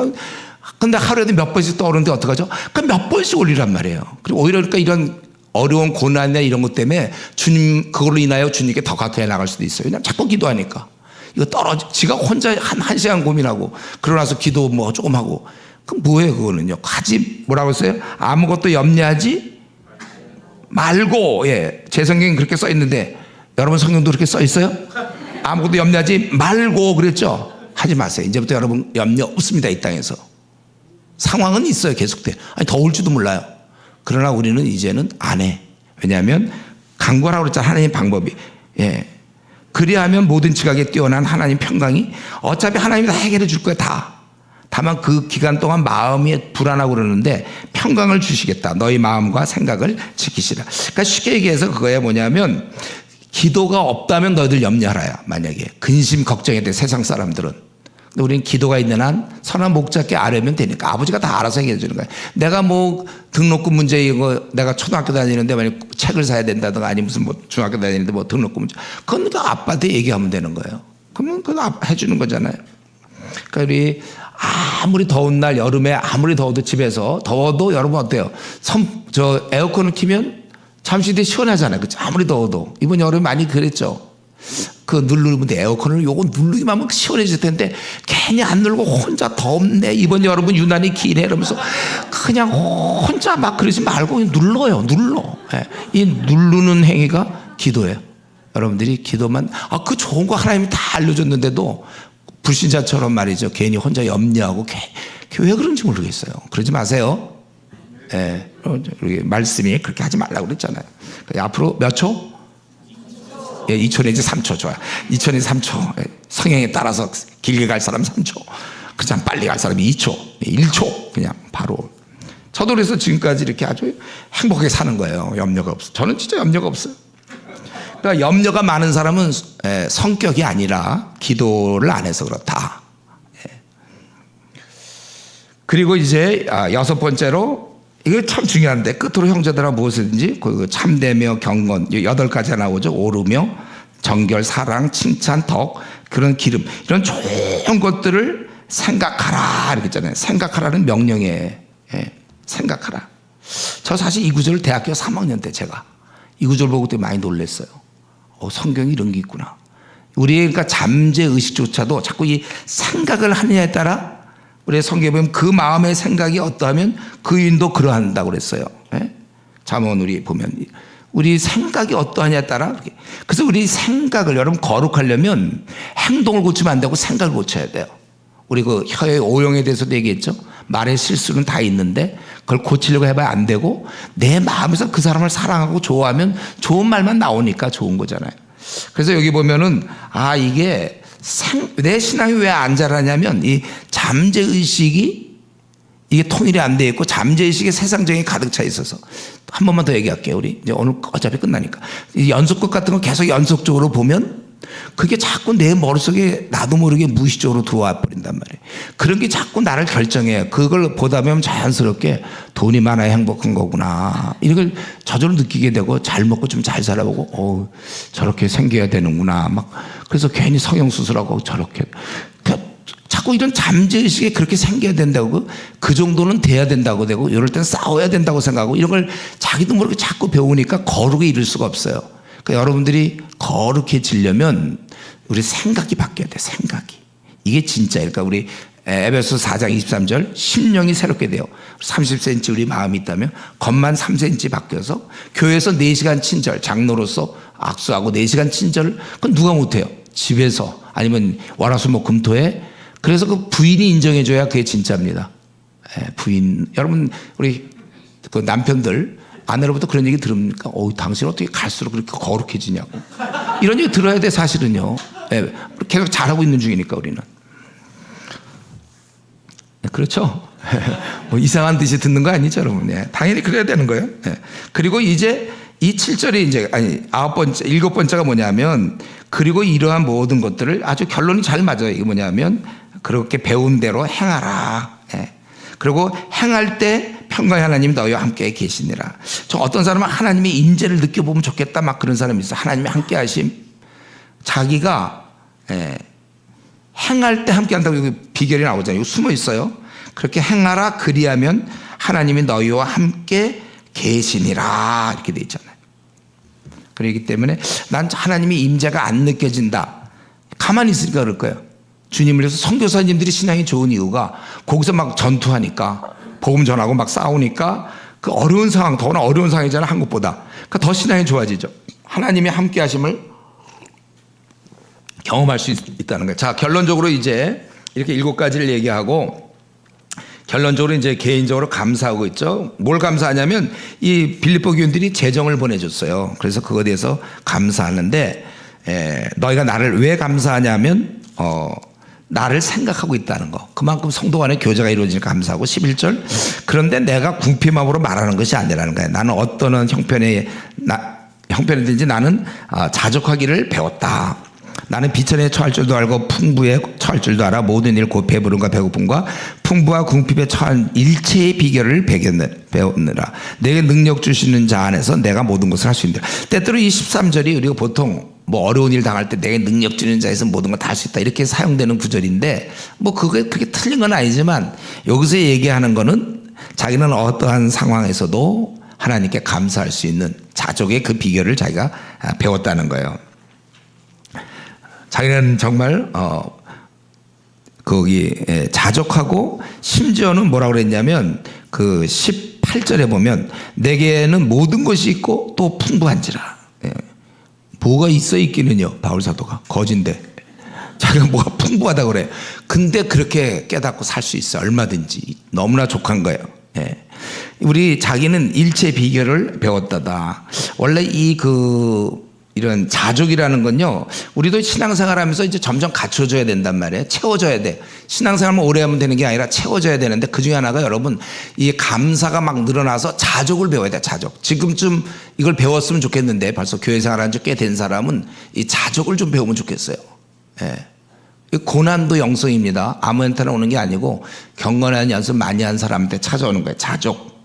근데 하루에도 몇 번씩 떠오르는데 어떡하죠? 그럼 몇 번씩 올리란 말이에요. 그리고 오히려 그러니까 이런 어려운 고난이나 이런 것 때문에 주님, 그걸로 인하여 주님께 더 가까이 나갈 수도 있어요. 왜냐면 자꾸 기도하니까. 이거 지가 혼자 한 시간 고민하고, 그러고 나서 기도 뭐 조금 하고. 그럼 뭐예요, 그거는요? 뭐라고 했어요? 아무것도 염려하지 말고, 제 성경에 그렇게 써 있는데, 여러분 성경도 그렇게 써 있어요? 아무것도 염려하지 말고 그랬죠? 하지 마세요. 이제부터 여러분 염려 없습니다, 이 땅에서. 상황은 있어요. 계속돼. 아니 더울지도 몰라요. 그러나 우리는 이제는 안 해. 왜냐하면 강구하라고 그랬잖아. 하나님 방법이. 예. 그리하면 모든 지각에 뛰어난 하나님 평강이 어차피 하나님이 다 해결해 줄 거야. 다. 다만 그 기간 동안 마음이 불안하고 그러는데 평강을 주시겠다. 너희 마음과 생각을 지키시라. 그러니까 쉽게 얘기해서 그거야 뭐냐면 기도가 없다면 너희들 염려하라야. 만약에 근심 걱정에 대해 세상 사람들은. 근데 우리는 기도가 있는 한 선한 목자께 아뢰면 되니까 아버지가 다 알아서 해결해 주는 거야. 내가 뭐 등록금 문제 이거 내가 초등학교 다니는데 만약 책을 사야 된다든가 아니면 무슨 뭐 중학교 다니는데 뭐 등록금 문제 그건 그 아빠한테 얘기하면 되는 거예요. 그러면 그거 해주는 거잖아요. 그러니까 우리 아무리 더운 날 여름에 아무리 더워도 집에서 더워도 여러분 어때요? 저 에어컨을 키면 잠시 뒤에 시원하잖아요. 그치? 아무리 더워도 이번 여름에 많이 그랬죠. 그 누르면 에어컨을 요거 누르기만 하면 시원해질 텐데 괜히 안 누르고 혼자 덥네 이번 여름은 유난히 기네 이러면서 그냥 혼자 막 그러지 말고 눌러요. 눌러. 이 누르는 행위가 기도예요. 여러분들이 기도만 그 좋은 거 하나님이 다 알려줬는데도 불신자처럼 말이죠. 괜히 혼자 염려하고 왜 그런지 모르겠어요. 그러지 마세요. 예, 우리 말씀이 그렇게 하지 말라고 그랬잖아요. 앞으로 몇 초? 예, 2초 내지 3초 좋아요. 2초 내지 3초. 예, 성향에 따라서 길게 갈 사람 3초. 그냥 빨리 갈 사람이 2초, 1초 그냥 바로. 저도 그래서 지금까지 이렇게 아주 행복하게 사는 거예요. 염려가 없어. 저는 진짜 염려가 없어요. 그러니까 염려가 많은 사람은 성격이 아니라 기도를 안 해서 그렇다. 그리고 이제 6번째로 이게 참 중요한데 끝으로 형제들아 무엇이든지 그 참되며 경건 8가지가 나오죠. 오르며 정결 사랑 칭찬 덕 그런 기름 이런 좋은 것들을 생각하라 이렇게 했잖아요. 생각하라는 명령이에요. 생각하라. 저 사실 이 구절을 대학교 3학년 때 제가 이 구절 보고 그때 많이 놀랐어요. 성경이 이런 게 있구나. 우리의 그러니까 잠재의식조차도 자꾸 이 생각을 하느냐에 따라 우리의 성경에 보면 그 마음의 생각이 어떠하면 그 인도 그러한다고 그랬어요. 잠언 우리 보면 우리 생각이 어떠하냐에 따라 그래서 우리 생각을 여러분 거룩하려면 행동을 고치면 안 되고 생각을 고쳐야 돼요. 우리 그 혀의 오용에 대해서도 얘기했죠. 말의 실수는 다 있는데 그걸 고치려고 해봐야 안 되고 내 마음에서 그 사람을 사랑하고 좋아하면 좋은 말만 나오니까 좋은 거잖아요. 그래서 여기 보면은 이게 내 신앙이 왜 안 자라냐면 이 잠재의식이 이게 통일이 안 돼 있고 잠재의식에 세상적인 가득 차 있어서 한 번만 더 얘기할게요. 우리 이제 오늘 어차피 끝나니까 이 연속극 같은 거 계속 연속적으로 보면 그게 자꾸 내 머릿속에 나도 모르게 무의식적으로 들어와 버린단 말이에요. 그런 게 자꾸 나를 결정해요. 그걸 보다 보면 자연스럽게 돈이 많아야 행복한 거구나 이걸 저절로 느끼게 되고 잘 먹고 좀 잘 살아보고 저렇게 생겨야 되는구나 막 그래서 괜히 성형수술하고 저렇게 자꾸 이런 잠재의식에 그렇게 생겨야 된다고 그 정도는 돼야 된다고 되고 이럴 땐 싸워야 된다고 생각하고 이런 걸 자기도 모르게 자꾸 배우니까 거룩에 이를 수가 없어요. 그러니까 여러분들이 거룩해지려면 우리 생각이 바뀌어야 돼. 생각이 이게 진짜예요. 그러니까 우리 에베소 4장 23절 심령이 새롭게 돼요. 30cm 우리 마음이 있다면 겉만 3cm 바뀌어서 교회에서 4시간 친절 장로로서 악수하고 4시간 친절을 그건 누가 못해요. 집에서 아니면 월화수목금토에 그래서 그 부인이 인정해줘야 그게 진짜입니다. 부인 여러분 우리 그 남편들 아내로부터 그런 얘기 들으니까 당신 어떻게 갈수록 그렇게 거룩해지냐고 이런 얘기 들어야 돼 사실은요. 계속 잘하고 있는 중이니까 우리는. 그렇죠. 뭐 이상한 듯이 듣는 거 아니죠 여러분. 당연히 그래야 되는 거예요. 그리고 이제 이 7절이 이제 일곱 번째가 뭐냐면 그리고 이러한 모든 것들을 아주 결론이 잘 맞아요. 이게 뭐냐면 그렇게 배운 대로 행하라. 그리고 행할 때 평강의 하나님이 너희와 함께 계시니라. 저 어떤 사람은 하나님의 임재를 느껴보면 좋겠다 막 그런 사람이 있어요. 하나님의 함께 하심. 자기가 행할 때 함께 한다고 여기 비결이 나오잖아요. 여기 숨어 있어요. 그렇게 행하라 그리하면 하나님이 너희와 함께 계시니라 이렇게 돼 있잖아요. 그렇기 때문에 난 하나님의 임재가 안 느껴진다. 가만히 있으니까 그럴 거예요. 주님을 위해서 선교사님들이 신앙이 좋은 이유가 거기서 막 전투하니까 복음 전하고 막 싸우니까 그 어려운 상황 더구나 어려운 상황이잖아요. 한국보다. 그러니까 더 신앙이 좋아지죠. 하나님의 함께 하심을 경험할 수 있다는 거예요. 자 결론적으로 이제 이렇게 7가지를 얘기하고 결론적으로 이제 개인적으로 감사하고 있죠. 뭘 감사하냐면 이 빌립보 교인들이 재정을 보내줬어요. 그래서 그거에 대해서 감사하는데 너희가 나를 왜 감사하냐면 나를 생각하고 있다는 거. 그만큼 성도 간의 교제가 이루어지니까 감사하고 11절 그런데 내가 궁핍함으로 말하는 것이 아니라는 거예요. 나는 어떤 형편이든지 나는 자족하기를 배웠다. 나는 비천에 처할 줄도 알고 풍부에 처할 줄도 알아. 모든 일 곧 배부름과 배고픔과 풍부와 궁핍에 처한 일체의 비결을 배웠느라. 내게 능력 주시는 자 안에서 내가 모든 것을 할 수 있느라. 때때로 이 13절이 우리가 보통 뭐 어려운 일 당할 때 내게 능력 주는 자에서 모든 걸 다 할 수 있다 이렇게 사용되는 구절인데 뭐 그게 그렇게 틀린 건 아니지만 여기서 얘기하는 거는 자기는 어떠한 상황에서도 하나님께 감사할 수 있는 자족의 그 비결을 자기가 배웠다는 거예요. 자기는 정말 거기 자족하고 심지어는 뭐라고 그랬냐면 그 18절에 보면 내게는 모든 것이 있고 또 풍부한지라. 뭐가 있어 있기는요. 바울 사도가 거진데 자기가 뭐가 풍부하다고 그래. 근데 그렇게 깨닫고 살 수 있어. 얼마든지. 너무나 족한 거예요. 우리 자기는 일체 비결을 배웠다다. 원래 이런 자족이라는 건요, 우리도 신앙생활 하면서 이제 점점 갖춰져야 된단 말이에요. 채워져야 돼. 신앙생활만 오래 하면 되는 게 아니라 채워져야 되는데 그 중에 하나가 여러분, 이 감사가 막 늘어나서 자족을 배워야 돼, 자족. 지금쯤 이걸 배웠으면 좋겠는데 벌써 교회 생활 한 지 꽤 된 사람은 이 자족을 좀 배우면 좋겠어요. 고난도 영성입니다. 아무한테나 오는 게 아니고 경건한 연습 많이 한 사람한테 찾아오는 거예요, 자족.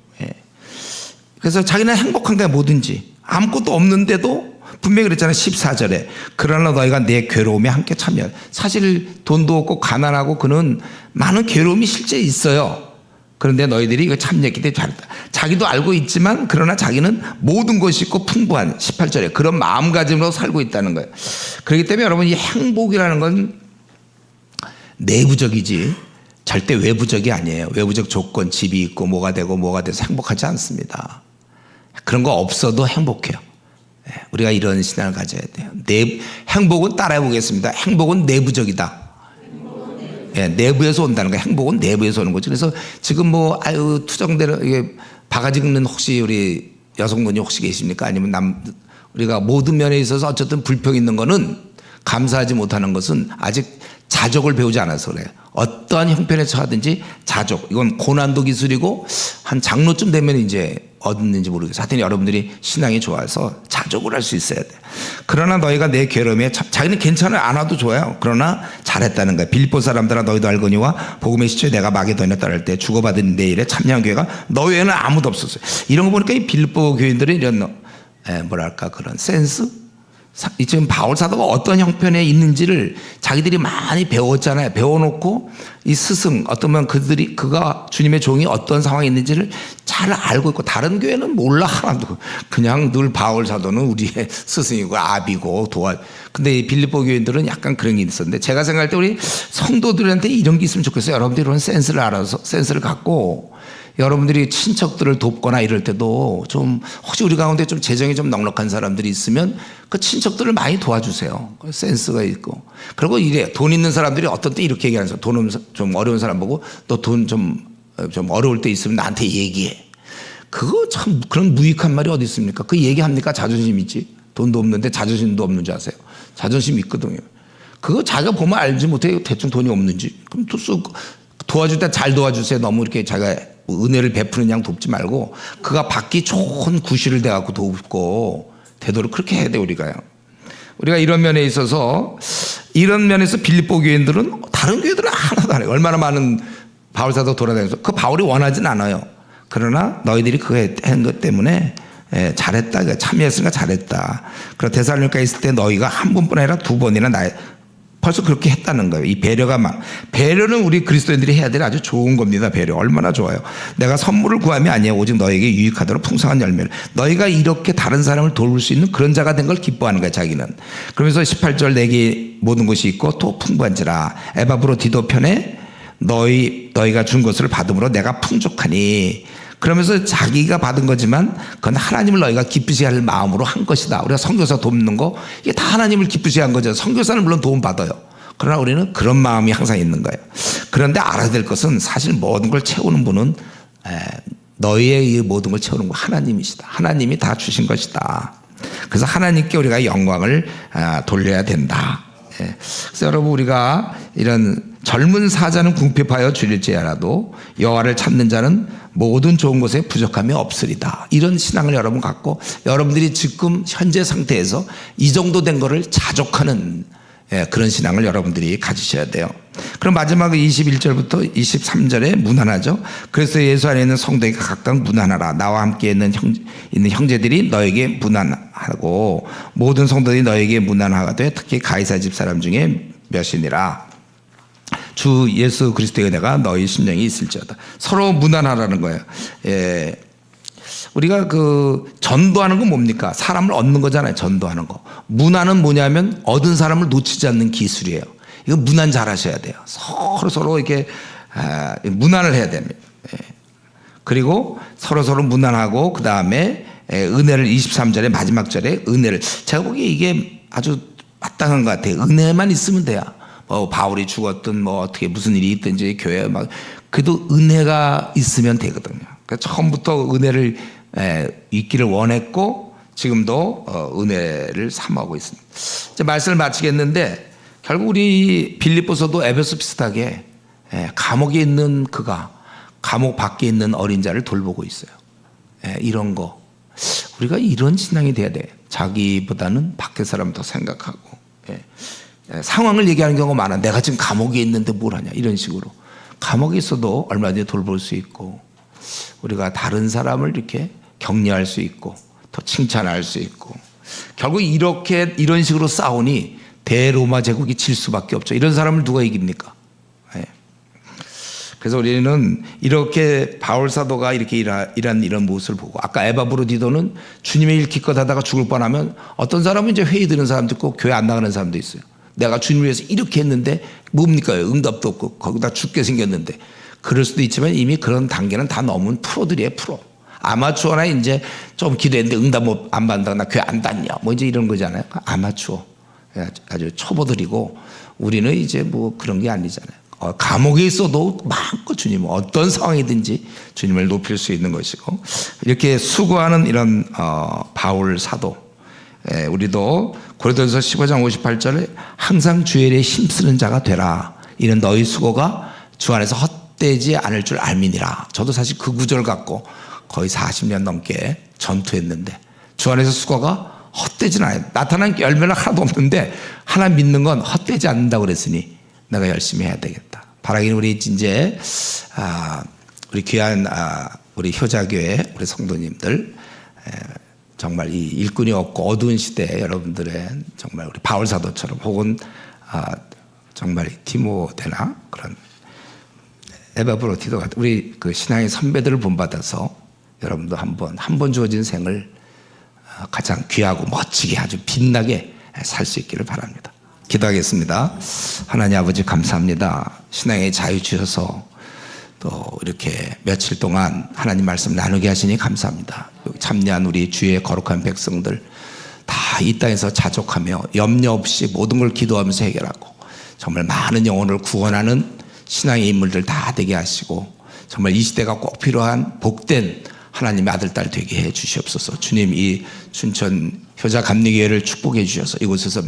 그래서 자기는 행복한 게 뭐든지 아무것도 없는데도 분명히 그랬잖아요. 14절에 그러나 너희가 내 괴로움에 함께 참여. 사실 돈도 없고 가난하고 그는 많은 괴로움이 실제 있어요. 그런데 너희들이 이거 참여했기 때문에 잘했다. 자기도 알고 있지만 그러나 자기는 모든 것이 있고 풍부한 18절에 그런 마음가짐으로 살고 있다는 거예요. 그렇기 때문에 여러분 이 행복이라는 건 내부적이지 절대 외부적이 아니에요. 외부적 조건 집이 있고 뭐가 되고 뭐가 돼서 행복하지 않습니다. 그런 거 없어도 행복해요. 우리가 이런 신앙을 가져야 돼요. 행복은 따라해 보겠습니다. 행복은 내부적이다. 내부에서 온다는 거예요. 행복은 내부에서 오는 거죠. 그래서 지금 투정대로 이게 바가지 긁는 혹시 우리 여성분이 혹시 계십니까? 아니면 우리가 모든 면에 있어서 어쨌든 불평 있는 거는 감사하지 못하는 것은 아직 자족을 배우지 않아서 그래요. 어떠한 형편에 처하든지 자족. 이건 고난도 기술이고 한 장로쯤 되면 이제 얻는지 모르겠어요. 하여튼 여러분들이 신앙이 좋아서 자족을 할 수 있어야 돼요. 그러나 너희가 내 괴로움에 자기는 괜찮아요. 안 와도 좋아요. 그러나 잘했다는 거예요. 빌립보 사람들아 너희도 알거니와 복음의 시초에 내가 마게도냐에 따를 때 주고받은 내 일에 참여한 교회가 너희 외에는 아무도 없었어요. 이런 거 보니까 이 빌립보 교인들은 이런 뭐랄까 그런 센스? 지금 바울 사도가 어떤 형편에 있는지를 자기들이 많이 배웠잖아요. 배워놓고 이 스승 어떠면 그가 주님의 종이 어떤 상황에 있는지를 잘 알고 있고 다른 교회는 몰라 하나도. 그냥 늘 바울 사도는 우리의 스승이고 아비고 근데 이 빌립보 교인들은 약간 그런 게 있었는데 제가 생각할 때 우리 성도들한테 이런 게 있으면 좋겠어요. 여러분들이 이런 센스를 알아서 센스를 갖고 여러분들이 친척들을 돕거나 이럴 때도 좀 혹시 우리 가운데 좀 재정이 좀 넉넉한 사람들이 있으면 그 친척들을 많이 도와주세요. 센스가 있고. 그리고 돈 있는 사람들이 어떤 때 이렇게 얘기하는 돈 좀 어려운 사람 보고 너 돈 좀 어려울 때 있으면 나한테 얘기해. 그거 참 그런 무익한 말이 어디 있습니까? 그 얘기합니까? 자존심 있지. 돈도 없는데 자존심도 없는 줄 아세요? 자존심 있거든요. 그거 자기가 보면 알지 못해 대충 돈이 없는지. 그럼 또 도와줄 때 잘 도와주세요. 너무 이렇게 자기가 은혜를 베푸는 양 돕지 말고 그가 받기 좋은 구실을 대갖고 돕고 되도록 그렇게 해야 돼 우리가요. 우리가 이런 면에 있어서 이런 면에서 빌립보 교인들은 다른 교회들은 하나도 안 해요. 얼마나 많은 바울 사도 돌아다니면서 그 바울이 원하진 않아요. 그러나 너희들이 그거 한 것 때문에 잘했다. 참여했으니까 잘했다. 그리고 데살로니가에 있을 때 너희가 한 번뿐 아니라 두 번이나 벌써 그렇게 했다는 거예요. 이 배려는 우리 그리스도인들이 해야 될 아주 좋은 겁니다. 배려 얼마나 좋아요. 내가 선물을 구함이 아니에요. 오직 너에게 유익하도록 풍성한 열매를. 너희가 이렇게 다른 사람을 도울 수 있는 그런 자가 된 걸 기뻐하는 거야 자기는. 그러면서 18절 내게 모든 것이 있고 또 풍부한지라 에바브로디도 편에 너희가 준 것을 받음으로 내가 풍족하니. 그러면서 자기가 받은 거지만 그건 하나님을 너희가 기쁘시게 할 마음으로 한 것이다. 우리가 선교사 돕는 거 이게 다 하나님을 기쁘시게 한 거죠. 선교사는 물론 도움 받아요. 그러나 우리는 그런 마음이 항상 있는 거예요. 그런데 알아야 될 것은 사실 모든 걸 채우는 분은 너희의 이 모든 걸 채우는 분 하나님이시다. 하나님이 다 주신 것이다. 그래서 하나님께 우리가 영광을 돌려야 된다. 그래서 여러분, 우리가 이런 젊은 사자는 궁핍하여 줄일지라도 여호와를 찾는 자는 모든 좋은 것에 부족함이 없으리다. 이런 신앙을 여러분 갖고 여러분들이 지금 현재 상태에서 이 정도 된 거를 자족하는 그런 신앙을 여러분들이 가지셔야 돼요. 그럼 마지막 21절부터 23절에 문안하죠. 그래서 예수 안에 있는 성도에게 각각 문안하라. 나와 함께 있는 형제들이 너에게 문안하고 모든 성도들이 너에게 문안하되 특히 가이사 집 사람 중에 몇이니라. 주 예수 그리스도의 은혜가 너희 심령이 있을지어다. 서로 문안하라는 거예요. 우리가 전도하는 건 뭡니까? 사람을 얻는 거잖아요. 전도하는 거. 문안은 뭐냐면 얻은 사람을 놓치지 않는 기술이에요. 이거 문안 잘 하셔야 돼요. 서로 이렇게 문안을 해야 됩니다. 그리고 서로 문안하고 그 다음에 은혜를 23절의 마지막 절에 은혜를, 제가 보기에 이게 아주 마땅한 것 같아요. 은혜만 있으면 돼요. 바울이 죽었든 어떻게 무슨 일이 있든지 교회 그래도 은혜가 있으면 되거든요. 그러니까 처음부터 은혜를 있기를 원했고 지금도 은혜를 사모하고 있습니다. 이제 말씀을 마치겠는데, 결국 우리 빌립보서도 에베소 비슷하게 감옥에 있는 그가 감옥 밖에 있는 어린 자를 돌보고 있어요. 이런 거 우리가 이런 신앙이 돼야 돼. 자기보다는 밖에 사람 더 생각하고 상황을 얘기하는 경우가 많아. 내가 지금 감옥에 있는데 뭘 하냐, 이런 식으로. 감옥에 있어도 얼마든지 돌볼 수 있고 우리가 다른 사람을 이렇게 격려할 수 있고 더 칭찬할 수 있고, 결국 이런 식으로 싸우니 대로마 제국이 질 수밖에 없죠. 이런 사람을 누가 이깁니까? 그래서 우리는 이렇게 바울 사도가 이렇게 이런 모습을 보고, 아까 에바브로디도는 주님의 일 기껏 하다가 죽을 뻔하면 어떤 사람은 이제 회의 드는 사람도 있고 교회 안 나가는 사람도 있어요. 내가 주님을 위해서 이렇게 했는데 뭡니까? 응답도 없고 거기다 죽게 생겼는데. 그럴 수도 있지만 이미 그런 단계는 다 넘은 프로들이에요. 프로. 아마추어나 이제 좀 기도했는데 응답 안 받는다, 나 교회 안 다녀, 이제 이런 거잖아요. 아마추어, 아주 초보들이고, 우리는 이제 그런 게 아니잖아요. 감옥에 있어도 마음껏 주님은 어떤 상황이든지 주님을 높일 수 있는 것이고, 이렇게 수고하는 이런 바울 사도, 우리도 고린도전서 15장 58절에 항상 주의 일에 힘쓰는 자가 되라. 이는 너희 수고가 주 안에서 헛되지 않을 줄 알미니라. 저도 사실 그 구절 갖고 거의 40년 넘게 전투했는데, 주 안에서 수고가 헛되지는 않아요. 나타난 열매는 하나도 없는데 하나 믿는 건 헛되지 않는다고 그랬으니 내가 열심히 해야 되겠다. 바라기는 우리 이제 우리 귀한 우리 효자교회 우리 성도님들, 정말 이 일꾼이 없고 어두운 시대에 여러분들의 정말 우리 바울 사도처럼, 혹은 정말 디모데나 그런 에바브로디도 같은 우리 그 신앙의 선배들을 본받아서 여러분도 한 번 주어진 생을 가장 귀하고 멋지게 아주 빛나게 살 수 있기를 바랍니다. 기도하겠습니다. 하나님 아버지, 감사합니다. 신앙의 자유 주셔서 또 이렇게 며칠 동안 하나님 말씀 나누게 하시니 감사합니다. 참여한 우리 주의 거룩한 백성들 다 이 땅에서 자족하며 염려 없이 모든 걸 기도하면서 해결하고 정말 많은 영혼을 구원하는 신앙의 인물들 다 되게 하시고, 정말 이 시대가 꼭 필요한 복된 하나님의 아들, 딸 되게 해 주시옵소서. 주님, 이 춘천 효자 감리교회를 축복해 주셔서 이곳에서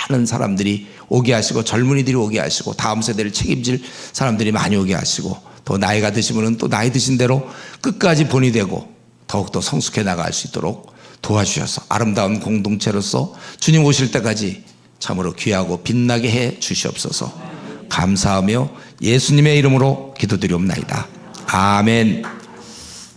많은 사람들이 오게 하시고, 젊은이들이 오게 하시고, 다음 세대를 책임질 사람들이 많이 오게 하시고, 또 나이가 드시면 또 나이 드신 대로 끝까지 본이 되고 더욱더 성숙해 나갈 수 있도록 도와주셔서 아름다운 공동체로서 주님 오실 때까지 참으로 귀하고 빛나게 해 주시옵소서. 감사하며 예수님의 이름으로 기도드리옵나이다. 아멘.